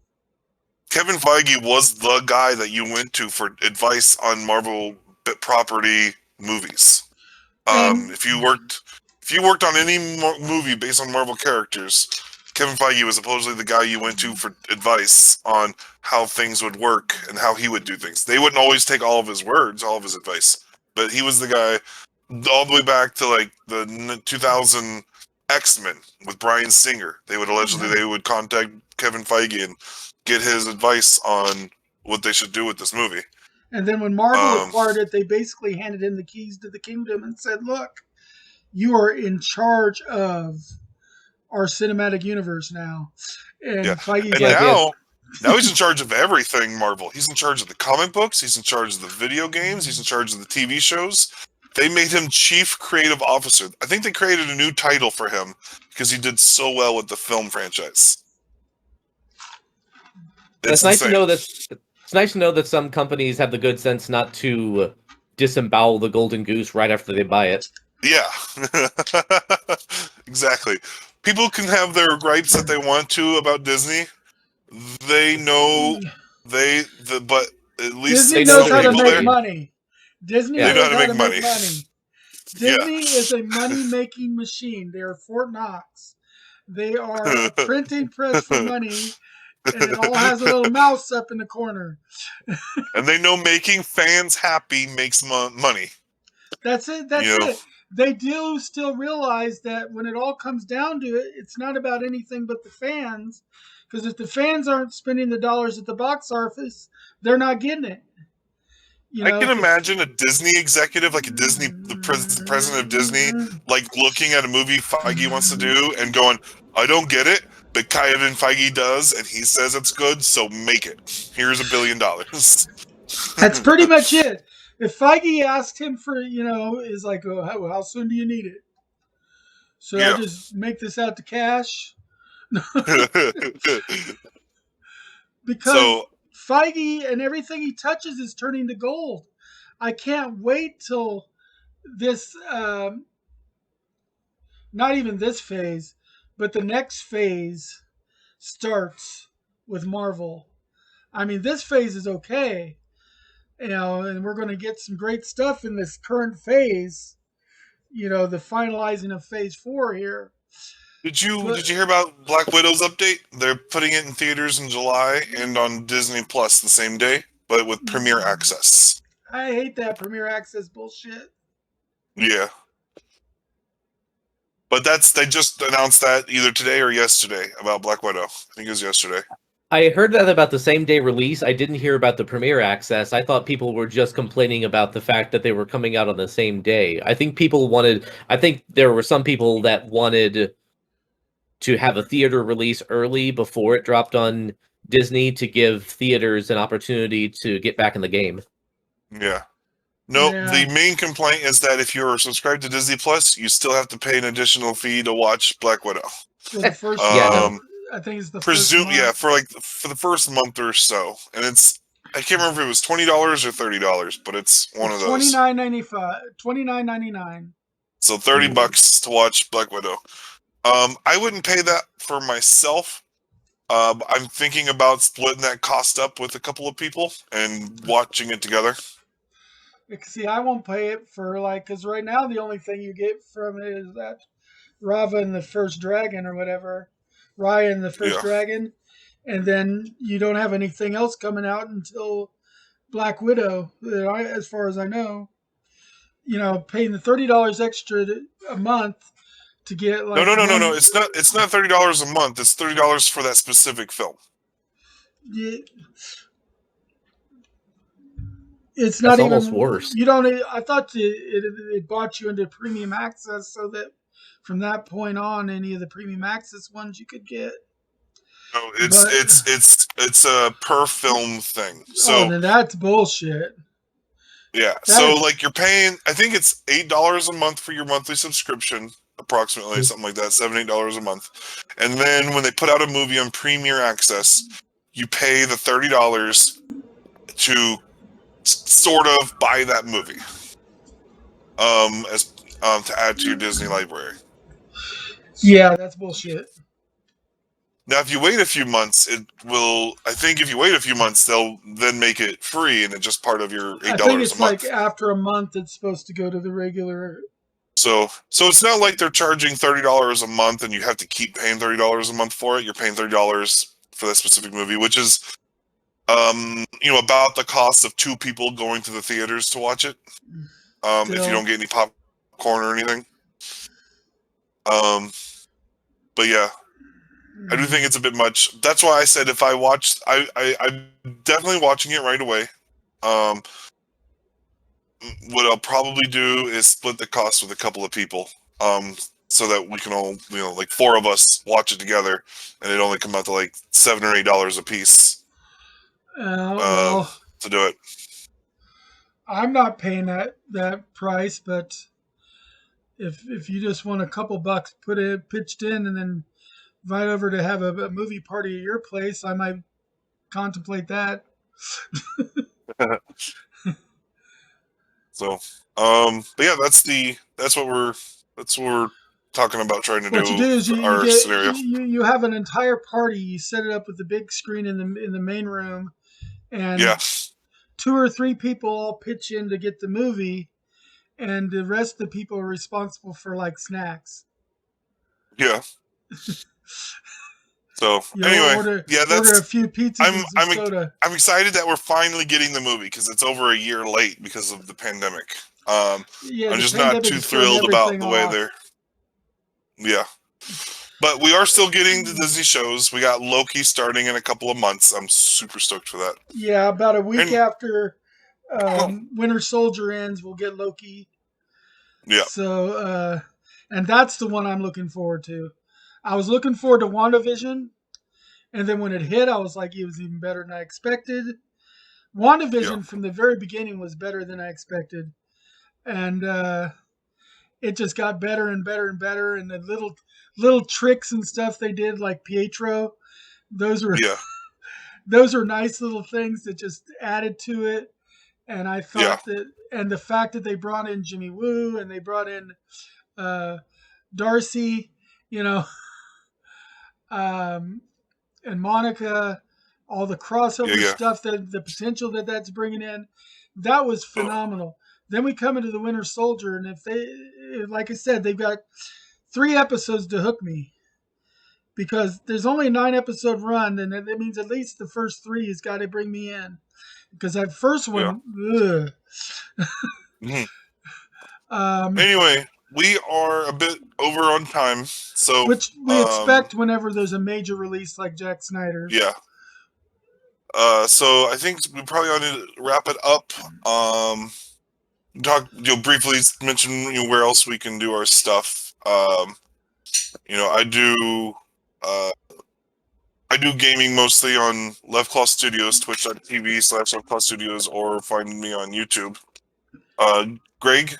Kevin Feige was the guy that you went to for advice on Marvel property movies. If you worked on any movie based on Marvel characters, Kevin Feige was supposedly the guy you went to for advice on how things would work and how he would do things. They wouldn't always take all of his words, all of his advice, but he was the guy all the way back to like the 2000 X-Men with Bryan Singer. They would contact Kevin Feige and get his advice on what they should do with this movie. And then when Marvel acquired it, they basically handed him the keys to the kingdom and said, "Look, you are in charge of our cinematic universe now." And Feige's now he's in charge of everything Marvel. He's in charge of the comic books. He's in charge of the video games. He's in charge of the TV shows. They made him Chief Creative Officer. I think they created a new title for him because he did so well with the film franchise. It's nice to know that. It's nice to know that some companies have the good sense not to disembowel the golden goose right after they buy it. Yeah, exactly. People can have their gripes that they want to about Disney. They know but at least Disney knows how to make money. Disney knows how to make money. Disney is a money-making machine. They are Fort Knox. They are a printing press for money, and it all has a little mouse up in the corner. And they know making fans happy makes money. That's it. That's it. They do still realize that when it all comes down to it, it's not about anything but the fans. Because if the fans aren't spending the dollars at the box office, they're not getting it. I can imagine a Disney executive, like the president of Disney, like looking at a movie Feige wants to do and going, "I don't get it, but Kevin Feige does, and he says it's good, so make it. Here's $1 billion." That's pretty much it. If Feige asked him for, is like, "Oh, how soon do you need it?" So I just make this out to cash. Because Feige and everything he touches is turning to gold. I can't wait till this, not even this phase, but the next phase starts with Marvel. I mean, this phase is okay, and we're going to get some great stuff in this current phase, the finalizing of phase 4 here. Did you hear about Black Widow's update? They're putting it in theaters in July and on Disney Plus the same day. but with Premier Access. I hate that Premier Access bullshit. Yeah. But they just announced that either today or yesterday about Black Widow. I think it was yesterday. I heard that about the same day release. I didn't hear about the premiere access. I thought people were just complaining about the fact that they were coming out on the same day. I think there were some people that wanted to have a theater release early before it dropped on Disney to give theaters an opportunity to get back in the game. Yeah. No, Yeah. the main complaint is that if you're subscribed to Disney Plus, you still have to pay an additional fee to watch Black Widow. For the first Yeah, no. month, I think it's the first month. for the first month or so, and I can't remember if it was $20 or $30, but it's one of those. $29.99. So $30 to watch Black Widow. I wouldn't pay that for myself. I'm thinking about splitting that cost up with a couple of people and watching it together. See, I won't pay it for because right now the only thing you get from it is that Rava and the First Dragon or whatever, Raya and the First Dragon, and then you don't have anything else coming out until Black Widow, as far as I know. Paying the $30 extra a month to get No. It's not $30 a month. It's $30 for that specific film. Yeah. It's not even almost worse. You don't. I thought it bought you into premium access so that from that point on, any of the premium access ones you could get. No, it's a per film thing. So then that's bullshit. Yeah. So you're paying, I think it's $8 a month for your monthly subscription, approximately something like that, $7-8 a month. And then when they put out a movie on Premier Access, you pay the $30 to sort of buy that movie, as to add to your Disney library. Yeah, that's bullshit. Now, if you wait a few months, I think if you wait a few months, they'll then make it free and it's just part of your $8 I think it's a month. after a month, it's supposed to go to the regular. So it's not like they're charging $30 a month and you have to keep paying $30 a month for it. You're paying $30 for that specific movie, which is, about the cost of 2 people going to the theaters to watch it. If you don't get any popcorn or anything. But yeah, I do think it's a bit much. That's why I said if I watch, I'm definitely watching it right away. What I'll probably do is split the cost with a couple of people, so that we can all, 4 of us watch it together, and it only come out to $7 or $8 a piece. To do it. I'm not paying that price, but if you just want a couple bucks pitched in and then invite over to have a movie party at your place, I might contemplate that. So, but yeah, that's what we're talking about trying to do. What you do is scenario. You have an entire party. You set it up with the big screen in the main room, and 2 or 3 people all pitch in to get the movie, and the rest of the people are responsible for order a few pizzas and some soda. I'm excited that we're finally getting the movie because it's over a year late because of the pandemic. I'm just not too thrilled about the way they're. Yeah, but we are still getting the Disney shows. We got Loki starting in a couple of months. I'm super stoked for that. Yeah, about a week after Winter Soldier ends, we'll get Loki. Yeah. So, and that's the one I'm looking forward to. I was looking forward to WandaVision, and then when it hit, I was like, it was even better than I expected. WandaVision from the very beginning was better than I expected, and it just got better and better and better. And the little tricks and stuff they did, like Pietro, those are nice little things that just added to it. And I thought that, and the fact that they brought in Jimmy Woo and they brought in Darcy, and Monica, all the crossover stuff, that the potential that's bringing in, that was phenomenal. Then we come into the Winter Soldier, and if they, like I said, they've got 3 episodes to hook me, because there's only a 9-episode run, and that means at least the first 3 has got to bring me in. because that first one, ugh. Mhm. um, Anyway, we are a bit over on time, so which we expect whenever there's a major release like Jack Snyder's. yeah. So I think we probably ought to wrap it up. Talk, briefly mention where else we can do our stuff. I do gaming mostly on Left Claw Studios, twitch.tv/Left Claw Studios, or find me on YouTube. Greg,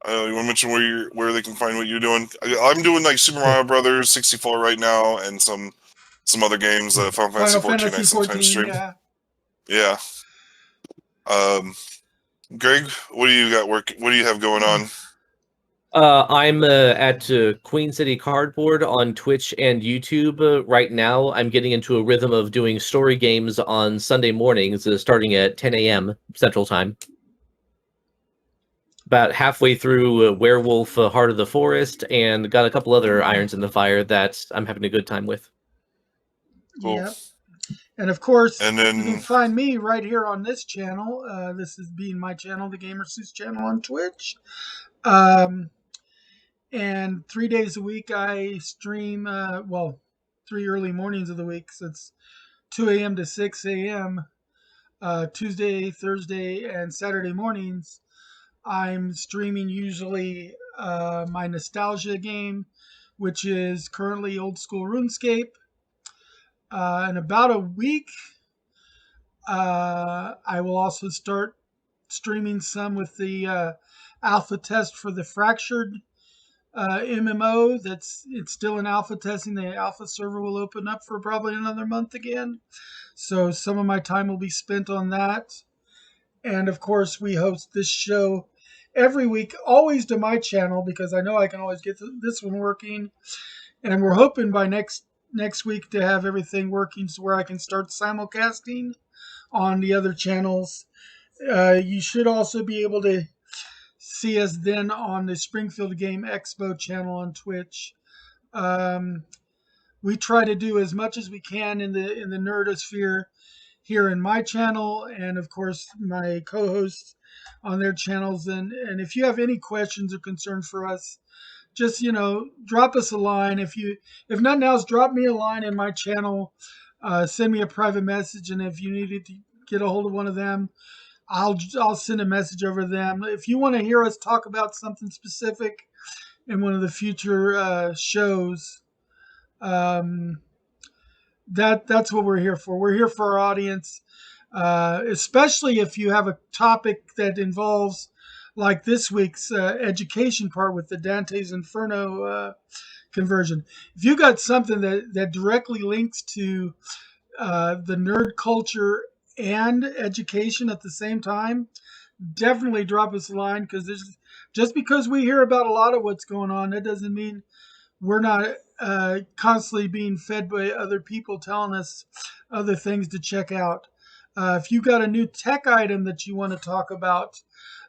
you want to mention where they can find what you're doing? I'm doing like Super Mario Brothers 64 right now, and some other games. Final Fantasy 14 I sometimes stream. Yeah. Yeah. Greg, what do you got What do you have going on? I'm at Queen City Cardboard on Twitch and YouTube right now. I'm getting into a rhythm of doing story games on Sunday mornings, starting at 10 a.m. Central Time. About halfway through Werewolf Heart of the Forest, and got a couple other irons in the fire that I'm having a good time with. Cool. Yep. And of course, And then you can find me right here on this channel. This is being my channel, the GamerSeuss channel on Twitch. And 3 days a week I stream, 3 early mornings of the week. So it's 2 a.m. to 6 a.m. Tuesday, Thursday, and Saturday mornings. I'm streaming usually my nostalgia game, which is currently old school RuneScape. In about a week, I will also start streaming some with the alpha test for the Fractured MMO. It's still in alpha testing. The alpha server will open up for probably another month again. So some of my time will be spent on that. And of course, we host this show every week, always to my channel, because I know I can always get this one working. And we're hoping by next week to have everything working so where I can start simulcasting on the other channels. You should also be able to see us then on the Springfield Game Expo channel on Twitch. We try to do as much as we can in the nerdosphere here in my channel, and of course my co-hosts on their channels. And if you have any questions or concerns for us, just drop us a line. If nothing else, drop me a line in my channel. Send me a private message, and if you needed to get a hold of one of them, I'll send a message over them. If you want to hear us talk about something specific in one of the future shows, that's what we're here for. We're here for our audience, especially if you have a topic that involves, like this week's education part with the Dante's Inferno conversion. If you got something that directly links to the nerd culture and education at the same time, definitely drop us a line, because just because we hear about a lot of what's going on, that doesn't mean we're not constantly being fed by other people telling us other things to check out. If you got a new tech item that you want to talk about,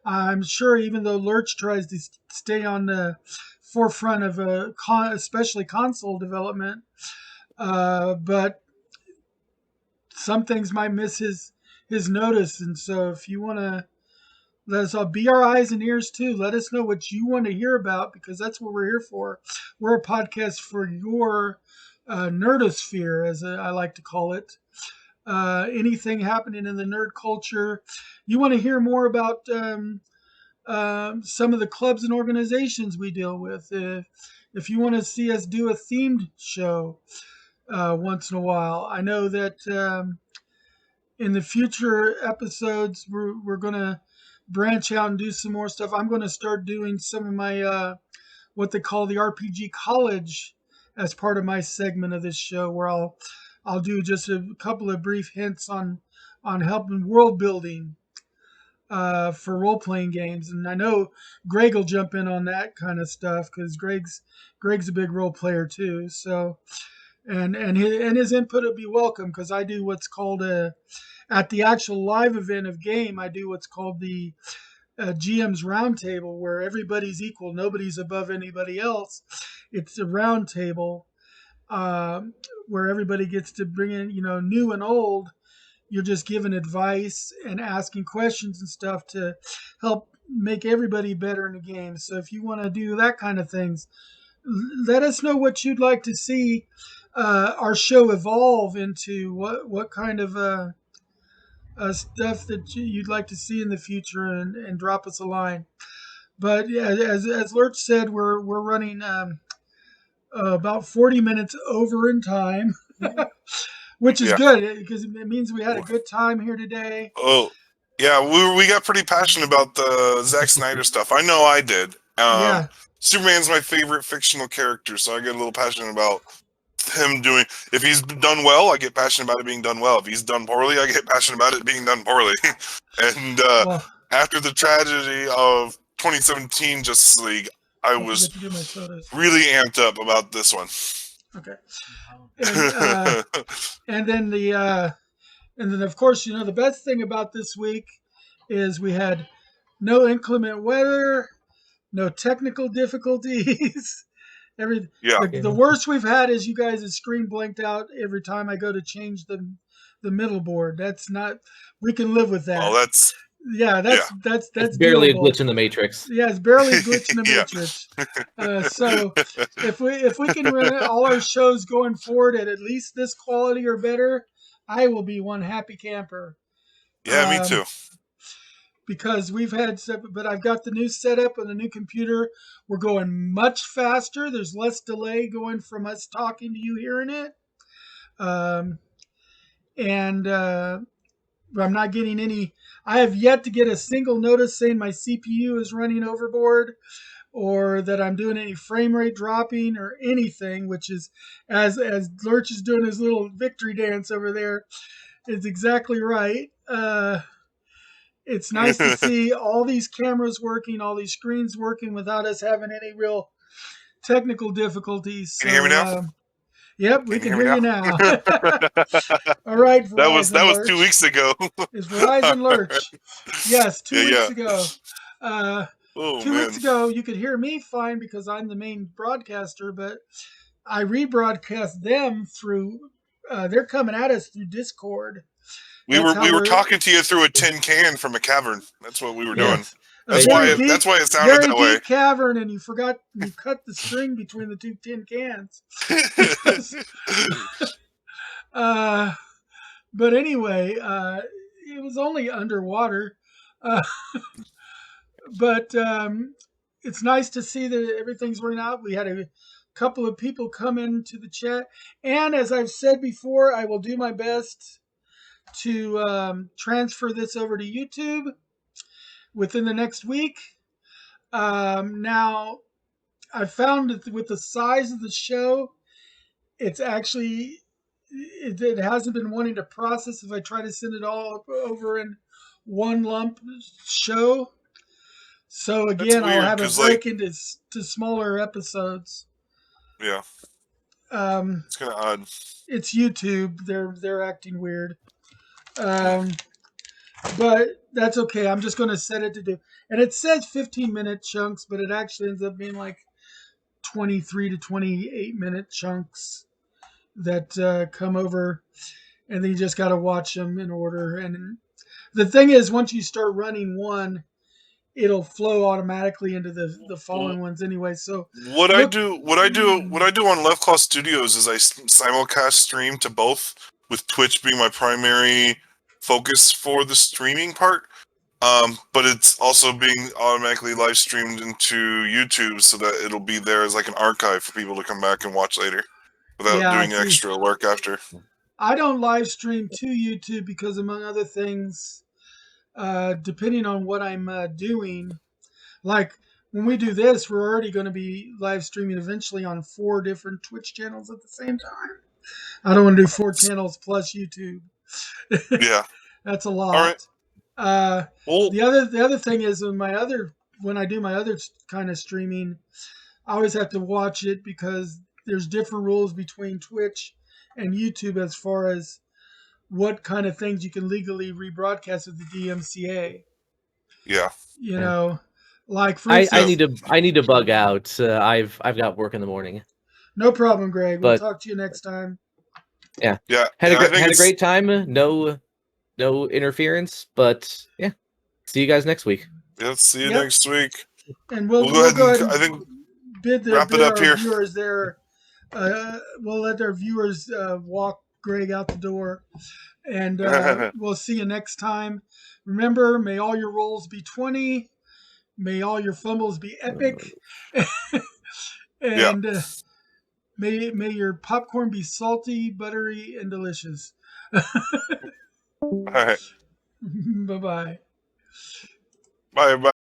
I'm sure, even though Lurch tries to stay on the forefront of especially console development, but some things might miss his notice. And so if you want to let us all be our eyes and ears too, let us know what you want to hear about, because that's what we're here for. We're a podcast for your nerdosphere, as I like to call it. Anything happening in the nerd culture. You want to hear more about some of the clubs and organizations we deal with. If you want to see us do a themed show once in a while, I know that in the future episodes we're going to branch out and do some more stuff. I'm going to start doing some of my what they call the RPG College as part of my segment of this show, where I'll do just a couple of brief hints on helping world building for role playing games. And I know Greg will jump in on that kind of stuff, because Greg's a big role player too. So and his input will be welcome, because I do what's called at the actual live event of game, I do what's called the GM's roundtable, where everybody's equal, nobody's above anybody else. It's a roundtable where everybody gets to bring in, new and old, You're just giving advice and asking questions and stuff to help make everybody better in the game. So if you want to do that kind of things, let us know what you'd like to see our show evolve into. What kind of stuff that you'd like to see in the future, and drop us a line. But yeah, as Lurch said, we're running about 40 minutes over in time, which is good because it means we had a good time here today. Oh, yeah, we got pretty passionate about the Zack Snyder stuff. I know I did. Yeah. Superman's my favorite fictional character, so I get a little passionate about him doing. If he's done well, I get passionate about it being done well. If he's done poorly, I get passionate about it being done poorly. And after the tragedy of 2017 Justice League, I was really amped up about this one. Okay. And then of course, the best thing about this week is we had no inclement weather, no technical difficulties. The worst we've had is you guys' screen blanked out every time I go to change the middle board. That's not. We can live with that. Oh, that's that's barely doable. a glitch in the Matrix. Yeah, it's barely a glitch in the Matrix. So if we can run all our shows going forward at least this quality or better, I will be one happy camper. Yeah, me too. Because we've had, but I've got the new setup on the new computer. We're going much faster. There's less delay going from us talking to you hearing it. I'm not getting any. I have yet to get a single notice saying my CPU is running overboard, or that I'm doing any frame rate dropping or anything. Which is, as Lurch is doing his little victory dance over there, is exactly right. It's nice to see all these cameras working, all these screens working without us having any real technical difficulties. Can you hear me now? Yep, we can hear you now. All right, Verizon that was 2 weeks ago. It's Verizon Lurch. Yes, 2 weeks ago. 2 weeks ago, you could hear me fine because I'm the main broadcaster, but I rebroadcast them through. They're coming at us through Discord. We were talking to you through a tin can from a cavern. That's what we were doing. That's why it sounded that way. Deep cavern, and you cut the string between the two tin cans. But anyway, it was only underwater. But it's nice to see that everything's working out. We had a couple of people come into the chat, and as I've said before, I will do my best to transfer this over to YouTube within the next week. Now, I found that with the size of the show, it's actually it hasn't been wanting to process if I try to send it all over in one lump show. So again, I'll have it break into smaller episodes. Yeah. It's kind of odd. It's YouTube. They're acting weird. But that's okay. I'm just going to set it to do. And it says 15-minute chunks, but it actually ends up being like 23 to 28-minute chunks that come over, and then you just got to watch them in order. And the thing is, once you start running one, it'll flow automatically into the following ones anyway. So what I do on Left Claw Studios is I simulcast stream to both, with Twitch being my primary focus for the streaming part. But it's also being automatically live streamed into YouTube so that it'll be there as like an archive for people to come back and watch later without doing extra work after. I don't live stream to YouTube because, among other things, depending on what I'm doing, like when we do this, we're already going to be live streaming eventually on 4 different Twitch channels at the same time. I don't want to do 4 channels plus YouTube. Yeah. That's a lot. All right. The other thing is when I do my other kind of streaming, I always have to watch it because there's different rules between Twitch and YouTube as far as what kind of things you can legally rebroadcast with the DMCA. Yeah. You know, like for instance, I need to bug out. I've got work in the morning. No problem, Greg. We'll talk to you next time. Yeah. Had a great time. no interference. But yeah, see you guys next week. Let's see you Yep. next week. And We'll we'll go go ahead ahead and, and I think, bid wrap it up our here. viewers there. We'll let our viewers walk Greg out the door, and we'll see you next time. Remember, may all your rolls be 20. May all your fumbles be epic, and may your popcorn be salty, buttery, and delicious. All right. Bye-bye. Bye, everybody.